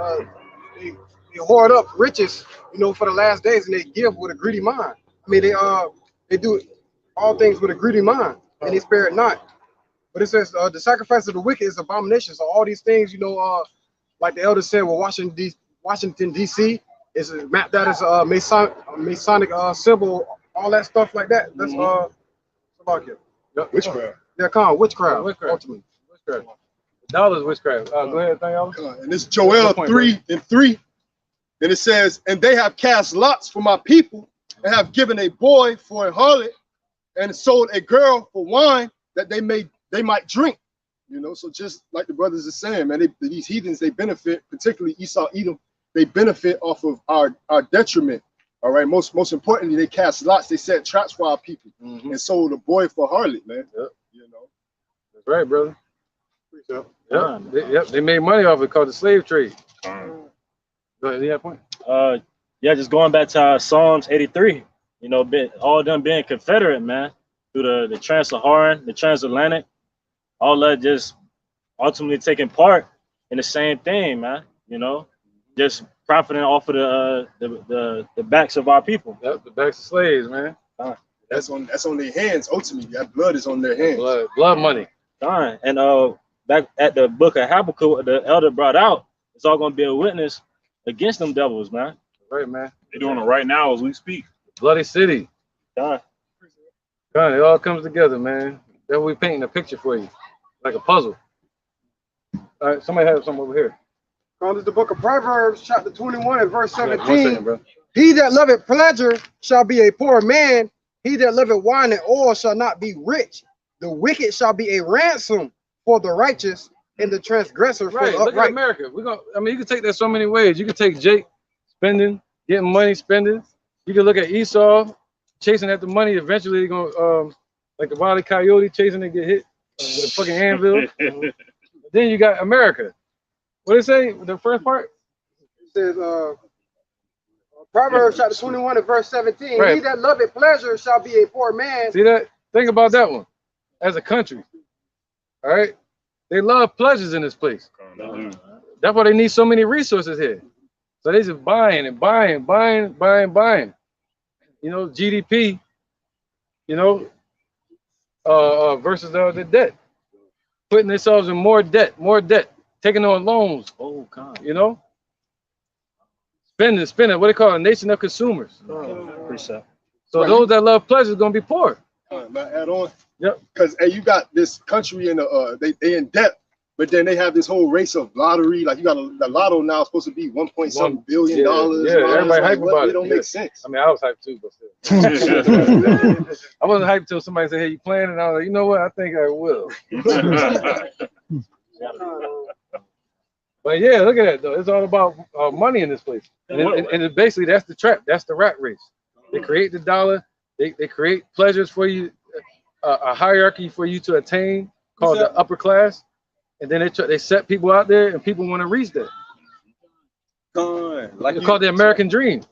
hoard up riches, you know, for the last days, and they give with a greedy mind. I mean, they do all things with a greedy mind, and they spare it not. But it says the sacrifice of the wicked is abomination. So all these things, you know, like the elder said, well, Washington D.C. is mapped out as a Masonic symbol, all that stuff like that. That's about it. Yep. Witchcraft. Yeah, come on, witchcraft. Ultimately. Witchcraft. Dollars witchcraft. Go ahead, and it's Joel 3:3. And it says, and they have cast lots for my people, and have given a boy for a harlot, and sold a girl for wine that they might drink. You know, so just like the brothers are saying, man, these heathens, they benefit, particularly Esau, Edom, they benefit off of our detriment, All right. Most importantly, they cast lots. They set traps for our people and sold a boy for harlot, man. Yep. You know. That's right, brother. Yep. They made money off it called the slave trade. Go ahead. You have a point? Yeah, just going back to Psalms 83. You know, all them being Confederate, man, through the Trans-Saharan, the Transatlantic, all that just ultimately taking part in the same thing, man. You know, just profiting off of the backs of our people. Yep, the backs of slaves, man. That's on their hands. Ultimately, that blood is on their hands. Blood money. And back at the book of Habakkuk, the elder brought out, it's all gonna be a witness against them devils, man. Right, man. They're doing it right now as we speak. Bloody city. God, it all comes together, man. That's what we painting a picture for you, like a puzzle. All right, somebody has something over here. This is the book of Proverbs, chapter 21 and verse 17. 1 second, bro. He that loveth pleasure shall be a poor man. He that loveth wine and oil shall not be rich. The wicked shall be a ransom for the righteous, and the transgressor for Right, the look at upright. America. You can take that so many ways. You can take Jake spending, getting money, spending. You can look at Esau chasing after money. Eventually, they're gonna like the Wile E. Coyote chasing and get hit with a fucking anvil. Then you got America. What did it say? The first part? It says, Proverbs chapter 21 and verse 17. Right. He that loveth pleasure shall be a poor man. See that? Think about that one. As a country, all right, they love pleasures in this place. That's why they need so many resources here. So they just buying and buying. You know, GDP. You know, versus the debt, putting themselves in more debt, taking on loans. Oh God, you know, spending. What they call a nation of consumers. Precept. So those that love pleasure is gonna be poor. Add on. Yep. Because you got this country in they in debt, but then they have this whole race of lottery. Like you got the lotto now supposed to be $1.7 billion. Yeah, everybody hype about it. It don't make sense. I mean, I was hyped too, but still. I wasn't hyped until somebody said, "Hey, you playing?" And I was like, "You know what? I think I will." But yeah, look at that though. It's all about money in this place, and basically that's the trap. That's the rat race. They create the dollar. They create pleasures for you, a hierarchy for you to attain called the upper class, and then they set people out there, and people want to reach that. It's called the American dream.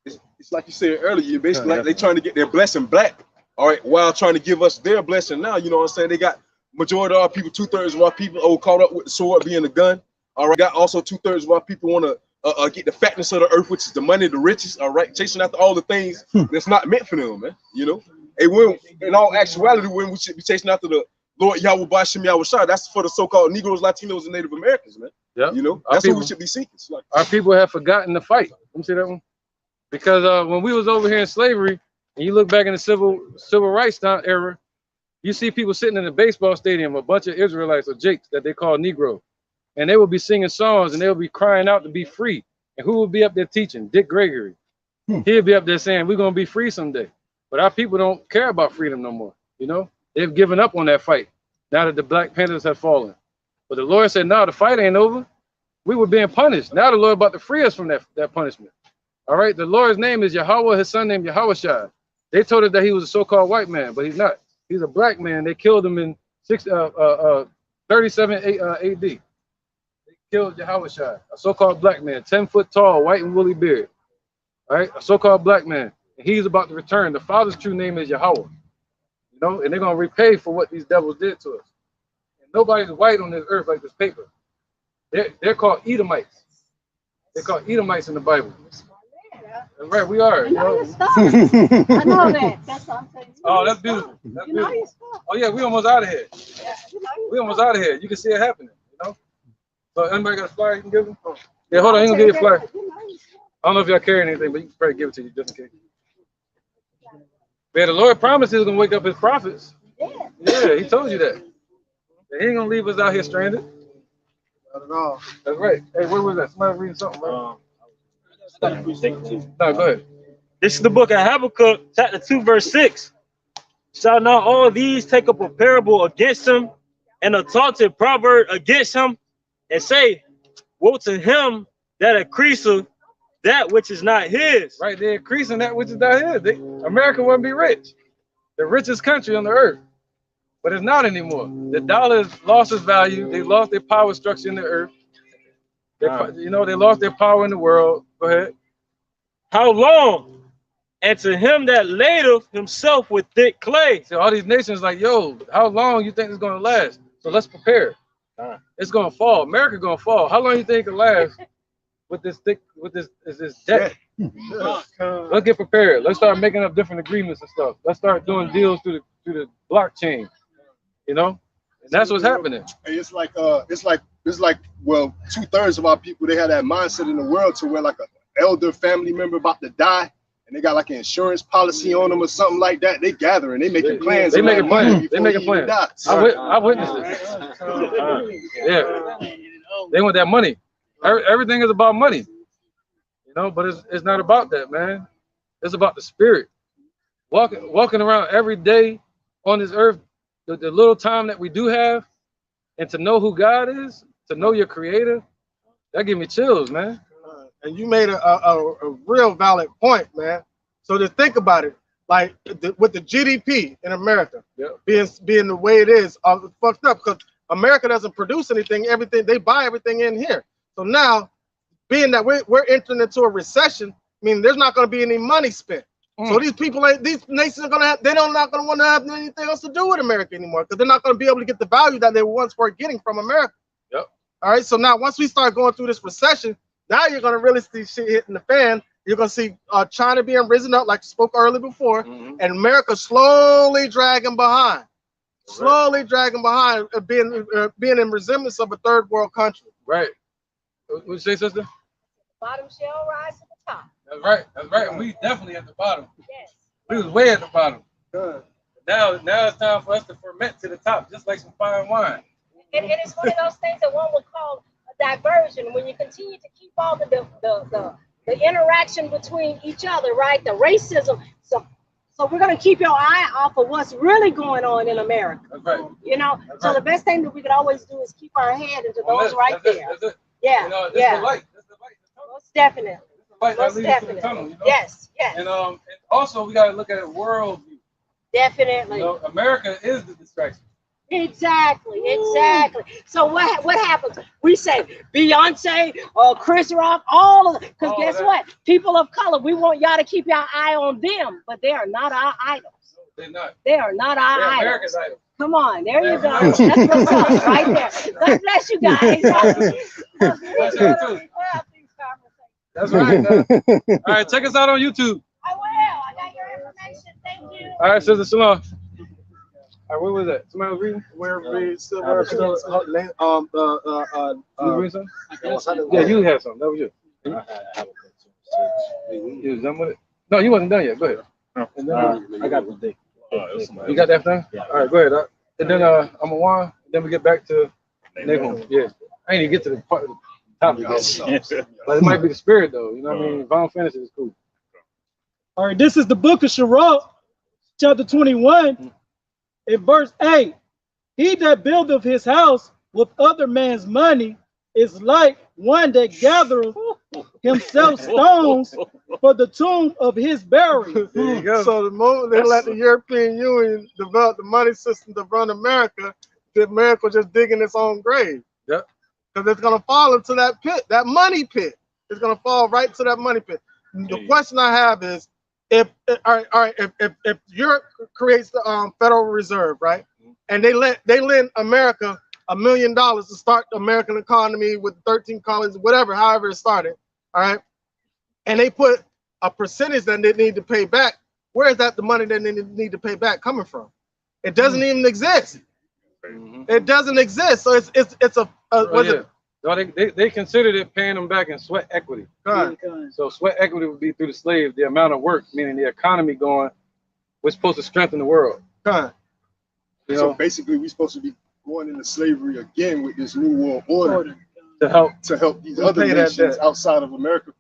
It's like you said earlier. Basically, like they trying to get their blessing black, all right, while trying to give us their blessing now. You know what I'm saying? They got majority of our people, 2/3 of our people caught up with the sword being a gun. All right, got also 2/3 of our people want to get the fatness of the earth, which is the money, the riches, all right, chasing after all the things that's not meant for them, man. You know, and when in all actuality, when we should be chasing after the Lord Yahweh Bashim Yahweh Shah, that's for the so-called Negroes, Latinos, and Native Americans, man. Yeah, you know, that's what we should be seeking. Like, our people have forgotten the fight. Let me see that one. Because when we was over here in slavery, and you look back in the civil rights era, you see people sitting in the baseball stadium, a bunch of Israelites or Jakes that they call Negro. And they will be singing songs and they'll be crying out to be free. And who will be up there teaching? Dick Gregory. He'll be up there saying, we're going to be free someday. But our people don't care about freedom no more. You know, they've given up on that fight now that the Black Panthers have fallen. But the Lord said, no, the fight ain't over. We were being punished. Now the Lord about to free us from that punishment. All right. The Lord's name is Yahweh, his son named Yahushua. They told us that he was a so-called white man, but he's not. He's a black man. They killed him in 37 AD. Killed Yahushua, a so-called black man, 10 foot tall, white and woolly beard. All right, a so-called black man. And he's about to return. The Father's true name is Yahweh. You know, and they're gonna repay for what these devils did to us. And nobody's white on this earth like this paper. They're called Edomites. They're called Edomites in the Bible. That's right, we are. You know? I know that. That's what I'm saying. Oh, that's beautiful. That's beautiful. Oh yeah, we almost out of here. We almost out of here. You can see it happening. You know. So anybody got a flyer you can give them? Yeah, hold on, I'm gonna give you a flyer. I don't know if y'all carry anything, but you can probably give it to you just in case. Man, the Lord promised he was gonna wake up his prophets. Yeah, he told you that. He ain't gonna leave us out here stranded. Not at all. That's right. Hey, where was that? Somebody reading something, right? No, go ahead. This is the book of Habakkuk, chapter 2, verse 6. Shall not all these take up a parable against him and a taunted proverb against him, and say, woe to him that increaseth that which is not his. Right, they're increasing that which is not his. America wouldn't be rich. The richest country on the earth. But it's not anymore. The dollar has lost its value. They lost their power structure in the earth. They lost their power in the world. Go ahead. How long? And to him that ladeth himself with thick clay. So all these nations like, yo, how long you think it's going to last? So let's prepare. It's going to fall. America going to fall. How long you think it can last with this debt? Let's get prepared. Let's start making up different agreements and stuff. Let's start doing deals through the blockchain. You know, and that's what's happening. It's like well, 2/3 of our people, they have that mindset in the world to where like an elder family member about to die, and they got like an insurance policy on them or something like that. They gather and they making plans. They making plans. They making plans. I witnessed it. Yeah, they want that money. Everything is about money. You know, but it's not about that, man. It's about the spirit. Walking around every day on this earth. The little time that we do have, and to know who God is, to know your creator, that give me chills, man. And you made a real valid point, man. So to think about it, like with the GDP in America being the way it is, fucked up because America doesn't produce anything. Everything they buy everything in here. So now, being that we're entering into a recession, I mean, there's not going to be any money spent. So these nations are gonna they're not gonna want to have anything else to do with America anymore because they're not gonna be able to get the value that they once were getting from America. Yep. All right. So now once we start going through this recession, now you're gonna really see shit hitting the fan. You're gonna see China being risen up, like I spoke earlier before, and America slowly dragging behind, being in resemblance of a third world country. Right. What you say, sister? Bottom shall rise to the top. That's right. That's right. And we definitely at the bottom. Yes. We was way at the bottom. Now it's time for us to ferment to the top, just like some fine wine. And it's one of those things that one would call a diversion. When you continue to keep all the interaction between each other, right? The racism. So we're gonna keep your eye off of what's really going on in America. That's right. You know. That's so right. the best thing that we could always do is keep our head into those right there. That's it. Yeah. You know, this yeah. the light. This the light. Most definitely. Light that Most leads definitely. to the tunnel, you know? Yes. Yes. And also we gotta look at it worldview. Definitely. You know, America is the distraction. Exactly. So what happens? We say Beyonce or Chris Rock, all of them. Because guess what? People of color, we want y'all to keep your eye on them, but they are not our idols. They're not. They are not our They're idols. America's idols. Come on, there you go. That's what's up right there. God bless you guys. That's right. All right, check us out on YouTube. I will. I got your information. Thank you. All right, Sister Shalom. All right, where was that? Somebody was reading? Where we you reading something? Yeah, you had something. That was you. You was done with it? No, you wasn't done yet. Go ahead. And then, I got the thing. You got that done? Yeah. All right, go ahead. And then I'm a one. Then we get back to NINEVEH. Yeah. I ain't even get to the part of the topic yet. But it might be the spirit though. You know what I mean? If I don't finish it, it's cool. All right, this is the book of Sirach, chapter 21, in verse 8. He that buildeth his house with other man's money is like one that gathereth himself stones for the tomb of his burial. There you go. So the moment they let the European Union develop the money system to run America, the America just digging its own grave. Yep. Because it's gonna fall into that pit, that money pit. It's gonna fall right to that money pit. The question I have is, if Europe creates the Federal Reserve, right, and they lend America $1 million to start the American economy with 13 colonies, whatever, however it started, all right, and they put a percentage that they need to pay back. Where is that the money that they need to pay back coming from? It doesn't even exist. It doesn't exist. So it's a No, they considered it paying them back in sweat equity. So sweat equity would be through the slave, the amount of work, meaning the economy going, we're supposed to strengthen the world. You So know, basically, we're supposed to be going into slavery again with this new world order to help these other nations outside of America.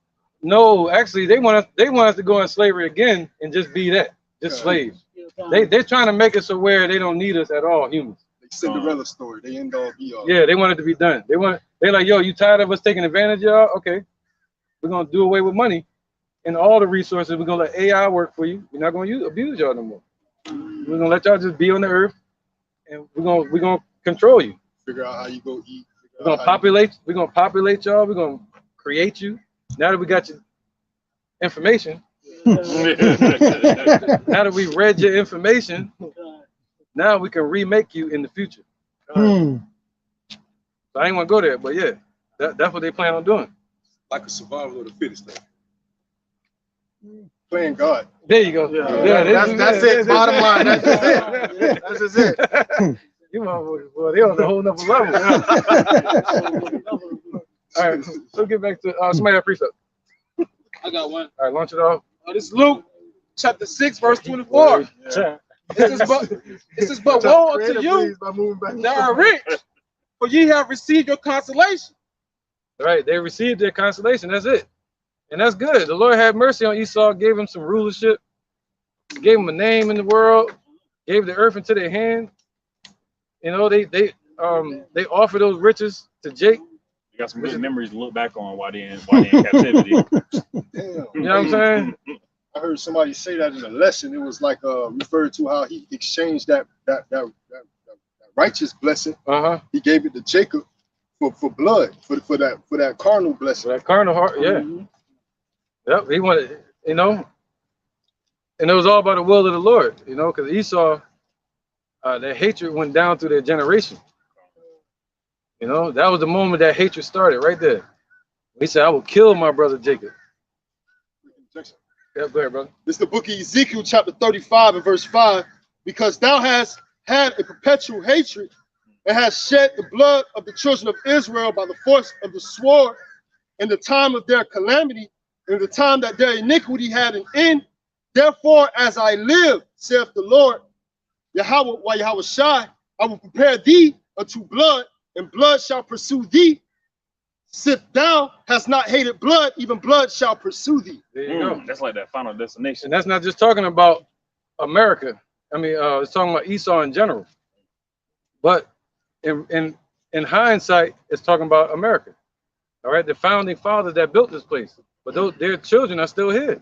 No, actually, they want us to go in slavery again and just be that, just slaves. They're trying to make it so where they don't need us at all, humans. Cinderella story. They end all be all. Yeah, they want it to be done. They're like, yo, you tired of us taking advantage of y'all? Okay. We're gonna do away with money and all the resources. We're gonna let AI work for you. We're not gonna abuse y'all no more. We're gonna let y'all just be on the earth, and we're gonna control you. Figure out how you go eat. We're gonna populate. We're gonna populate y'all. We're gonna create you. Now that we got your information, now that we read your information, now we can remake you in the future. So I ain't want to go there, but yeah, that's what they plan on doing. Like a survival of the fittest thing. Playing God. There you go. That's it. Bottom line. That's just it. That's just it. You motherfuckers, boy, they on a whole nother level. All right, let's get back to somebody have precept. I got one. All right, launch it off. This is Luke chapter 6, verse 24. This is but woe unto you that are rich, for ye have received your consolation. All right, they received their consolation. That's it. And that's good. The Lord had mercy on Esau, gave him some rulership, gave him a name in the world, gave the earth into their hand. You know, they offer those riches to Jake. You got some good memories to look back on while they in captivity. Damn. You know what I'm saying? I heard somebody say that in a lesson. It was like referred to how he exchanged that righteous blessing. He gave it to Jacob for blood, for that carnal blessing. That carnal heart, yeah. Yep, he wanted, you know, and it was all by the will of the Lord, you know, because Esau, their hatred went down through their generation. You know, that was the moment that hatred started right there. He said, I will kill my brother Jacob. Yeah, go ahead, brother. This is the book of Ezekiel, chapter 35 and verse 5. Because thou hast had a perpetual hatred and hast shed the blood of the children of Israel by the force of the sword in the time of their calamity, in the time that their iniquity had an end. Therefore, as I live, saith the Lord, Yahweh, while Yahweh Shai, I will prepare thee unto blood, and blood shall pursue thee. If thou hast not hated blood, even blood shall pursue thee. There you go. That's like that Final Destination. And that's not just talking about America. I mean, it's talking about Esau in general. But in hindsight, it's talking about America. All right, the founding fathers that built this place, but their children are still here.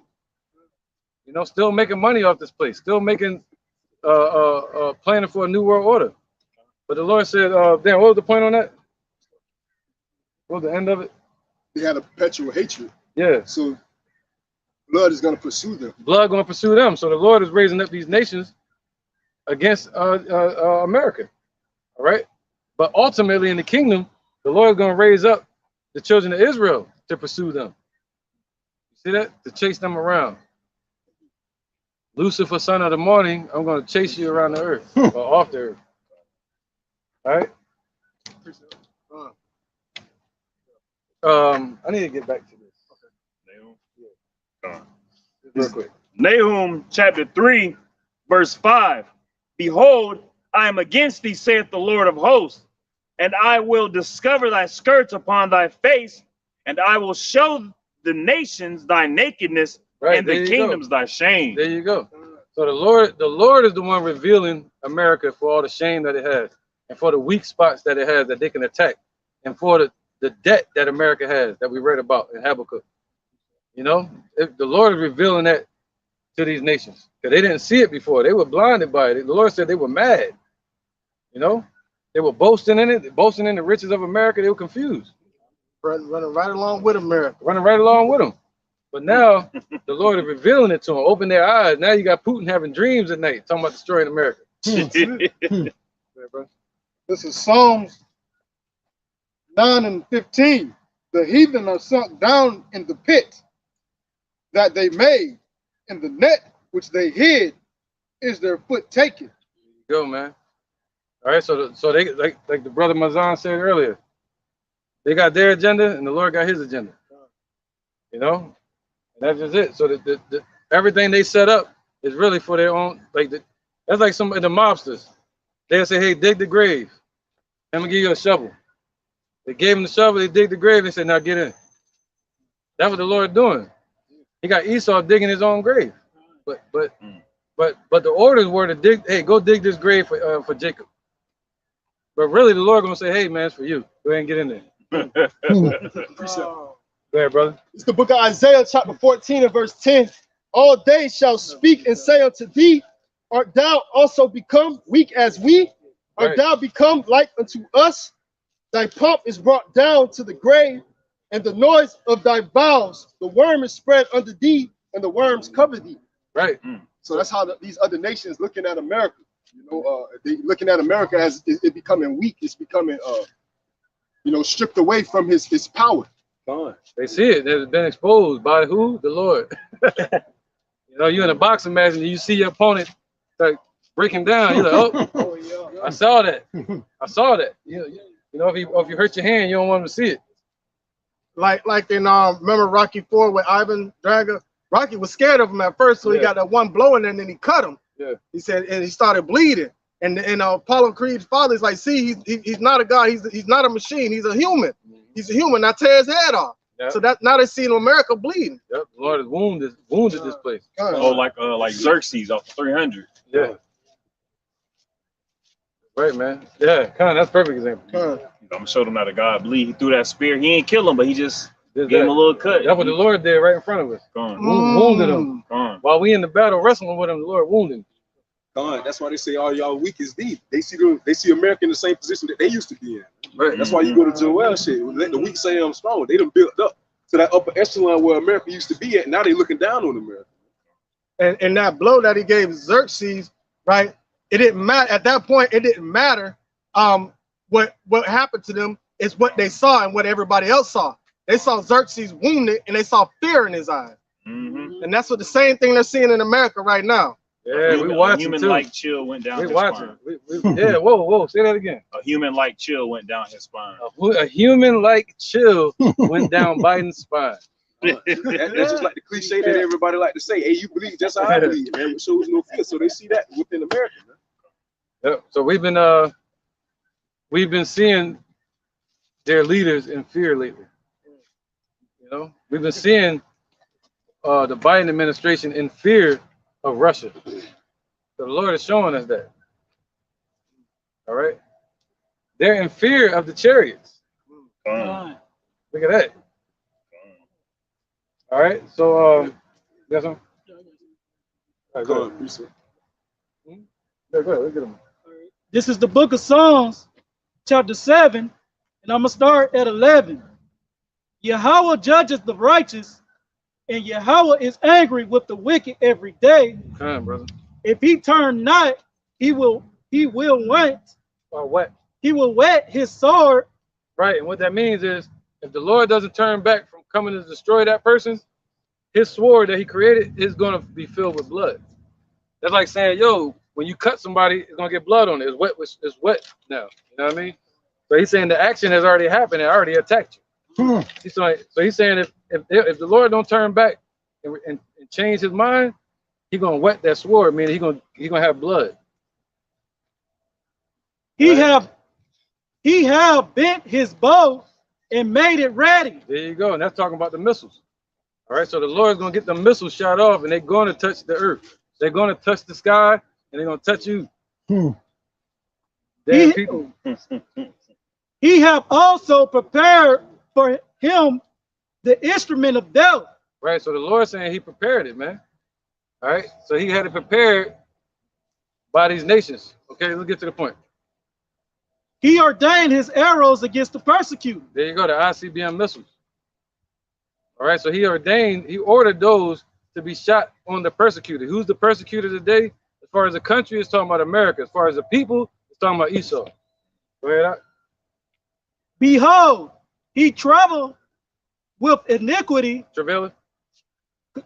You know, still making money off this place, still making planning for a new world order. But the Lord said, damn, what was the point on that? What was the end of it? They had a perpetual hatred. Yeah. So blood is going to pursue them. Blood going to pursue them. So the Lord is raising up these nations against America. All right. But ultimately in the kingdom, the Lord is going to raise up the children of Israel to pursue them. You see that? To chase them around. Lucifer, son of the morning, I'm going to chase you around the earth or off the earth. All right. I need to get back to this. Real quick. Nahum chapter 3, verse 5. Behold, I am against thee, saith the Lord of hosts, and I will discover thy skirts upon thy face, and I will show the nations thy nakedness, and the kingdoms thy shame. There you go. So the Lord is the one revealing America for all the shame that it has, and for the weak spots that it has that they can attack, and for the debt that America has that we read about in Habakkuk. You know, the Lord is revealing that to these nations because they didn't see it before. They were blinded by it. The Lord said they were mad. You know, they were boasting in it, boasting in the riches of America. They were confused. Running right along with America. Running right along with them. But now the Lord is revealing it to them. Open their eyes. Now you got Putin having dreams at night talking about destroying America. This is Psalms 9 and 15. The heathen are sunk down in the pit that they made, and the net which they hid is their foot taken. There you go, man. All right, so they like the brother Mazan said earlier, they got their agenda and the Lord got his agenda. You know, and that's just it. So the everything they set up is really for their own. That's like some of the mobsters. They'll say, "Hey, dig the grave. I'm gonna give you a shovel." They gave him the shovel. They dig the grave. They said, "Now get in." That's what the Lord doing. He got Esau digging his own grave, but the orders were to dig. Hey, go dig this grave for Jacob. But really, the Lord gonna say, "Hey, man, it's for you. Go ahead and get in there." Go ahead, brother. It's the book of Isaiah, chapter 14 and verse 10. All days shall speak and say unto thee, art thou also become weak as we? Art thou become like unto us? Thy pomp is brought down to the grave, and the noise of thy bowels, the worm is spread under thee, and the worms cover thee. Right. So that's how these other nations looking at America. You know, they looking at America as it becoming weak. It's becoming, you know, stripped away from his power. They see it. They've been exposed by who? The Lord. You know, you're in a boxing match and you see your opponent like break him down. You're like, oh, I saw that. I saw that. You know, if you hurt your hand, you don't want him to see it. Like in remember Rocky IV with Ivan Drago? Rocky was scared of him at first, so he got that one blow in there and then he cut him. Yeah. He said, and he started bleeding. And Apollo Creed's father is like, see, he's not a god, he's not a machine, he's a human. He's a human. Now tear his head off. Yep. So that now they see in America bleeding. Yep, the Lord has wounded this place. Oh, like Xerxes off 300. Yeah. Right, man. Yeah, that's a perfect example. I'm gonna show them how the God bleed. He threw that spear. He ain't kill him, but he just gave him a little cut. That's what the Lord did right in front of us. Wounded him. While we in the battle wrestling with him, the Lord wounded him. That's why they say all y'all weak is deep. They see America in the same position that they used to be in. Right. That's why you go to Joel shit. Let the weak say I'm strong. They done built up to that upper echelon where America used to be at. Now they looking down on America. And that blow that he gave Xerxes, right? It didn't matter at that point. It didn't matter what happened to them. It's what they saw and what everybody else saw. They saw Xerxes wounded and they saw fear in his eyes. And that's what the same thing they're seeing in America right now. Yeah, we watching human-like chill went down his spine. Yeah, whoa, say that again. A human-like chill went down his spine. A human-like chill went down Biden's spine. That's just like the cliche that everybody like to say. Hey, you believe just how I believe, man. It shows no fear, so they see that within America, man. Yep. So we've been seeing their leaders in fear lately. You know, we've been seeing the Biden administration in fear of Russia. So the Lord is showing us that. All right. They're in fear of the chariots. Look at that. All right. So you got something? All right, go ahead. Go ahead. Look at them. This is the book of Psalms, chapter 7, and I'm going to start at 11. Yahweh judges the righteous, and Yahweh is angry with the wicked every day. Come on, brother. If he turn not, he will wet. Or what? He will wet his sword. Right, and what that means is, if the Lord doesn't turn back from coming to destroy that person, his sword that he created is going to be filled with blood. That's like saying, yo, when you cut somebody, it's going to get blood on it. It's wet now. You know what I mean? So he's saying the action has already happened. It already attacked you. So he's saying if the Lord don't turn back and change his mind, he's going to wet that sword, meaning he's going to have blood. He have bent his bow and made it ready. There you go. And that's talking about the missiles. All right. So the Lord's going to get the missiles shot off and they're going to touch the earth. They're going to touch the sky and they're going to touch you. Damn people. He have also prepared for him the instrument of death. Right. So the Lord's saying he prepared it, man. All right. So he had it prepared by these nations. Okay. Let's get to the point. He ordained his arrows against the persecuted. There you go, the ICBM missiles. All right, so he ordered those to be shot on the persecuted. Who's the persecuted today? As far as the country, it's talking about America. As far as the people, it's talking about Esau. Go ahead. Behold, he traveled with iniquity. Travailing?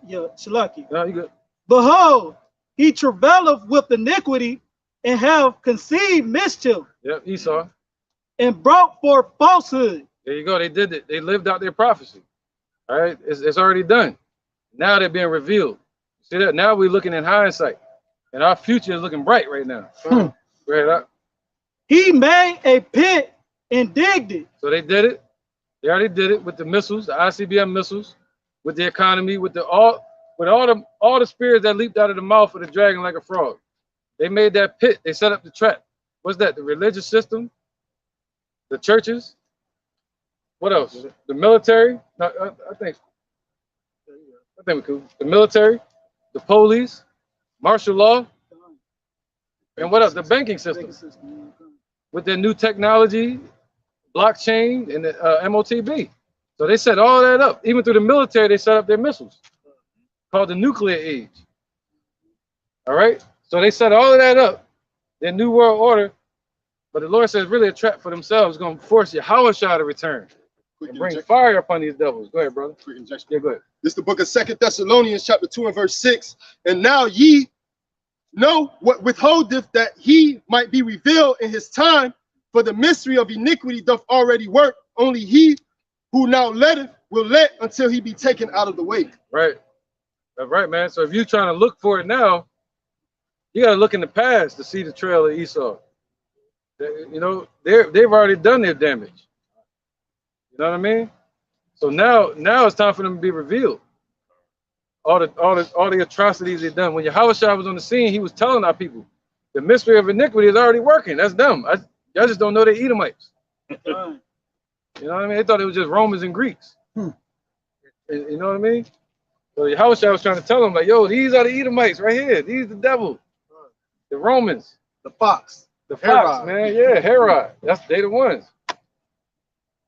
Yeah, Shalaki. No, you good. Behold, he travaileth with iniquity and have conceived mischief. Yep, Esau. And brought forth falsehood. There you go. They did it. They lived out their prophecy. All right, it's already done. Now they're being revealed. See that? Now we're looking in hindsight, and our future is looking bright right now. Go ahead. He made a pit and digged it. So they did it. They already did it with the missiles, the ICBM missiles, with the economy, with all the spirits that leaped out of the mouth of the dragon like a frog. They made that pit. They set up the trap. What's that? The religious system, the churches. What else? The military. No, I think we cool. The military, the police, martial law, and what else? The banking system with their new technology, blockchain, and the MOTB. So they set all that up. Even through the military, they set up their missiles called the nuclear age. All right. So they set all of that up, their new world order. But the Lord says really a trap for themselves. It's going to force Yahweh to return and bring fire upon these devils. Go ahead, brother. Quick injection. Yeah, go ahead. This is the book of 2 Thessalonians, chapter 2 and verse 6. And now ye know what withholdeth, that he might be revealed in his time, for the mystery of iniquity doth already work. Only he who now letteth will let until he be taken out of the way. Right. That's right, man. So if you're trying to look for it now, you got to look in the past to see the trail of Esau. You know, they've already done their damage. You know what I mean? So now it's time for them to be revealed. All the atrocities they've done. When Yahweh was on the scene, he was telling our people, the mystery of iniquity is already working. That's them. Y'all just don't know they're Edomites. You know what I mean? They thought it was just Romans and Greeks. You know what I mean? So Yahweh was trying to tell them, like, yo, these are the Edomites right here. These the devil. The Romans. The fox. The fox, man. Yeah, Herod. They the ones.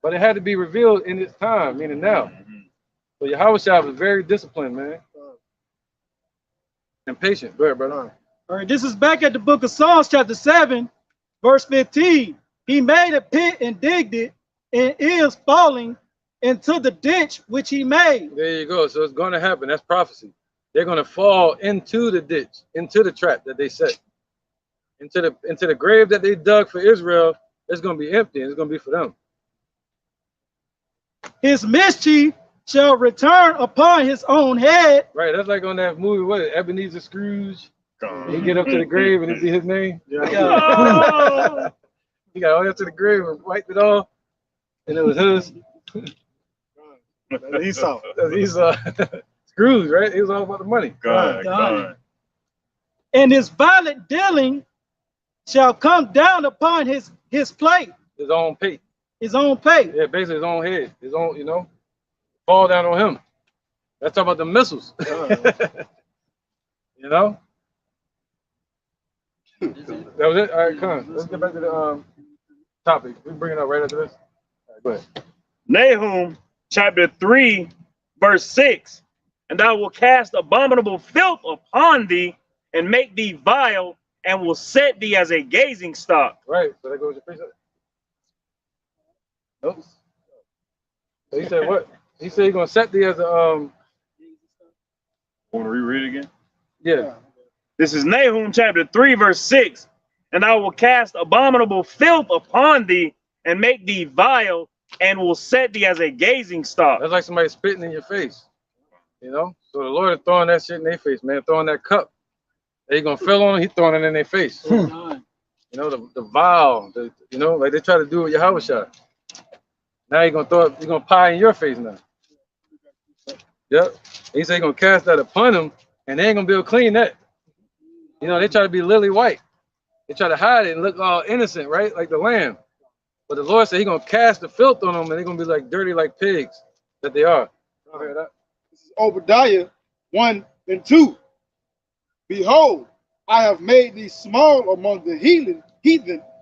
But it had to be revealed in its time, meaning now. So Yahweh was very disciplined, man. And patient. Go ahead, brother. All right, this is back at the book of Psalms, chapter 7, verse 15. He made a pit and digged it, and is falling into the ditch which he made. There you go. So it's going to happen. That's prophecy. They're going to fall into the ditch, into the trap that they set, into the grave that they dug for Israel. It's going to be empty, and it's going to be for them. His mischief shall return upon his own head. Right. That's like on that movie. What is it? Ebenezer Scrooge. He get up to the grave and it be his name. Yeah. He got all the way up to the grave and wiped it off, and it was his. That's Esau. That's Esau. Scrooge, right? He was all about the money. God. And his violent dealing shall come down upon his plate. His own pate. His own pate. Yeah, basically his own head. His own, you know, fall down on him. Let's talk about the missiles. You know? That was it? All right, come on. Let's get back to the topic. We bring it up right after this. All right, go ahead. Nahum chapter 3, verse 6. And I will cast abominable filth upon thee, and make thee vile, and will set thee as a gazing stock. Right. So that goes to precept. Nope. So he said what? He said he's gonna set thee as a Want to reread it again? Yeah. This is Nahum chapter 3, verse 6. And I will cast abominable filth upon thee, and make thee vile, and will set thee as a gazing stock. That's like somebody spitting in your face. You know? So the Lord is throwing that shit in their face, man. Throwing that cup. They gonna fill on it, he's throwing it in their face. You know, the vial, you know, like they try to do with Yahweh shot. Now you're gonna throw it, you're gonna pie in your face now. Yep. He said he's gonna cast that upon them, and they ain't gonna be able to clean that. You know, they try to be lily white. They try to hide it and look all innocent, right? Like the lamb. But the Lord said he's gonna cast the filth on them, and they're gonna be like dirty like pigs that they are. This is Obadiah 1 and 2. Behold, I have made thee small among the heathen,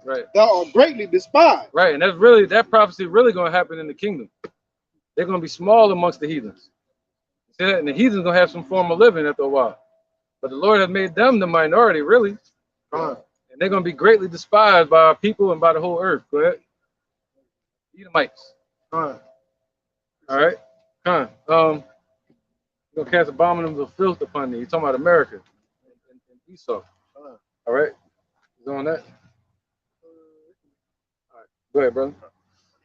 right? Thou art greatly despised. Right, and that's really, that prophecy really gonna happen in the kingdom. They're gonna be small amongst the heathens. See that? And the heathens gonna have some form of living after a while. But the Lord has made them the minority, really. And they're gonna be greatly despised by our people and by the whole earth. Go ahead. Edomites. All right. You're gonna cast abominable filth upon thee. He's talking about America and Esau. All right. He's on that. All right. Go ahead, brother.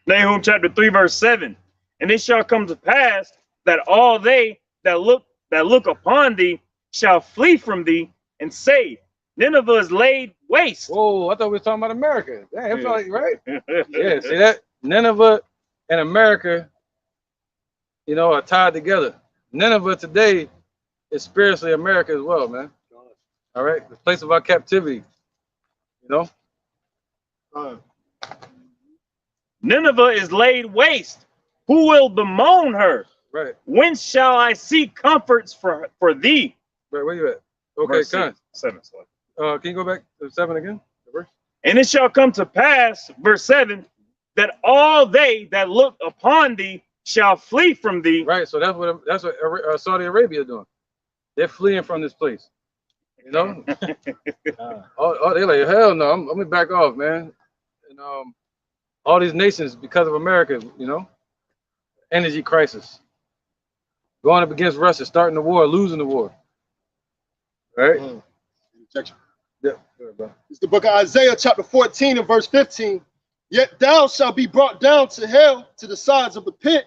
Nahum chapter 3, verse 7. And it shall come to pass that all they that look upon thee shall flee from thee, and say, Nineveh is laid waste. Whoa, I thought we were talking about America. Damn, it felt like, right? Yeah, see that? Nineveh and America, you know, are tied together. Nineveh today is spiritually America as well, man. All right, the place of our captivity, you know. Nineveh is laid waste, who will bemoan her? Right. When shall I seek comforts for thee? Right, where you at? Okay, Verse Con. 7. Can you go back to 7 again? The verse? And it shall come to pass, verse 7, that all they that look upon thee shall flee from thee. Right, so that's what Saudi Arabia is doing. They're fleeing from this place. You know? They're like, hell no, I'm gonna back off, man. And all these nations, because of America, you know, energy crisis. Going up against Russia, starting the war, losing the war. Right? Yeah. It's the book of Isaiah, chapter 14 and verse 15. Yet thou shalt be brought down to hell, to the sides of the pit.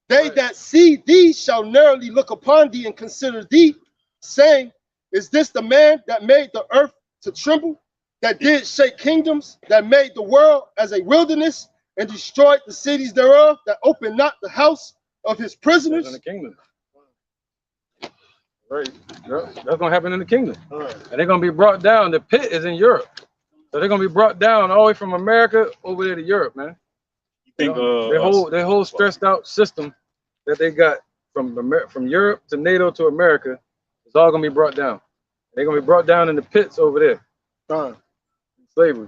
They that see thee shall narrowly look upon thee and consider thee, saying, is this the man that made the earth to tremble, that did shake kingdoms, that made the world as a wilderness, and destroyed the cities thereof, that opened not the house of his prisoners? In the kingdom. Right. That's gonna happen in the kingdom. And they're gonna be brought down. The pit is in Europe. So they're gonna be brought down all the way from America over there to Europe, man. You think their whole stressed out system that they got from Europe to NATO to America is all gonna be brought down. They're gonna be brought down in the pits over there. Slavery.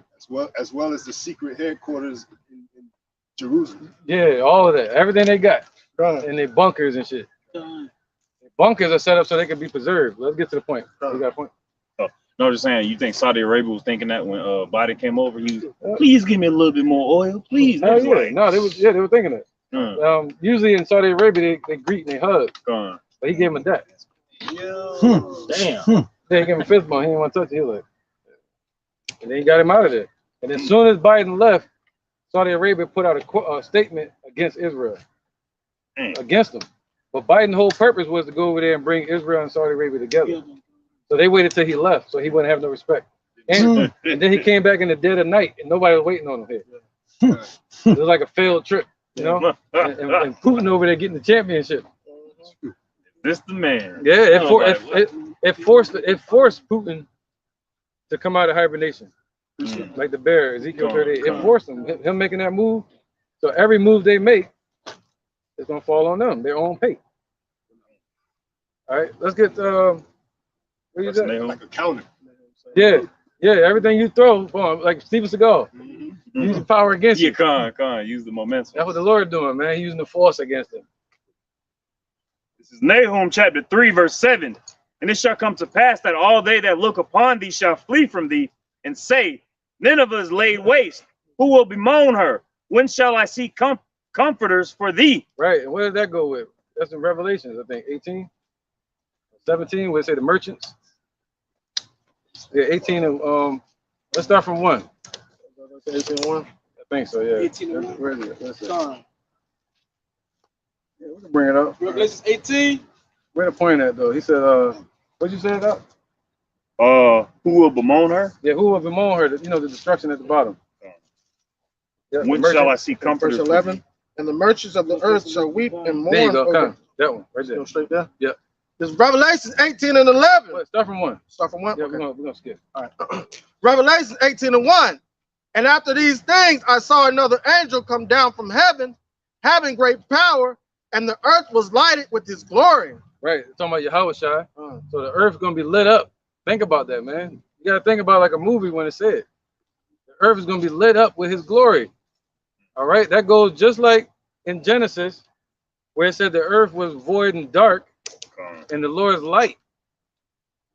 As well as the secret headquarters in Jerusalem. Yeah, all of that. Everything they got. And their bunkers and shit. Bunkers are set up so they can be preserved. Let's get to the point. You got a point? No, just saying, you think Saudi Arabia was thinking that when Biden came over, please give me a little bit more oil, please. No, they were thinking that. Usually in Saudi Arabia, they greet and they hug. But he gave him a debt. Damn. They gave him a fist bump. He didn't want to touch it. He was like, and then he got him out of there. And as soon as Biden left, Saudi Arabia put out a statement against Israel. Against them. But Biden's whole purpose was to go over there and bring Israel and Saudi Arabia together. So they waited till he left, so he wouldn't have no respect. And then he came back in the dead of night, and nobody was waiting on him here. It was like a failed trip, you know. And Putin over there getting the championship. This the man. Yeah, it forced Putin to come out of hibernation, like the bear, Ezekiel 38. It forced him making that move. So every move they make, it's gonna fall on them, their own pay. All right, let's get what you say? Like a counter. Yeah, everything you throw, like Steven Seagal, use the power against you. Use the momentum. That's what the Lord doing, man. He's using the force against them. This is Nahum chapter 3, verse 7. And it shall come to pass that all they that look upon thee shall flee from thee, and say, Nineveh is laid waste. Who will bemoan her? When shall I see comforters for thee? Right, and where did that go with? That's in Revelations, I think, 18, 17, where it say the merchants. Yeah, 18 and let's start from 1. 18:1. I think so, yeah. 18:1. Where is it? Let's see. Con. Yeah, we can bring it up. Revelations 18. Where the point at though? He said, what'd you say about? Who will bemoan her? Yeah, who will bemoan her? You know, the destruction at the bottom. Yeah, when shall I see comforters? Verse 11. And the merchants of the earth shall weep and mourn. There you go, over. that one, right there. Go straight there. Yeah. This is Revelation 18 and 11. Wait, start from 1. Start from 1? Yeah, Okay. we're gonna skip. All right. Revelation 18 and 1. And after these things, I saw another angel come down from heaven, having great power, and the earth was lighted with his glory. Right, it's talking about Yahweh Shai. So the earth's gonna be lit up. Think about that, man. You gotta think about like a movie when it said the earth is gonna be lit up with his glory. All right, that goes just like in Genesis, where it said the earth was void and dark, and the Lord's light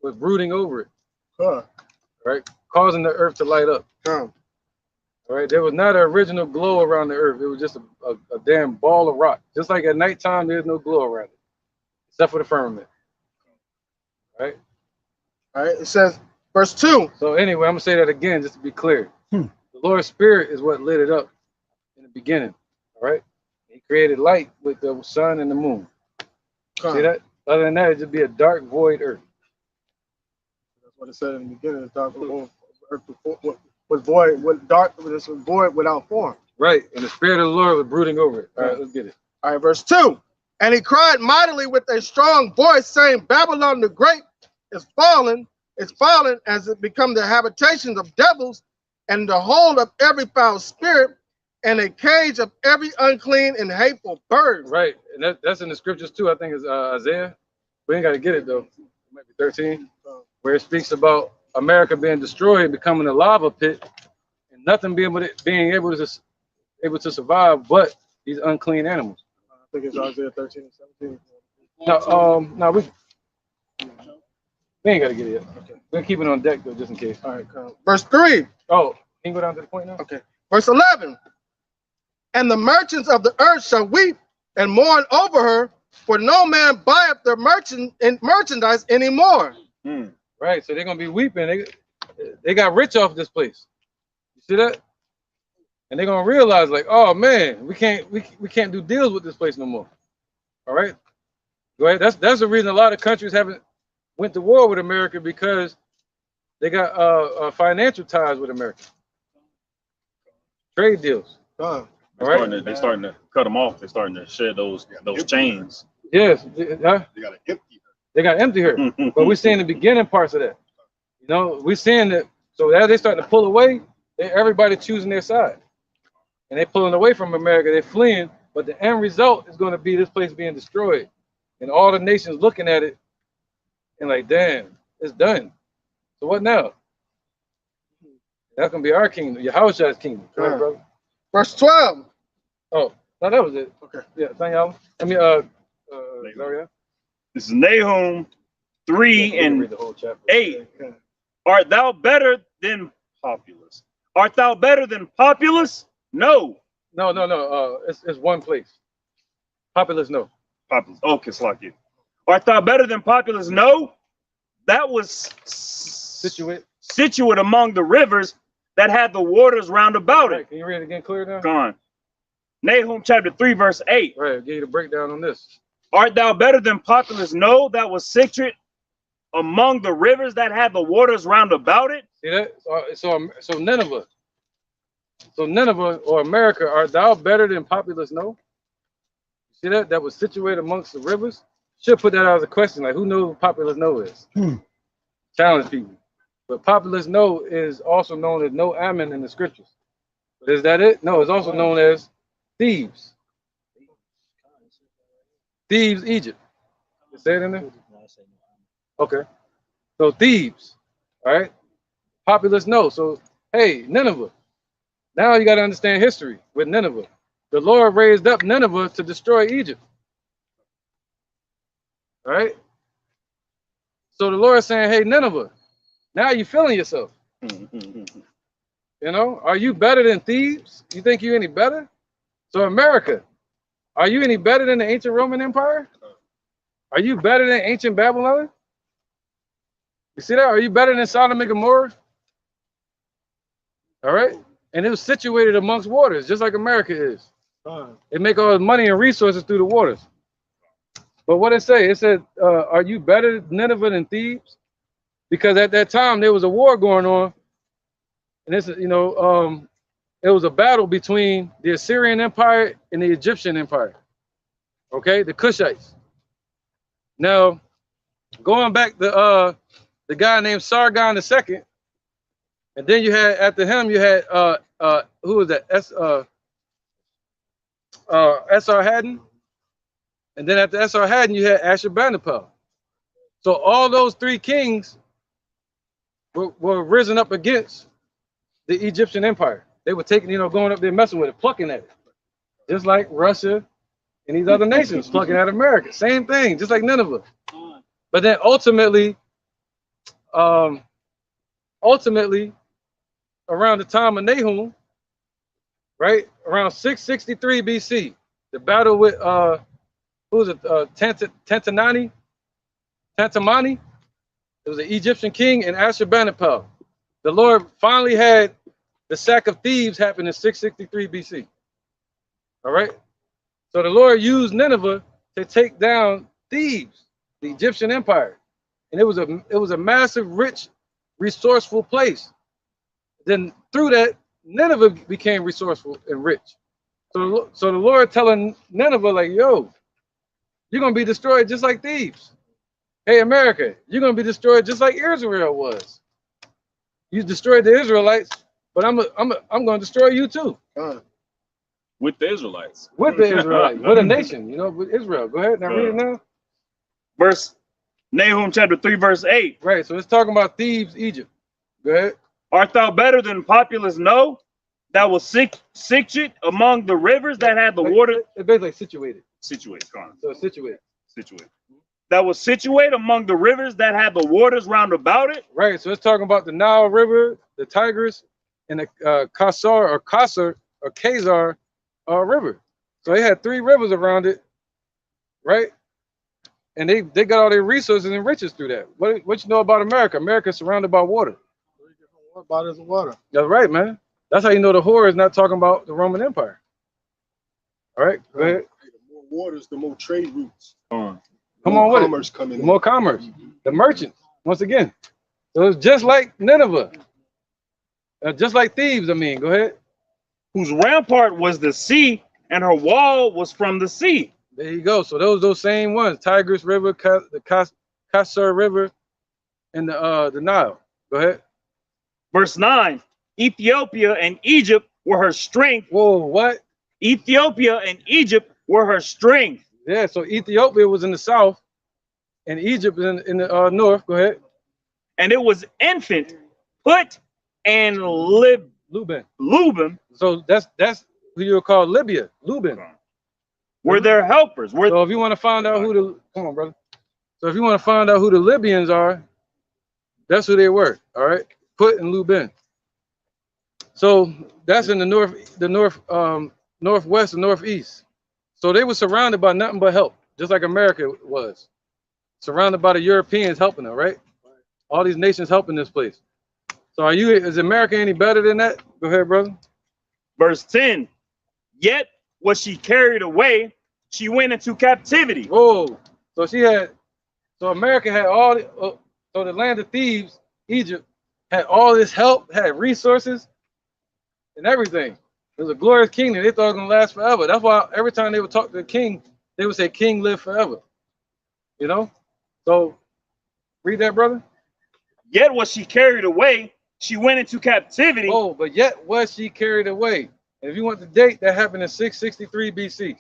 was brooding over it. Right, causing the earth to light up. All right, there was not an original glow around the earth. It was just a damn ball of rock. Just like at nighttime, there's no glow around it, except for the firmament. Right? All right, it says, verse 2. So anyway, I'm gonna say that again just to be clear. The Lord's Spirit is what lit it up in the beginning. All right, He created light with the sun and the moon. See that? Other than that, it'd just be a dark, void earth. That's what it said in the beginning. The dark earth was void, with dark, was void without form. Right, and the Spirit of the Lord was brooding over it. All right, let's get it. All right, verse 2. And he cried mightily with a strong voice, saying, Babylon the Great is fallen, as it become the habitations of devils, and the hold of every foul spirit, and a cage of every unclean and hateful bird. Right, and that's in the scriptures too. I think it's Isaiah. We ain't got to get it though. It might be 13, where it speaks about America being destroyed, becoming a lava pit, and nothing being able to survive but these unclean animals. I think it's Isaiah 13 and 17. No, we ain't got to get it yet. Okay, we're keeping it on deck though, just in case. All right, come. Verse 3. Oh, can you go down to the point now? Okay. Verse 11. And the merchants of the earth shall weep and mourn over her, for no man buyeth their merchandise anymore. Right, so they're gonna be weeping. They got rich off this place. You see that? And they're gonna realize, like, oh man, we can't do deals with this place no more. All right, go ahead. That's the reason a lot of countries haven't went to war with America, because they got financial ties with America, trade deals. They're starting to cut them off. They're starting to shed those chains. Yes, They got to empty her. they got empty here, but we're seeing the beginning parts of that. You know, we're seeing that. So as they start to pull away, everybody choosing their side, and they're pulling away from America. They're fleeing, but the end result is going to be this place being destroyed, and all the nations looking at it and like, damn, it's done. So what now? That's gonna be our kingdom, Yahushua's kingdom. Correct, brother? Verse 12. Oh, no, that was it. Okay. Yeah, thank y'all. I mean, Zaria. This is Nahum 3 and read the whole chapter. 8. Art thou better than Populous? Art thou better than Populous? No. No. It's one place. Populous, no. Populous. Okay, it's like you. Art thou better than Populous? No. That was situate among the rivers that had the waters round about it. Can you read it again clear now? Gone. Nahum chapter 3, verse 8. Right, I'll give you the breakdown on this. Art thou better than Populous? No, that was situate among the rivers that had the waters round about it. See that? So Nineveh. So Nineveh or America, art thou better than Populous? No. See that? That was situated amongst the rivers. Should put that out as a question, like who knows what Populous No is? Challenge people. But Populous No is also known as No Ammon in the scriptures. But is that it? No, it's also known as Thebes. Thebes, Egypt. You say it in there? Okay. So Thebes, all right? Populous No. So, hey, Nineveh. Now you got to understand history with Nineveh. The Lord raised up Nineveh to destroy Egypt. All right? So the Lord is saying, hey, Nineveh, now you're feeling yourself. You know, are you better than Thebes? You think you're any better? So America, are you any better than the ancient Roman Empire? Are you better than ancient Babylon? You see that? Are you better than Sodom and Gomorrah? All right. And it was situated amongst waters, just like America is. It make all the money and resources through the waters. But what it say? It said, are you better Nineveh than Thebes? Because at that time there was a war going on, and this, you know, it was a battle between the Assyrian Empire and the Egyptian Empire. Okay, the Cushites. Now, going back, the guy named Sargon II, and then you had after him you had who was that? Esarhaddon, and then after Esarhaddon you had Ashurbanipal. So all those three kings were risen up against the Egyptian Empire. They were taking, you know, going up there messing with it, plucking at it, just like Russia and these other nations plucking at America. Same thing, just like Nineveh. But then ultimately, around the time of Nahum, right around 663 BC, the battle with who was it? Tantamani. It was an Egyptian king and Ashurbanipal. The Lord finally had the sack of Thebes happen in 663 BC. All right. So the Lord used Nineveh to take down Thebes, the Egyptian empire, and it was a massive, rich, resourceful place. Then through that, Nineveh became resourceful and rich. So the Lord telling Nineveh, like, yo, you're gonna be destroyed just like Thebes. Hey, America, you're gonna be destroyed just like Israel was. You destroyed the Israelites, but I'm gonna destroy you too. With the Israelites. With the Israelites. With a nation, you know, with Israel. Go ahead. Now read it now. Nahum chapter 3, verse 8. Right. So it's talking about Thebes, Egypt. Go ahead. Art thou better than populous? No. That was situate among the rivers that had the water. It's basically situated. Situate. Come on. So situated. Situate. That was situate among the rivers that had the waters round about it. Right. So it's talking about the Nile River, the Tigris, and the Khazar River. So they had 3 rivers around it, right? And they got all their resources and riches through that. What you know about America? America's surrounded by water. What bodies of water? That's right, man. That's how you know the whore is not talking about the Roman Empire. All right, go ahead. The more waters, the more trade routes. Come on with commerce it. coming The in. more commerce. The merchants, once again. So it's just like Nineveh. Just like Thebes, I mean. Go ahead. Whose rampart was the sea, and her wall was from the sea. There you go. So those same ones: Tigris River, the Khazar River, and the Nile. Go ahead. Verse 9: Ethiopia and Egypt were her strength. Whoa, what? Ethiopia and Egypt were her strength. Yeah. So Ethiopia was in the south, and Egypt is in the north. Go ahead. And it was infant, Put and Lubim. So that's who you would call Libya. Lubim. Were their helpers. So if you want to find out who the come on, brother. So if you want to find out who the Libyans are, that's who they were. All right, Put and Lubim. So that's in the northwest and northeast. So they were surrounded by nothing but help, just like America was. Surrounded by the Europeans helping them, right? All these nations helping this place. So is America any better than that? Go ahead, brother. Verse 10. Yet was she carried away, she went into captivity. Whoa. So America had so the land of Thebes, Egypt, had all this help, had resources and everything. It was a glorious kingdom. They thought it was going to last forever. That's why every time they would talk to the king, they would say, King live forever. You know? So read that, brother. Yet was she carried away, she went into captivity. Oh, but yet was she carried away. And if you want the date, that happened in 663 BC.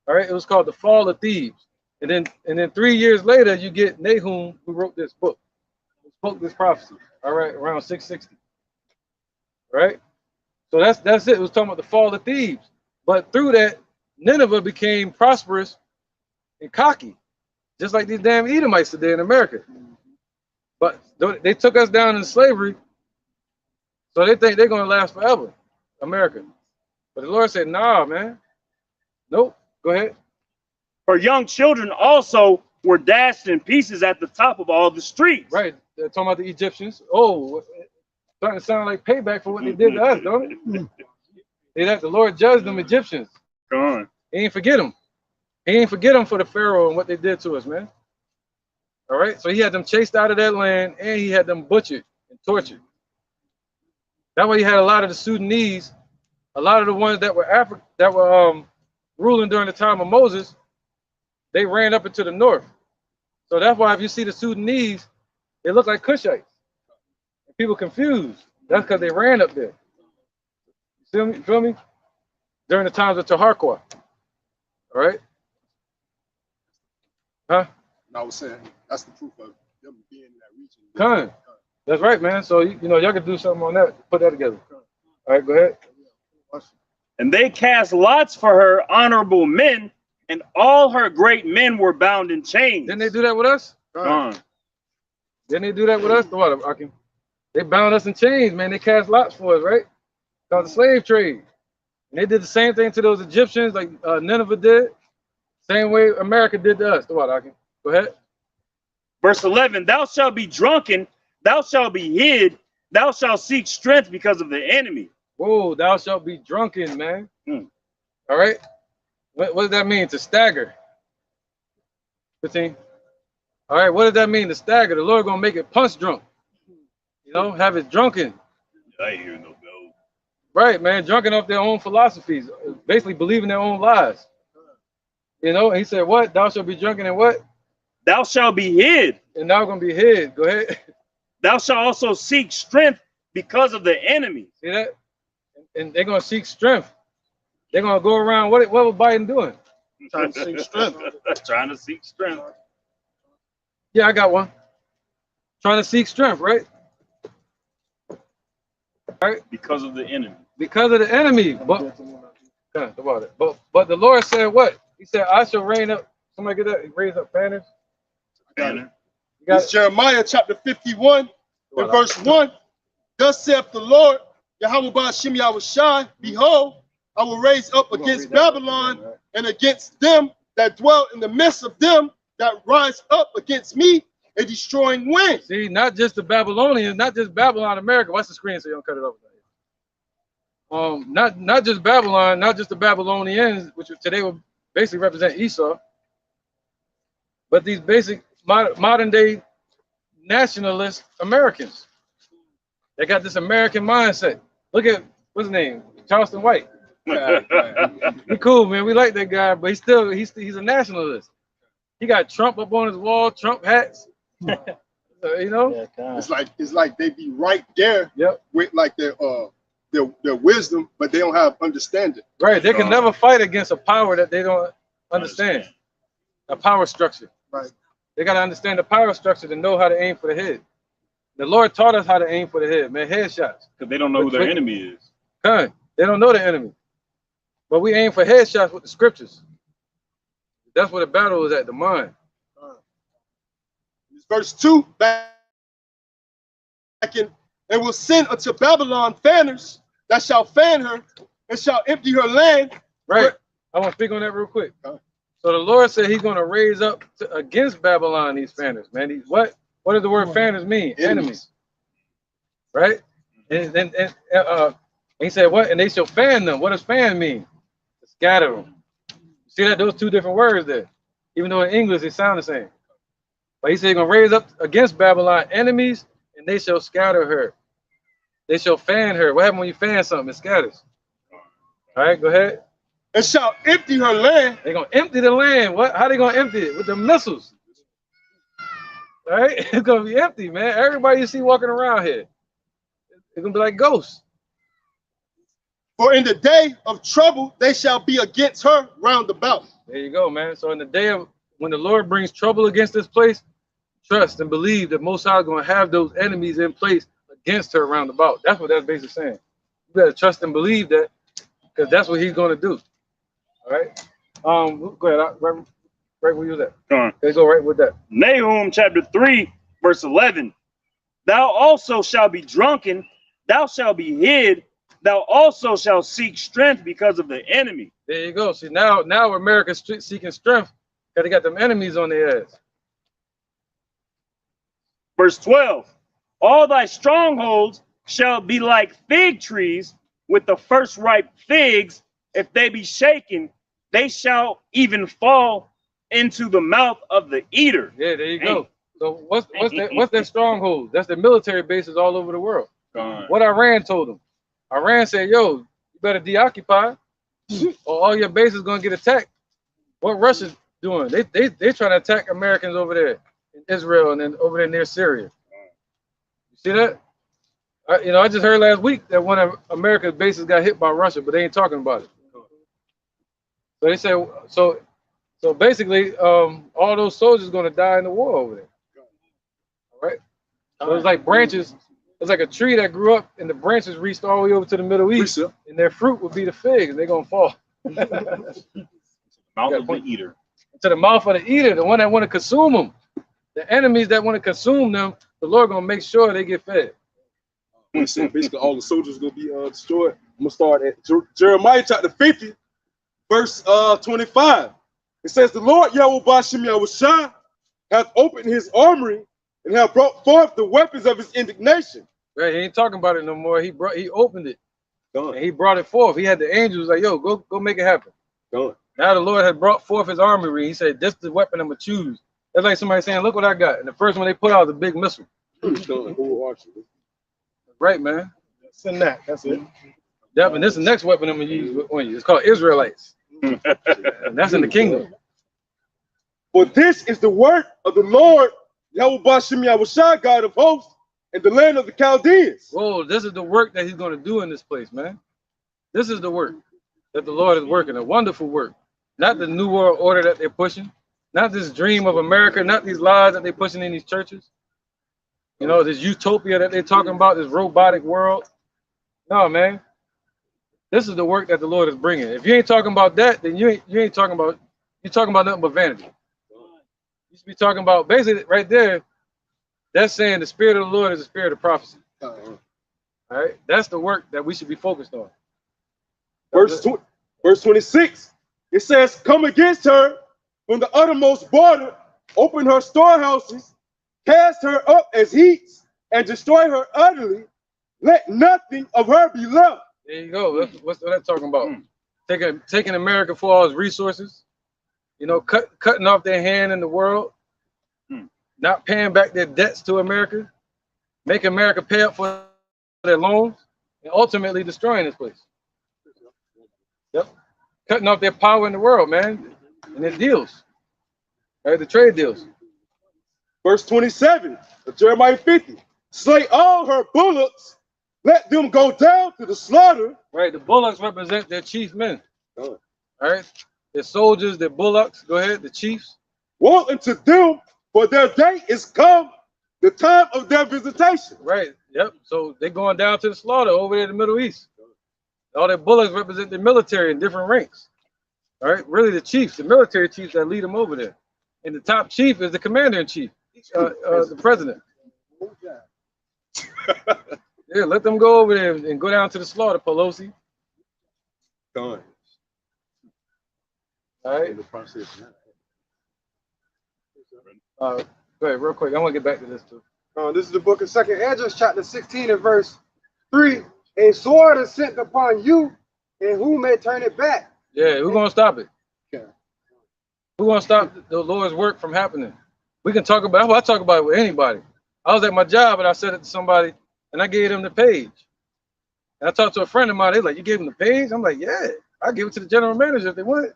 All right, it was called the fall of Thebes. And then 3 years later, you get Nahum, who wrote this book, who spoke this prophecy. All right, around 660. Right? So that's it. It was talking about the fall of Thebes. But through that, Nineveh became prosperous and cocky, just like these damn Edomites today in America. But they took us down into slavery, so they think they're going to last forever, America. But the Lord said, nah, man. Nope. Go ahead. Her young children also were dashed in pieces at the top of all the streets. Right. They're talking about the Egyptians. Oh, starting to sound like payback for what they did to us, don't it? The Lord judged them Egyptians. Come on. He ain't forget them. He ain't forget them for the Pharaoh and what they did to us, man. All right. So he had them chased out of that land, and he had them butchered and tortured. That way, he had a lot of the Sudanese, a lot of the ones that were ruling during the time of Moses. They ran up into the north. So that's why if you see the Sudanese, they look like Cushites. People confused. That's because they ran up there. You feel me? During the times of Taharqua. All right? Huh? And I was saying, that's the proof of them being in that region. Con. That's right, man. So, y'all can do something on that. Put that together. All right, go ahead. And they cast lots for her honorable men, and all her great men were bound in chains. Didn't they do that with us? Didn't they do that with us? What, Akim? They bound us in chains, man. They cast lots for us, right? Called the slave trade. And they did the same thing to those Egyptians, like Nineveh did. Same way America did to us. What, Akim? Go ahead. Verse 11, thou shalt be drunken, thou shalt be hid, thou shalt seek strength because of the enemy. Whoa, thou shalt be drunken, man. All right. What does that mean? To stagger. 15. All right, what does that mean? To stagger. The Lord gonna make it punch drunk. Have it drunken. I hear no bell. Right, man. Drunken off their own philosophies, basically believing their own lies. And he said, what? Thou shalt be drunken and what? Thou shalt be hid. And thou gonna be hid. Go ahead. Thou shalt also seek strength because of the enemy. See that? And they're gonna seek strength. They're gonna go around. What was Biden doing? Trying to seek strength. Trying to seek strength. Yeah, I got one. Trying to seek strength, right? Right. Because of the enemy. Because of the enemy. But about it. But the Lord said what? He said, I shall rain up. Somebody get that? Raise up banners. Banner. It's Jeremiah chapter 51 and verse 1. Thus saith the Lord, Yahweh Ba'ashem Yahushai, behold, I will raise up against Babylon and against them that dwell in the midst of them that rise up against me, a destroying wind. See, not just the Babylonians, not just Babylon, America. Watch the screen so you don't cut it over. Not just Babylon, not just the Babylonians, which today would basically represent Esau, but these basic modern day nationalist Americans. They got this American mindset. Look at what's his name, Charleston White. He cool, man. We like that guy, but he's a nationalist. He got Trump up on his wall, Trump hats. You know, it's like they be right there with like their wisdom, but they don't have understanding. Right. They can never fight against a power that they don't understand. A power structure. Right. They got to understand the power structure to know how to aim for the head. The Lord taught us how to aim for the head, man. Headshots. Because they don't know who their enemy is. They don't know the enemy. But we aim for headshots with the scriptures. That's where the battle is at, the mind. Verse 2, back in, and will send unto Babylon fanners that shall fan her and shall empty her land. Right. I want to speak on that real quick. So the Lord said he's going to raise up against Babylon these fanners, man. What does the word fanners mean? Enemies. Right? And he said what? And they shall fan them. What does fan mean? To scatter them. See that? Those two different words there. Even though in English they sound the same. But he said he's going to raise up against Babylon enemies, and they shall scatter her. They shall fan her. What happens when you fan something? It scatters. All right, go ahead. And shall empty her land. They're going to empty the land. What? How they going to empty it? With the missiles. All right? It's going to be empty, man. Everybody you see walking around here, it's going to be like ghosts. For in the day of trouble, they shall be against her round about. There you go, man. So in the day of when the Lord brings trouble against this place, trust and believe that Most High is going to have those enemies in place against her round about. That's what that's basically saying. You better trust and believe that, because that's what he's going to do. All right. Go ahead. Right where you at? Go on. Let's go right with that. Nahum chapter 3, verse 11. Thou also shalt be drunken, thou shalt be hid, thou also shalt seek strength because of the enemy. There you go. See, now America's seeking strength because they got them enemies on their ass. Verse 12. All thy strongholds shall be like fig trees with the first ripe figs. If they be shaken, they shall even fall into the mouth of the eater. Yeah, there you go. So what's that stronghold? That's the military bases all over the world. What Iran told them. Iran said, yo, you better deoccupy or all your bases going to get attacked. What Russia's doing? They're trying to attack Americans over there in Israel and then over there near Syria. You see that? I just heard last week that one of America's bases got hit by Russia, but they ain't talking about it. So they said, so basically, all those soldiers going to die in the war over there. All right? So it's like branches. It's like a tree that grew up and the branches reached all the way over to the Middle East, and their fruit would be the figs, and they're going to fall. Mouth of the eater. To the mouth of the eater, the one that want to consume them. The enemies that want to consume them, the Lord going to make sure they get fed. Basically, all the soldiers going to be destroyed. I'm going to start at Jeremiah chapter 50, verse 25. It says, the Lord Yahweh Ba'ashem Yahushai hath opened his armory and have brought forth the weapons of his indignation. Right, he ain't talking about it no more. He opened it. And he brought it forth. He had the angels like, yo, go make it happen. Now the Lord had brought forth his armory. He said, this is the weapon I'm going to choose. That's like somebody saying, look what I got. And the first one they put out was a big missile. Right, man. Send that. That's it. Yep, and this is the next weapon I'm going to use on you. It's called Israelites. And that's in the kingdom. For this is the work of the Lord Yahweh Ba'ashem Yahushai, God of hosts, in the land of the Chaldeans. Whoa, this is the work that he's going to do in this place, man. This is the work. that the Lord is working, a wonderful work. Not the new world order that they're pushing, not this dream of America, not these lies that they're pushing in these churches. You know, this utopia that they're talking about, this robotic world. No, man. This is the work that the Lord is bringing. If you ain't talking about that, then you ain't talking about, you're talking about nothing but vanity. You should be talking about, basically right there, that's saying the spirit of the Lord is the spirit of prophecy. All right? That's the work that we should be focused on. Verse 26, it says, come against her from the uttermost border, open her storehouses, cast her up as heaps, and destroy her utterly. Let nothing of her be left. There you go. What's that talking about? Taking America for all its resources, you know, cutting off their hand in the world, not paying back their debts to America, making America pay up for their loans, and ultimately destroying this place. Yep. Cutting off their power in the world, man, and their deals, right? The trade deals. Verse 27 of Jeremiah 50, slay all her bullocks, let them go down to the slaughter. Right, the bullocks represent their chief men. All right, their soldiers, their bullocks, go ahead, the chiefs. Woe unto them, for their day is come, the time of their visitation. Right, yep, so they're going down to the slaughter over there in the Middle East. All their bullocks represent the military in different ranks. All right, really the chiefs, the military chiefs that lead them over there. And the top chief is the commander-in-chief, the president. Yeah, let them go over there and go down to the slaughter, Pelosi. Done. All right. Go ahead, real quick. I want to get back to this too. This is the book of 2nd Esdras, chapter 16 and verse 3. A sword is sent upon you, and who may turn it back? Yeah, who's gonna stop it? Who's gonna stop the Lord's work from happening? We can talk about it. I talk about it with anybody. I was at my job and I said it to somebody and I gave them the page. And I talked to a friend of mine, they're like, you gave them the page? I'm like, yeah, I give it to the general manager if they want it.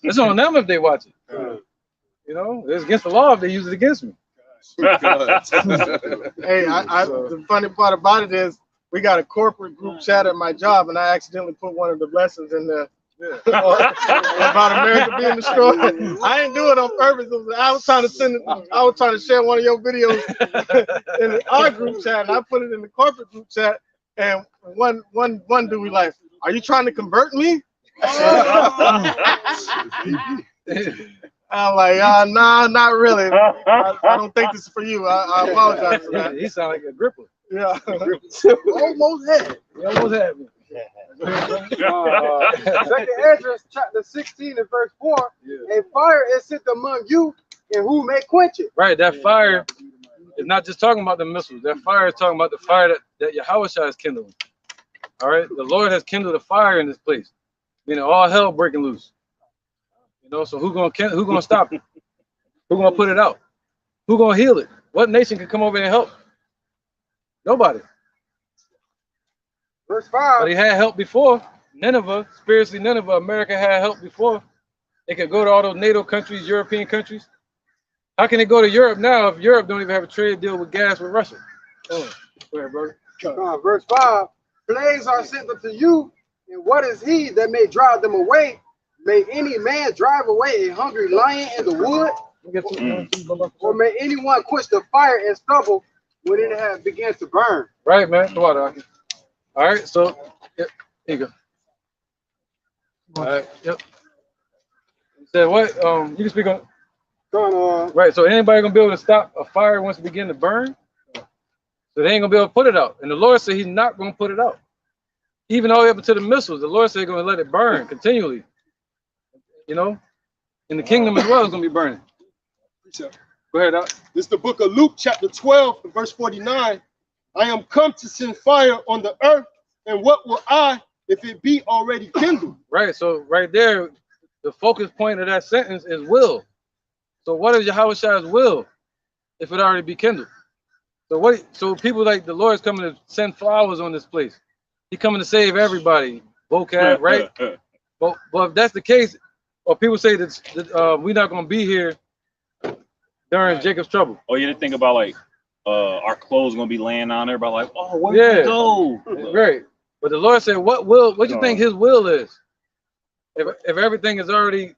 It's on them if they watch it. You know, it's against the law if they use it against me. Hey, the funny part about it is we got a corporate group chat at my job, and I accidentally put one of the lessons in there about America being destroyed. I didn't do it on purpose. I was trying to share one of your videos in our group chat, and I put it in the corporate group chat. And one dude was like, "Are you trying to convert me?" I'm like, nah, not really. I don't think this is for you. I apologize for that. He sound like a gripper. Yeah. Almost had it. He almost had me. 2nd Esdras, chapter 16 and verse 4. A fire is sent among you, and who may quench it? Right, that fire is not just talking about the missiles. That fire is talking about the fire that Yahushua is kindling. All right, the Lord has kindled a fire in this place, meaning all hell breaking loose. You know, so who's gonna stop it? Who's gonna put it out? Who's gonna heal it? What nation can come over and help? Nobody. Verse 5. But he had help before. Nineveh, spiritually Nineveh, America had help before. It could go to all those NATO countries, European countries. How can it go to Europe now if Europe don't even have a trade deal with gas with Russia? Go ahead, brother. Verse 5. Plagues are sent unto you, and what is he that may drive them away? May any man drive away a hungry lion in the wood? Or may anyone quench the fire and stubble when it has begun to burn? Right, man. Come on, Doc. All right, so here you go. All right, yep. Said what? You can speak on. Right, so anybody gonna be able to stop a fire once it begin to burn? So they ain't gonna be able to put it out. And the Lord said He's not gonna put it out. Even all the way up into the missiles, the Lord said He's gonna let it burn continually. You know, in the kingdom as well, it's gonna be burning. Go ahead, Doc. This is the book of Luke, chapter 12, verse 49. I am come to send fire on the earth, and what will I if it be already kindled? Right, so right there, the focus point of that sentence is will. So what is Yahushua's will if it already be kindled? So people like the Lord is coming to send flowers on this place. He's coming to save everybody. Vocab, right? But if that's the case, or people say that we're not going to be here during Jacob's trouble. Or you didn't think about like our clothes gonna be laying on there, about like, oh, where did it go? Right. But the Lord said, what you think his will is? If everything is already,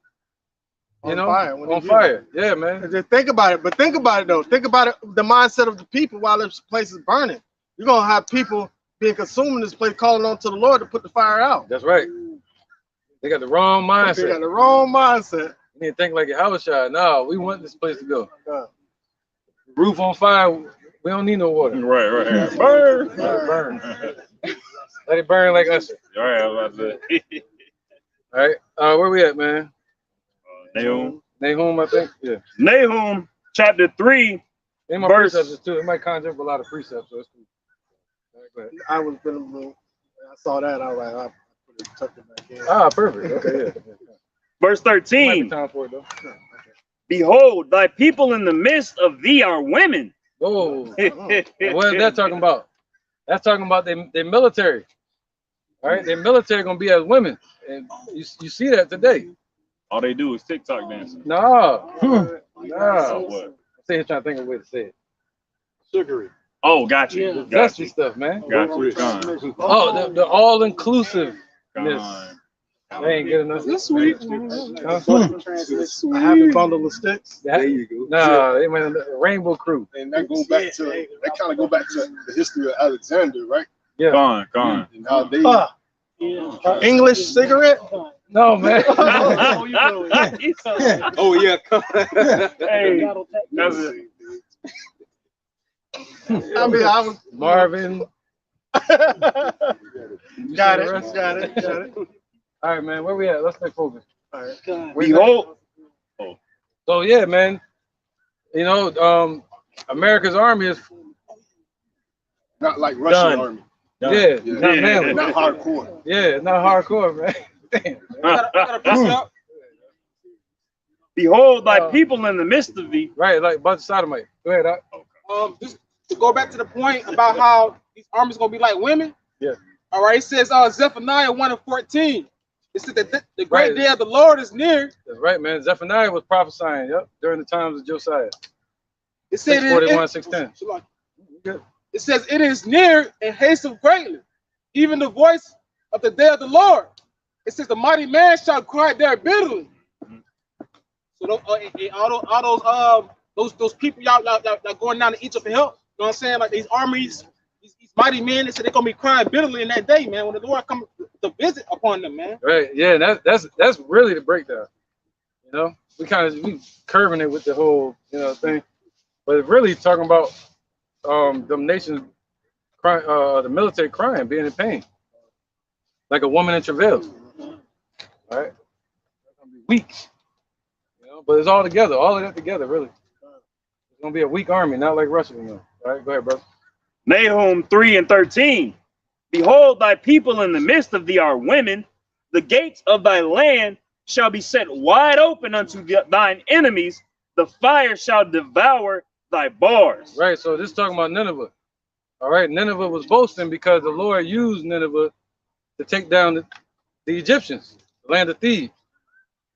you know, on fire. Yeah, man. Just think about it. But think about it, though. Think about it, the mindset of the people while this place is burning. You're going to have people being consumed in this place calling on to the Lord to put the fire out. That's right. They got the wrong mindset. They got the wrong mindset. You need to think like a house shot. No, we want this place to go. Roof on fire. We don't need no water. Right. Burn. Let it burn. Let it burn like us. All right, I'm about to say. All right. Where we at, man? Nahum, I think. Yeah. Nahum, chapter 3. They my precepts too. It might conjure up a lot of precepts. So it's cool. All right, I was feeling I saw that. I was like, I put it tucked it back in. Ah, perfect. Okay, yeah. Verse 13. Time for it, though. Behold, thy people in the midst of thee are women. Whoa. What is that talking about? That's talking about their military. All right, their military gonna be as women, and you see that today. All they do is TikTok dancing. No. So what? I'm trying to think of a way to say it. Sugary. Oh, got you. Yeah. Got you stuff, man. Got you. Oh, the all inclusive. They ain't good enough. That's sweet. I have a bundle of sticks. There you go. No, they went the Rainbow Crew. And that go back to that kind of go back to the history of Alexander, right? Yeah. Gone. And how they English cigarette? No, man. Oh yeah. Hey, that's it. I mean, I was Marvin. Got it. All right, man. Where we at? Let's stay focused. All right. Behold. So yeah, man. You know, America's army is not like Russian Done. army. Yeah, not manly. Not hardcore. Yeah, not hardcore, man. Damn. I got a precept. Behold, thy people in the midst of thee. Right, like bunch of sodomite. Go ahead, Doc. Just to go back to the point about how these armies gonna be like women. Yeah. All right. It says Zephaniah 1:14. It said that the great Right. day of the Lord is near. That's right, man. Zephaniah was prophesying, during the times of Josiah. It said 641, 610. It says it is near and hasteth greatly, even the voice of the day of the Lord. It says the mighty man shall cry there bitterly. So those people y'all going down to Egypt for help. You know what I'm saying? Like these armies, these mighty men, they said they're gonna be crying bitterly in that day, man, when the Lord comes to visit upon them, man. Right, yeah, that's really the breakdown. You know, we curving it with the whole, thing. But it's really talking about them nations crying, the military crying, being in pain. Like a woman in travail. All right? Weak. But it's all together, all of that together, really. It's gonna be a weak army, not like Russia, All right, go ahead, brother. Nahum 3:13. Behold, thy people in the midst of thee are women. The gates of thy land shall be set wide open unto thine enemies. The fire shall devour thy bars. Right, so this is talking about Nineveh. All right, Nineveh was boasting because the Lord used Nineveh to take down the Egyptians, the land of Thebes.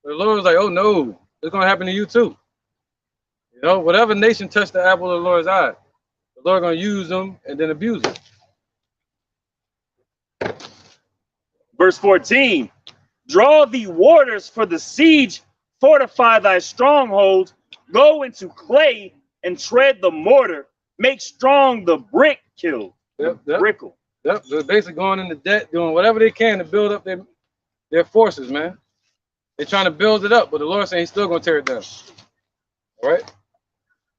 The Lord was like, oh no, it's going to happen to you too. Whatever nation touched the apple of the Lord's eye, the Lord going to use them and then abuse them. Verse 14. Draw thee waters for the siege, fortify thy strongholds, go into clay and tread the mortar, make strong the brick kiln. Yep. Brickle. Yep, they're basically going into debt, doing whatever they can to build up their forces, man. They're trying to build it up, but the Lord saying he's still going to tear it down. All right?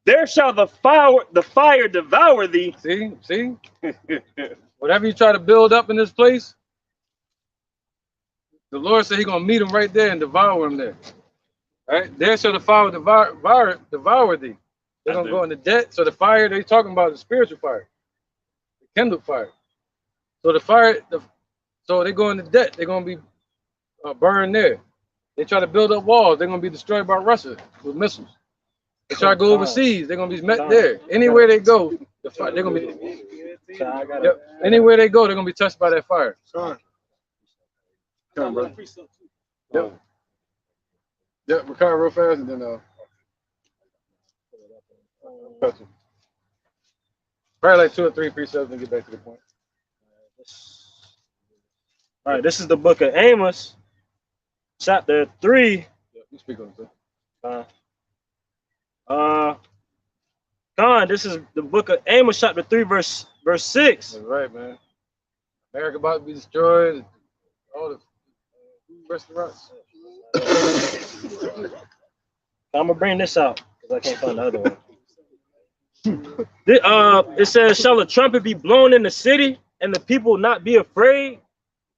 There shall the fire devour thee. See? Whatever you try to build up in this place, the Lord said he's going to meet them right there and devour them there. All right? There shall the fire devour thee. They're going to go into debt. So the fire they're talking about is spiritual fire. The kindled fire. So the fire, so they go into debt. They're going to be burned there. They try to build up walls. They're going to be destroyed by Russia with missiles. They try to go overseas. They're going to be met there. Anywhere they go, the fire, they're going to be. Yep. Anywhere they go, they're going to be touched by that fire. Come on, bro. Yep. Recover real fast and then probably like 2 or 3 precepts and get back to the point. All right, this is the book of Amos, chapter 3. Yeah, you speak on it. This is the book of Amos, chapter 3, verse 6. That's right, man. America about to be destroyed. All the restaurants. I'm gonna bring this out because I can't find the other one. It says, "Shall a trumpet be blown in the city, and the people not be afraid?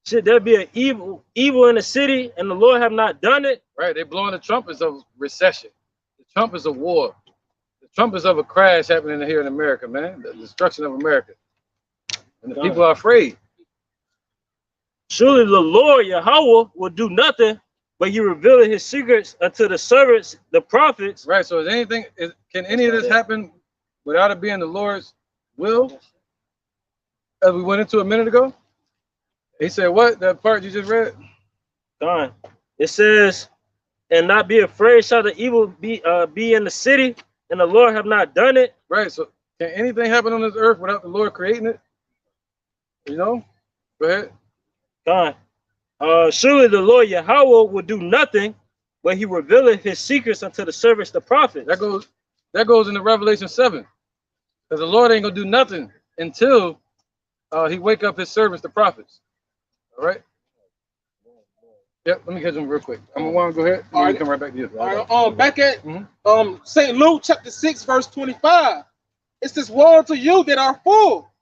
Should there be an evil in the city, and the Lord have not done it?" Right, they blowing the trumpets of recession, the trumpets of war, the trumpets of a crash happening here in America, man. The destruction of America, and the people are afraid. Surely the Lord Yahweh will do nothing, but He revealed His secrets unto the servants, the prophets. Right. So, can any of this happen without it being the Lord's will? As we went into a minute ago, He said, "What? That part you just read?" Done. It says, "And not be afraid shall the evil be in the city, and the Lord have not done it." Right. So, can anything happen on this earth without the Lord creating it? You know. Go ahead. Done. Surely the Lord Yahweh will do nothing, but He revealeth His secrets unto the servants, the prophets. That goes into Revelation 7, because the Lord ain't gonna do nothing until He wake up His servants, the prophets. All right. Yep. Let me catch them real quick. I'm gonna want to go ahead. All right. Come right back to you. All right. Back at St. Luke chapter 6, verse 25. It says, "Woe unto you that are full,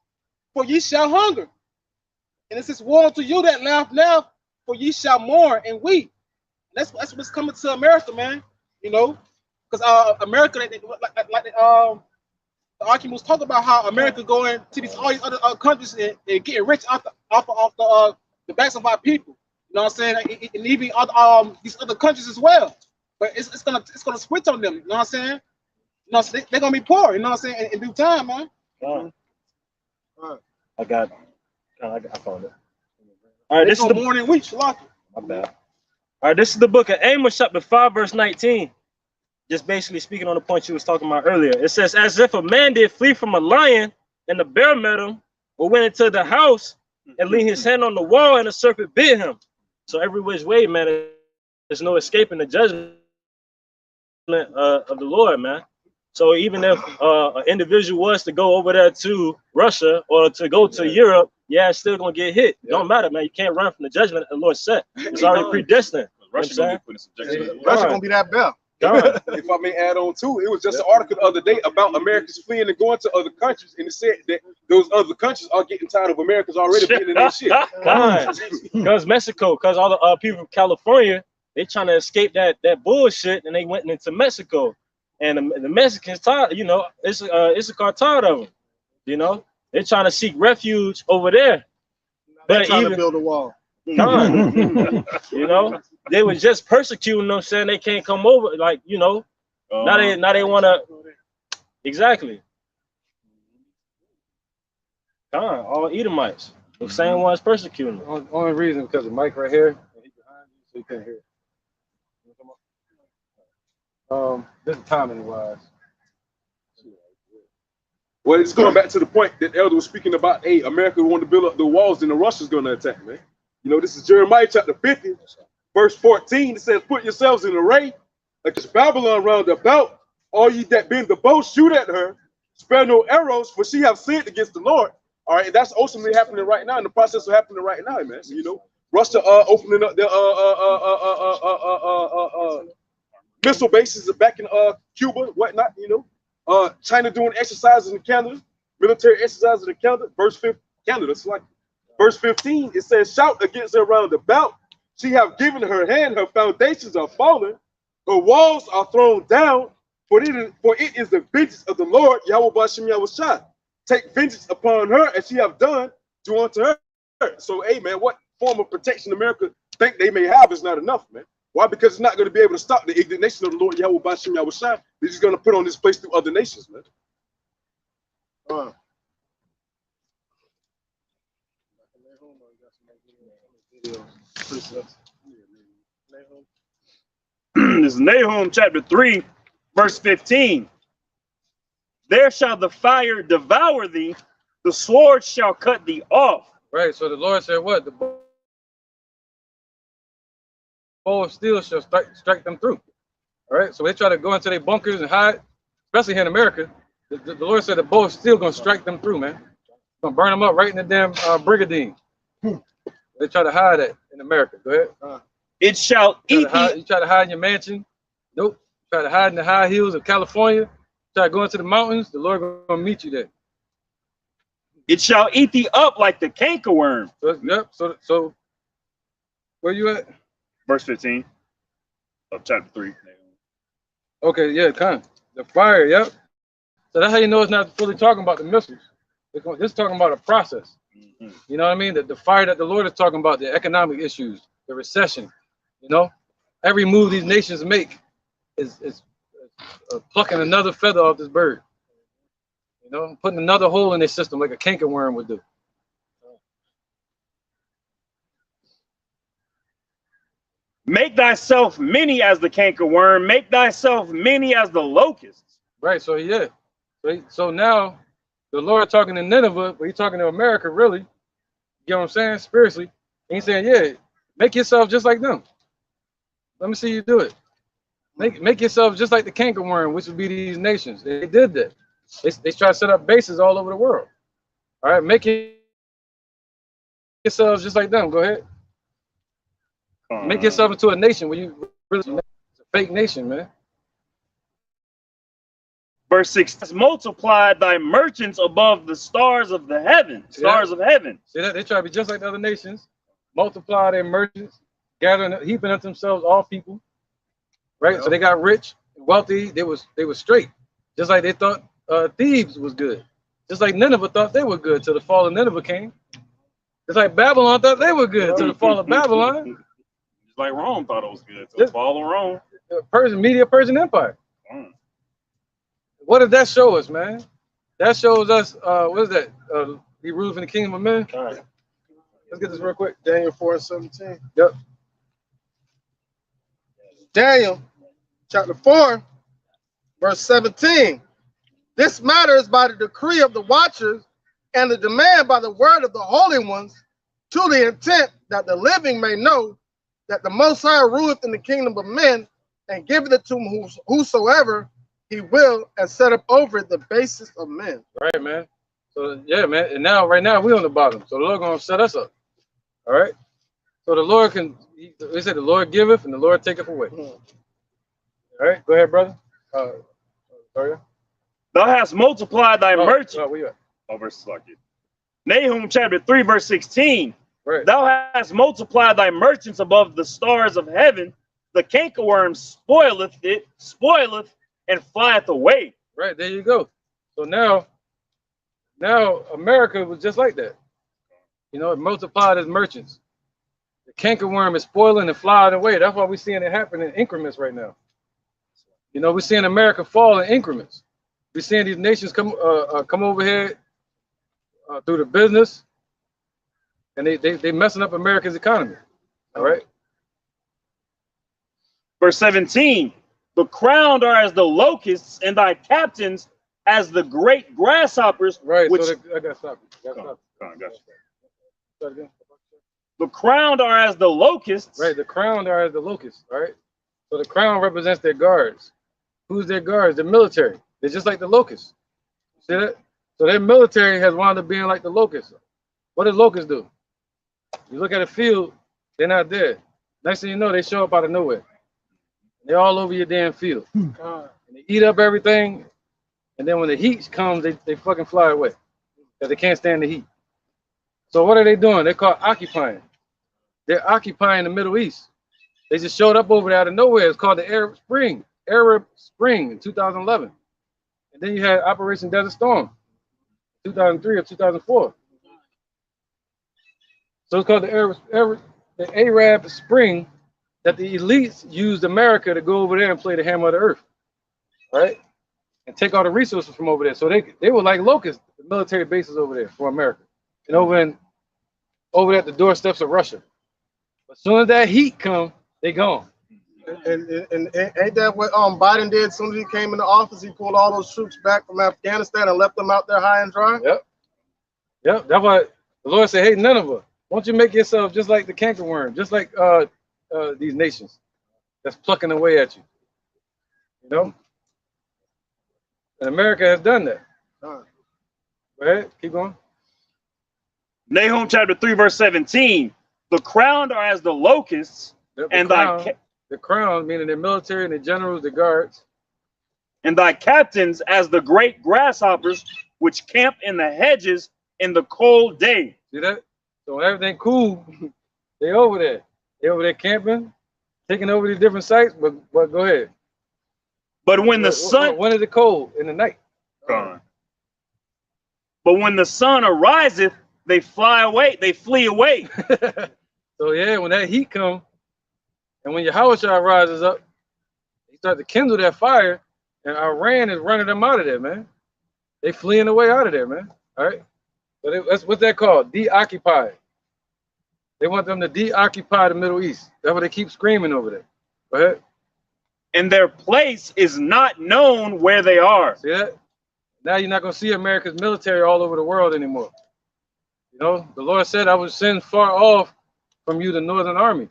for ye shall hunger. And it says, woe unto you that laugh now, for ye shall mourn and weep." That's what's coming to America, man. You know, because America, the argument was talking about how America going to all these other countries and getting rich off the backs of our people. You know what I'm saying? And even these other countries as well. But it's gonna switch on them. You know what I'm saying? You know, so they're gonna be poor. You know what I'm saying? In due time, man. I found it. All right, this is the morning week. My bad. All right, this is the book of Amos, chapter 5, verse 19. Just basically speaking on the point you was talking about earlier. It says, "As if a man did flee from a lion, and the bear met him, or went into the house and leaned his hand on the wall, and a serpent bit him." So every which way, man, there's no escaping the judgment of the Lord, man. So even if an individual was to go over there to Russia or to go to Europe, it's still gonna get hit. It don't matter, man. You can't run from the judgment the Lord set. It's already predestined. Russia gonna be that bear. If I may add on too, it was just an article the other day about Americans fleeing and going to other countries, and it said that those other countries are getting tired of Americans already being in their shit. Because Mexico, because all the people from California, they trying to escape that bullshit, and they went into Mexico. And the Mexicans tired, you know, it's a car tired of them. You know, they're trying to seek refuge over there. They're trying to build a wall. You know, they were just persecuting them, saying they can't come over. Like, you know, now they want to. Exactly. All Edomites, the same ones persecuting them. Only reason because the mic right here, and he's behind you, so you can't hear it. This is timing wise. Well, it's going back to the point that Elder was speaking about. Hey, America wanted to build up the walls, and the Russians going to attack, man. You know, this is Jeremiah chapter 50, verse 14. It says, "Put yourselves in array against Babylon round about. All ye that bend the bow, shoot at her. Spare no arrows, for she have sinned against the Lord." All right, that's ultimately happening right now, in the process of happening right now, man. You know, Russia opening up their missile bases back in Cuba, whatnot, you know. China doing exercises in Canada, military exercises in Canada. Verse 15, Canada, it's like verse 15, it says, "Shout against her round about. She have given her hand, her foundations are fallen, her walls are thrown down, for it is the vengeance of the Lord, Yahweh Bashem Yahushua. Take vengeance upon her, as she have done, do unto her." So, hey, man, what form of protection America think they may have is not enough, man. Why? Because it's not going to be able to stop the indignation of the Lord Yahweh Bashem Yahushua. They're just going to put on this place through other nations, man. This is Nahum chapter 3, verse 15. "There shall the fire devour thee, the sword shall cut thee off." Right. So the Lord said, "What? bow of steel shall strike them through. All right, so they try to go into their bunkers and hide, especially here in America. The Lord said the bow of steel gonna strike them through, man. Gonna burn them up right in the damn brigandine. They try to hide that in America. Go ahead. It shall eat you try to hide in your mansion. Nope. Try to hide in the high hills of California. Try to go into the mountains. The Lord gonna meet you there. It shall eat thee up like the cankerworm. Yep. So where you at? Verse 15 of chapter 3. Okay, yeah, kind of. The fire, yep. So that's how you know it's not fully talking about the missiles. This is talking about a process. You know what I mean? The fire that the Lord is talking about, the economic issues, the recession. You know, every move these nations make is plucking another feather off this bird. You know, putting another hole in their system like a cankerworm would do. Make thyself many as the cankerworm. Make thyself many as the locusts. Right. So yeah. So now the Lord talking to Nineveh, but he's talking to America, really. You know what I'm saying? Spiritually. And he's saying, yeah, make yourself just like them. Let me see you do it. Make yourself just like the cankerworm, which would be these nations. They did that. They try to set up bases all over the world. All right, make yourselves just like them. Go ahead. Make yourself into a nation where you really, it's a fake nation, man. Verse 6, multiply thy merchants above the stars of the heaven. Stars of heaven. See that? They try to be just like the other nations. Multiply their merchants, gathering, heaping up themselves all people. Right? Yeah. So they got rich and wealthy. They was straight. Just like they thought Thebes was good. Just like Nineveh thought they were good till the fall of Nineveh came. Just like Babylon thought they were good till the fall of Babylon. Just like Rome thought it was good till the fall of Rome. Persian Empire. What did that show us, man? That shows us, what is that? He rules in the kingdom of men. All right. Let's get this real quick. Daniel 4:17. Yep. Daniel chapter 4, verse 17. This matter is by the decree of the watchers and the demand by the word of the holy ones, to the intent that the living may know that the Most High ruleth in the kingdom of men and giveth it to whosoever he will, and set up over it the basis of men. Right, man. So yeah, man. And now, right now, we on the bottom. So the Lord gonna set us up. All right. So the Lord they said the Lord giveth and the Lord taketh away. All right. Go ahead, brother. Sorry. Thou hast multiplied thy merchants. Where you at? Verse Nahum chapter 3, verse 16. Right. Thou hast multiplied thy merchants above the stars of heaven. The cankerworm spoileth, and flieth away. Right, there you go. So now America was just like that. You know, it multiplied as merchants. The cankerworm is spoiling and flying away. That's why we're seeing it happen in increments right now. You know, we're seeing America fall in increments. We're seeing these nations come over here through the business, and they messing up America's economy. All right. Verse 17. The crowned are as the locusts, and thy captains as the great grasshoppers. Right. Which, so I got to stop. The crowned are as the locusts. Right. The crowned are as the locusts. All right. So the crown represents their guards. Who's their guards? The military. They're just like the locusts. See that? So their military has wound up being like the locusts. What does locusts do? You look at a field, they're not there. Next thing you know, they show up out of nowhere. They're all over your damn field. And they eat up everything. And then when the heat comes, they fucking fly away. Because they can't stand the heat. So what are they doing? They're called occupying. They're occupying the Middle East. They just showed up over there out of nowhere. It's called the Arab Spring in 2011. And then you had Operation Desert Storm, 2003 or 2004. So it's called the Arab Spring, that the elites used America to go over there and play the hammer of the earth, right? And take all the resources from over there. So they were like locusts, the military bases over there for America. And over at the doorsteps of Russia. But as soon as that heat comes, they gone. And ain't that what Biden did? As soon as he came into office, he pulled all those troops back from Afghanistan and left them out there high and dry? Yep. That's why the Lord said, hey, Nineveh, won't you make yourself just like the cankerworm, just like these nations that's plucking away at you. You know? And America has done that. Go ahead, keep going. Nahum chapter 3, verse 17. The crowned are as the locusts, and the crown, meaning the military and the generals, the guards, and thy captains as the great grasshoppers which camp in the hedges in the cold day. See that? So when everything cool, they over there. They over there camping, taking over these different sites, but go ahead. But when the sun, when is it cold? In the night. Gone. But when the sun ariseth, they fly away, they flee away. So yeah, when that heat comes, and when your house rises up, they start to kindle that fire, and Iran is running them out of there, man. They fleeing away out of there, man. All right. But that's what's that called? Deoccupy. They want them to deoccupy the Middle East. That's what they keep screaming over there. Go ahead. And their place is not known where they are. See that? Now you're not going to see America's military all over the world anymore. You know, the Lord said, I would send far off from you the northern army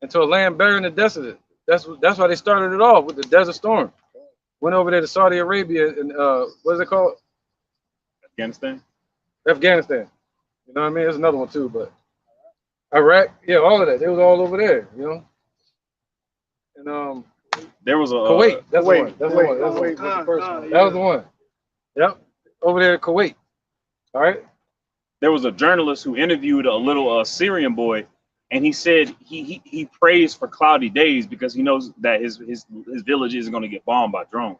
into a land barren and desolate. That's why they started it off with the Desert Storm. Went over there to Saudi Arabia and what is it called? Afghanistan. Afghanistan. You know what I mean? There's another one too, but Iraq, yeah, all of that. They was all over there, you know. And there was a Kuwait. That's the one. That's the one. That's the first one. That was the one. Yep. Over there in Kuwait. All right. There was a journalist who interviewed a little Syrian boy, and he said he prays for cloudy days because he knows that his village isn't going to get bombed by drones.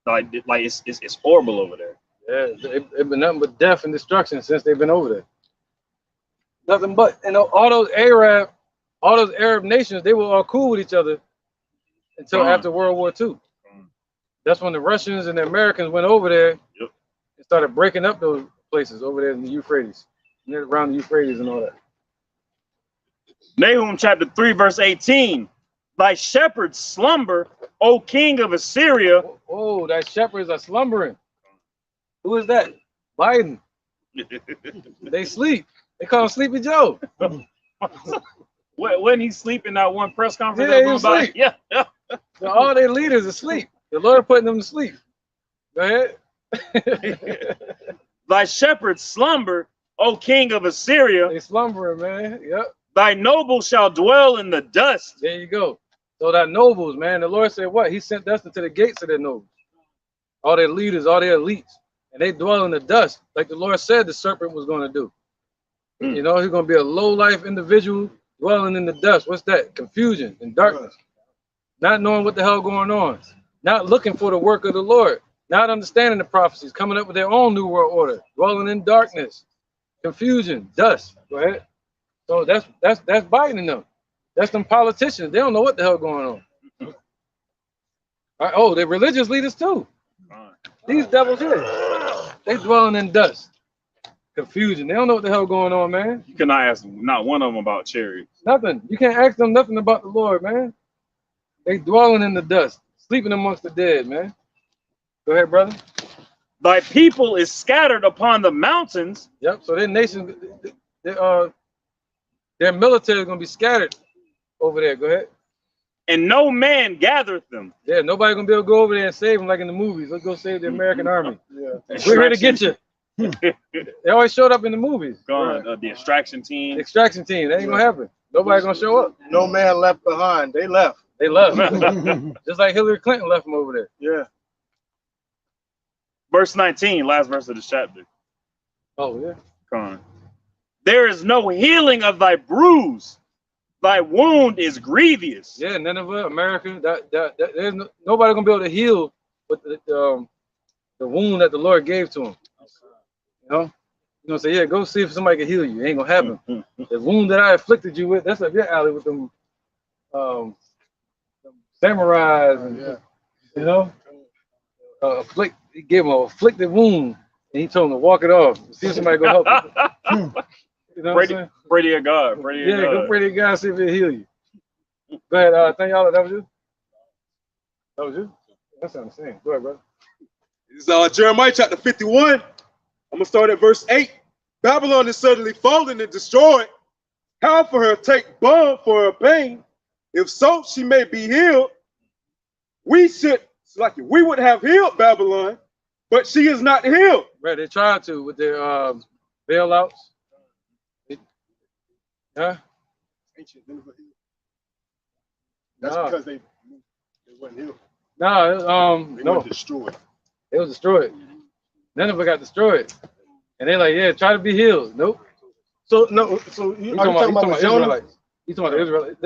Like it's horrible over there. Yeah, it's been nothing but death and destruction since they've been over there. Nothing but, you know, all those Arab nations, they were all cool with each other until after World War II. That's when the Russians and the Americans went over there and started breaking up those places over there in the Euphrates, around the Euphrates and all that. Nahum chapter 3, verse 18. Thy shepherds slumber, O king of Assyria. Oh, thy shepherds are slumbering. Who is that? Biden. They sleep. They call him Sleepy Joe. When he's sleeping that one press conference? Yeah, he was asleep. Yeah. So all their leaders are asleep. The Lord putting them to sleep. Go ahead. Thy shepherds slumber, O king of Assyria. They slumbering, man. Yep. Thy nobles shall dwell in the dust. There you go. So that nobles, man, the Lord said what? He sent dust into the gates of their nobles. All their leaders, all their elites. And they dwell in the dust, like the Lord said the serpent was going to do. You know, he's going to be a low-life individual dwelling in the dust. What's that? Confusion and darkness. Not knowing what the hell going on. Not looking for the work of the Lord. Not understanding the prophecies. Coming up with their own new world order. Dwelling in darkness. Confusion. Dust. Go ahead. So that's Biden and them. That's them politicians. They don't know what the hell going on. All right. Oh, they're religious leaders too. These devils here. They dwelling in dust. Confusion. They don't know what the hell going on, man. You cannot ask them, not one of them about chariots. Nothing. You can't ask them nothing about the Lord, man. They dwelling in the dust, sleeping amongst the dead, man. Go ahead, brother. Thy people is scattered upon the mountains. Yep. So their nation, their military is gonna be scattered over there. Go ahead. And no man gathereth them. Yeah, nobody gonna be able to go over there and save them like in the movies. Let's go save the American army. Yeah. We're here to get you. They always showed up in the movies. The extraction team. The extraction team. That ain't gonna happen. Nobody gonna show up. No man left behind. They left. They left. Just like Hillary Clinton left them over there. Yeah. Verse 19, last verse of the chapter. Oh, yeah. Come on. There is no healing of thy bruise. Thy wound is grievous. Yeah, Nineveh, America. There's nobody gonna be able to heal with the wound that the Lord gave to him. You know, you're gonna say, yeah, go see if somebody can heal you. It ain't gonna happen. The wound that I afflicted you with, that's up your alley with them samurais and you know, he gave him an afflicted wound and he told him to walk it off. See if somebody gonna help him. You know what I'm saying? Pray to God. Go pray to God, see if he'll heal you. Go ahead, thank y'all. That was you? That was you? That sounds the same. Go ahead, brother. This is Jeremiah chapter 51. I'm going to start at verse 8. Babylon is suddenly fallen and destroyed, How for her take balm for her pain? If so, she may be healed. We would have healed Babylon, but she is not healed. Right, they tried to with their bailouts. Huh? That's No. because they wasn't healed. No, They no. were destroyed. It was destroyed. Nineveh got destroyed. And they like, yeah, try to be healed. Nope. So no, so you are you talking about Jonah? Israelites. You talking about the Israelites.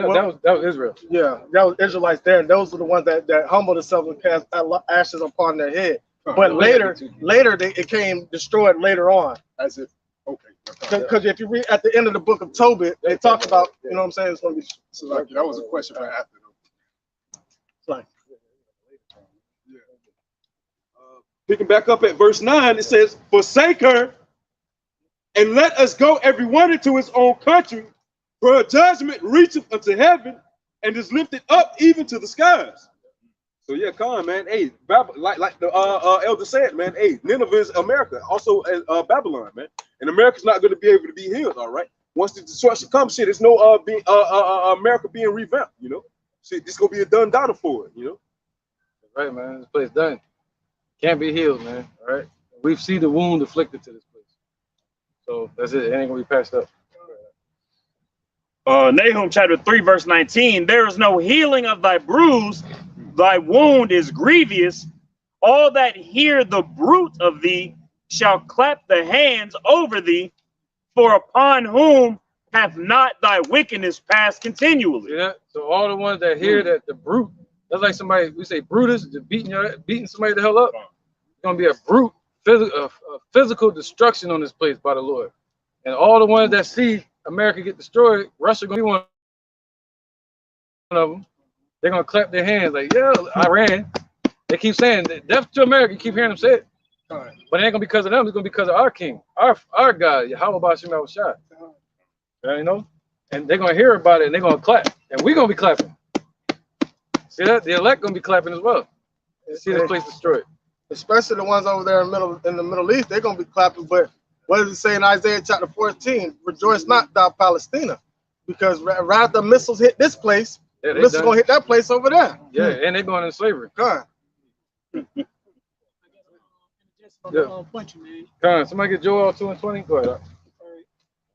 That was Israel. Yeah, that was Israelites there, and those were the ones that humbled themselves and cast ashes upon their head. But later it came destroyed later on. As if, okay. Because if you read at the end of the book of Tobit, they talk about, you know what I'm saying, it's going to be. So like, that was a question for after. Like, Picking back up at verse 9, it says, forsake her, and let us go every one into his own country, for her judgment reacheth unto heaven, and is lifted up even to the skies. So yeah, come on, man. Hey, like the elder said, man. Hey, Nineveh is America, also Babylon, man. And America's not going to be able to be healed, all right? Once the destruction comes, shit, there's no America being revamped, you know. Shit, this gonna be a done data for it, you know. Right, man. This place done. Can't be healed, man. All right. We've seen the wound afflicted to this place. So that's it. It ain't gonna be patched up. Nahum chapter 3, verse 19. There is no healing of thy bruise, thy wound is grievous. All that hear the bruit of thee shall clap the hands over thee, for upon whom hath not thy wickedness passed continually. See that? So all the ones that hear that the brute, that's like somebody, we say Brutus, beating somebody the hell up. It's gonna be a brute, physical destruction on this place by the Lord. And all the ones that see America get destroyed, Russia gonna be one of them. They're gonna clap their hands like, yeah, Iran. They keep saying death to America. You keep hearing them say it. But it ain't gonna be because of them. It's gonna be because of our king, our God, Yahweh Bashim Al-Shai. You know, and they're gonna hear about it and they're gonna clap, and we're gonna be clapping. See that? The elect gonna be clapping as well. See this place destroyed. Especially the ones over there in the Middle East, they're gonna be clapping. But what does it say in Isaiah chapter 14? Rejoice not, thou Palestina, because rather the missiles hit this place, the missiles gonna hit that place over there. Yeah, and they're going into slavery. God. Yeah. Somebody get Joel 2:20. Go ahead.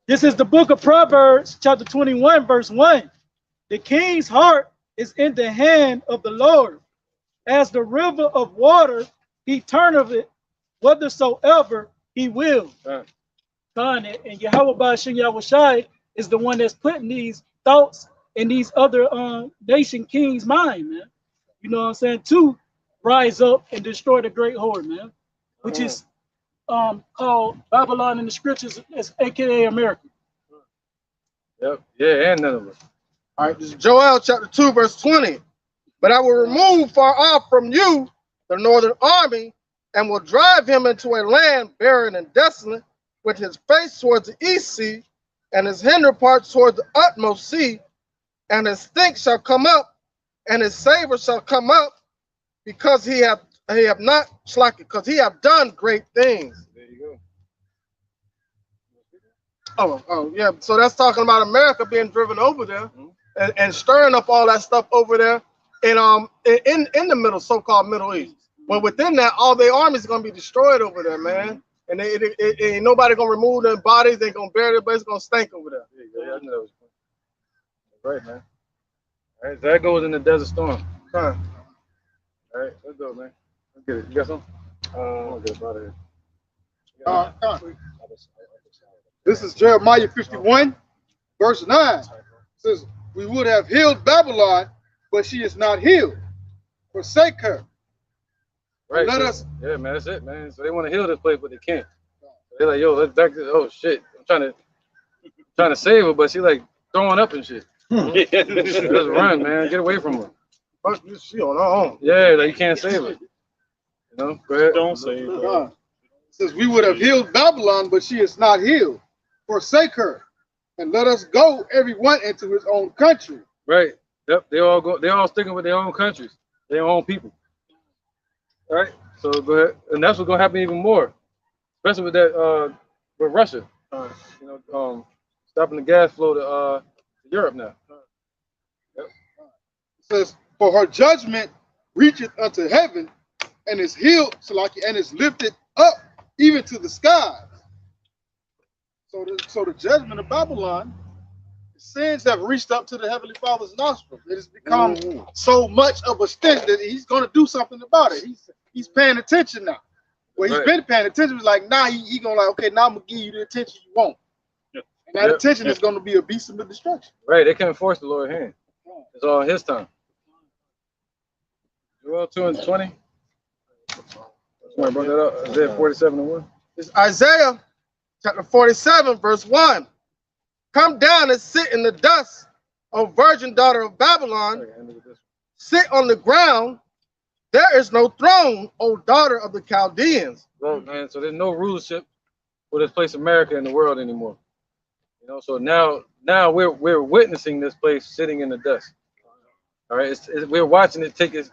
This is the book of Proverbs, chapter 21, verse 1. The king's heart is in the hand of the Lord. As the river of water, he turneth it whithersoever he will. And Yahweh Bashim Yahushai is the one that's putting these thoughts in these other nation kings' mind, man. You know what I'm saying? To rise up and destroy the great horde, man. Which is called Babylon in the scriptures, as aka America. Yep. Yeah, and none of us. All right, this is Joel chapter 2, verse 20. But I will remove far off from you the northern army, and will drive him into a land barren and desolate, with his face towards the east sea, and his hinder parts towards the utmost sea, and his stink shall come up, and his savor shall come up, because he have not slacked, because he have done great things. There you go. Oh yeah. So that's talking about America being driven over there and stirring up all that stuff over there in the middle, so-called Middle East. But within that, all their armies are gonna be destroyed over there, man. And ain't nobody gonna remove their bodies. They gonna bury them, but it's gonna stink over there. Yeah, I know that was right, man. All right, so that goes in the Desert Storm. All right, let's go, man. Let's get it. You got some? I'll get it out of here. This is Jeremiah 51, verse 9. It says, we would have healed Babylon, but she is not healed. Forsake her. Right. Let so, us. Yeah, man, that's it, man. So they want to heal this place, but they can't. So they're like, yo, let's back to oh shit. I'm trying to save her, but she like throwing up and shit. Just run, man. Get away from her. She on her own. Yeah, like you can't save her. You know, go ahead. Don't save her. It says we would have healed Babylon, but she is not healed. Forsake her, and let us go, everyone, into his own country. Right. Yep. They all sticking with their own countries, their own people. All right. So go ahead, and that's what's gonna happen even more, especially with that with Russia. You know, stopping the gas flow to Europe now. Yep. It says, for her judgment reacheth unto heaven, and is healed, and is lifted up even to the skies. So the judgment of Babylon, sins have reached up to the Heavenly Father's nostrils. It has become so much of a stench that he's going to do something about it. He's paying attention now. Well, he's been paying attention. He's like, now he going to like, okay, now I'm going to give you the attention you want. And that attention is going to be a beast of destruction. Right, they can't force the Lord's hand. It's all his time. Joel 2:20. Somebody brought that up. Isaiah 47:1. It's Isaiah chapter 47, verse 1. Come down and sit in the dust, O virgin daughter of Babylon. Sit on the ground. There is no throne, O daughter of the Chaldeans. Well, man, so there's no rulership for this place America in the world anymore. You know, so now we're witnessing this place sitting in the dust. All right, we're watching it take its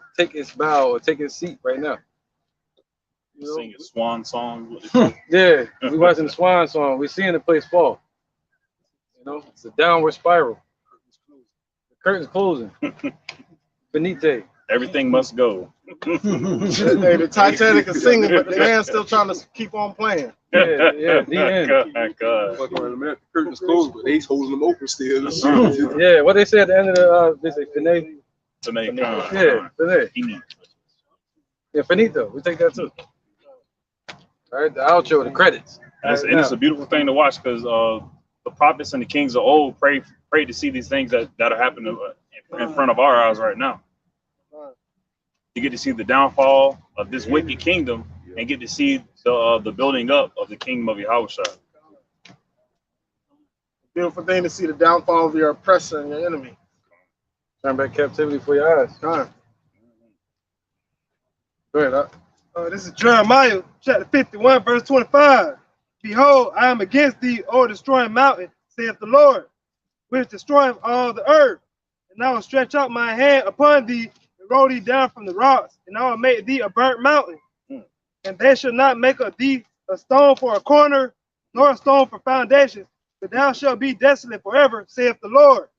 bow or take its seat right now. You know? Sing a swan song. Yeah, we're watching the swan song. We're seeing the place fall. You know, it's a downward spiral. The curtain's closing. Finite. Everything must go. Hey, the Titanic is singing, but the man's still trying to keep on playing. Yeah, the end. God. The curtain's closed, but they's holding them open still. Yeah, what they say at the end of the they say finite. Yeah, finite. Yeah, finito. We take that too. All right, the outro, the credits. And it's a beautiful thing to watch because the prophets and the kings of old prayed to see these things that are happening in front of our eyes right now. You get to see the downfall of this wicked kingdom and get to see the building up of the kingdom of Yahushua. Beautiful thing to see the downfall of your oppressor and your enemy. Turn back captivity for your eyes. Go ahead. This is Jeremiah chapter 51, verse 25. Behold, I am against thee, O destroying mountain, saith the Lord, which destroyeth all the earth. And I will stretch out my hand upon thee, and roll thee down from the rocks, and I will make thee a burnt mountain. And they shall not make of thee a stone for a corner, nor a stone for foundation, but thou shalt be desolate forever, saith the Lord.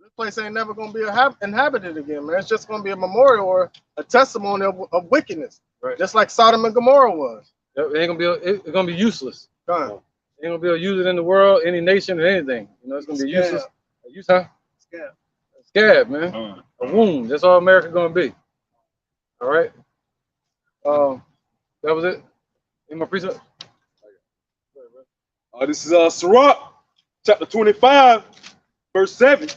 This place ain't never going to be inhabited again, man. It's just going to be a memorial or a testimony of wickedness, just like Sodom and Gomorrah was. It's gonna be useless. It ain't gonna be able to use it in the world, any nation, or anything. You know, it's gonna be useless. Scab, man. A wound. That's all America gonna be. All right. That was it. In my precept. This is Sirach, chapter 25, verse 7.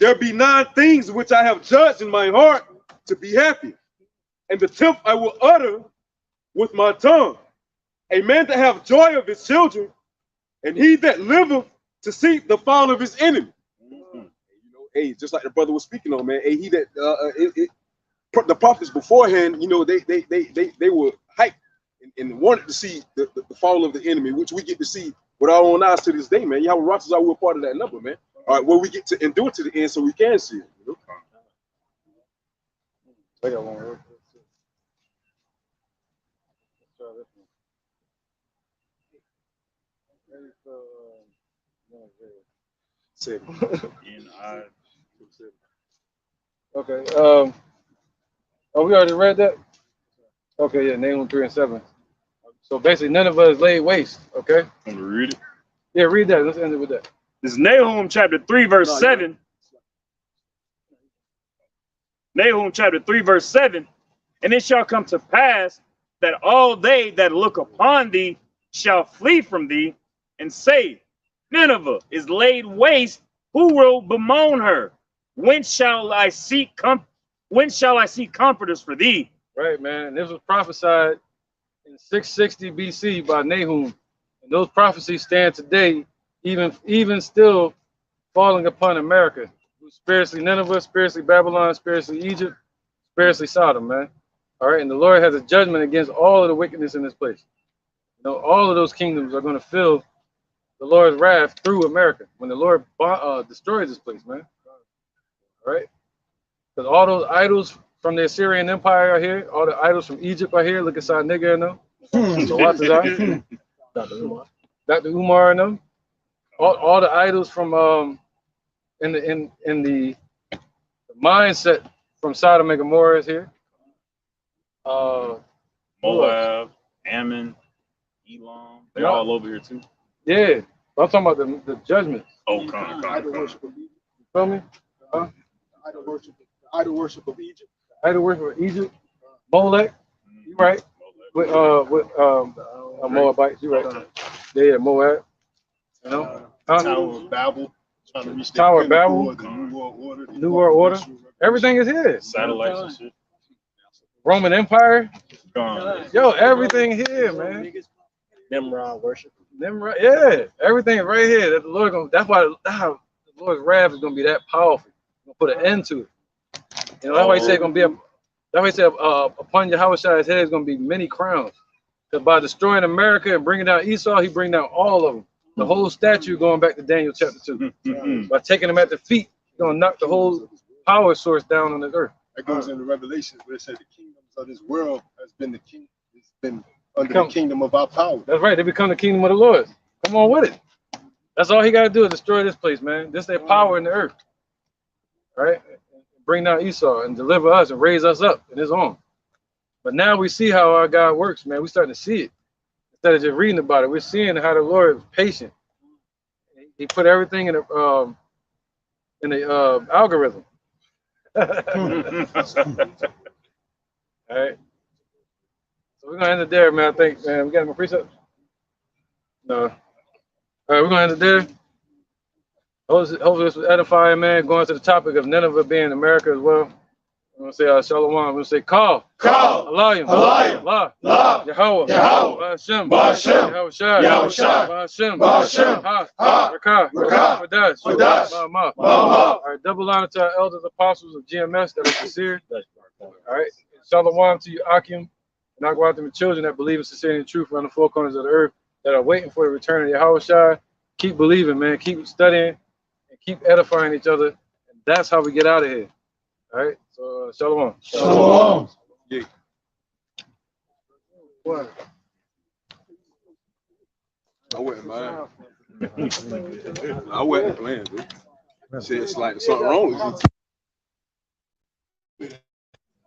There be 9 things which I have judged in my heart to be happy, and the 10th I will utter with my tongue. A man that have joy of his children, and he that liveth to see the fall of his enemy. You know, hey, just like the brother was speaking on, man. Hey, he that the prophets beforehand, you know, they were hyped and wanted to see the fall of the enemy, which we get to see with our own eyes to this day, man. Yahweh Rosh is we're part of that number, man. All right, well, we get to endure to the end so we can see it. You know? I got one word. Okay. Oh, we already read that? Okay, yeah, Nahum 3 and 7. So basically, Nineveh is laid waste, okay? Want to read it? Yeah, read that. Let's end it with that. This is Nahum chapter 3, verse 7. Nahum chapter 3, verse 7. And it shall come to pass that all they that look upon thee shall flee from thee and say, Nineveh is laid waste. Who will bemoan her? When shall I seek comforters for thee? Right, man. And this was prophesied in 660 BC by Nahum. And those prophecies stand today, even still falling upon America. Spiritually Nineveh, spiritually Babylon, spiritually Egypt, spiritually Sodom, man. All right, and the Lord has a judgment against all of the wickedness in this place. You know, all of those kingdoms are going to feel the Lord's wrath through America when the Lord destroys this place, man. All right? Because all those idols from the Assyrian Empire are here. All the idols from Egypt are here. Look inside nigga and them. So watch his eye. Dr. Umar and them. all the idols from in the mindset from Sodom and Gomorrah is here. Moab, Ammon, Elam, they're all over here too. Yeah, but I'm talking about the judgments. Oh, come on. You feel me? Huh? Idol worship of Egypt. Idol worship of Egypt, Molech. You right? With Moabites. You right? Yeah, Moab. You know, Tower of Babel. Trying to reach the Tower of pinnacle Babel. of the New World Order. New World Order. Everything is here. Satellites and shit. Roman Empire. Gone. Yo, everything here, man. Nimrod worship. Nimrod, yeah, everything is right here. That the Lord gonna, that's why the Lord's wrath is gonna be that powerful. Gonna put an end to it. You know, that's why he said gonna be that's why he said upon Yahweh's head is gonna be many crowns. Because by destroying America and bringing down Esau, he bring down all of them. The whole statue going back to Daniel chapter 2. By taking them at the feet, he's gonna knock the whole power source down on the earth. That goes into Revelations where it said the kingdoms of this world has been under the kingdom of our power. That's right. They become the kingdom of the Lord. Come on with it. That's all he got to do is destroy this place, man. This is their power in the earth. Right? Bring down Esau and deliver us and raise us up in his arm. But now we see how our God works, man. We're starting to see it. Instead of just reading about it, we're seeing how the Lord is patient. He put everything in the algorithm. All right. So we're gonna end it there, man. I think, man, we got my precepts. No. All right, we're gonna end it there. Hopefully this was edifying, man. Going to the topic of Nineveh being America as well. I'm gonna say Shalom. I'm gonna say call. Alayim. La. Yahweh. Ba'ashem. Yahweh Shai. Ba'ashem. Ha. Rakah. Wadash. Ma. All right, double honor to our elders, apostles of GMS that are sincere. All right. Shalom to you, Akim. And I go out to my children that believe in sincerity and truth around the four corners of the earth that are waiting for the return of Yahweh Shai. Keep believing, man. Keep studying and keep edifying each other. And that's how we get out of here. All right. So, shalom. Shalom. Yeah. What? I wasn't mine. I wasn't playing, dude. Shit, it's like something wrong with you.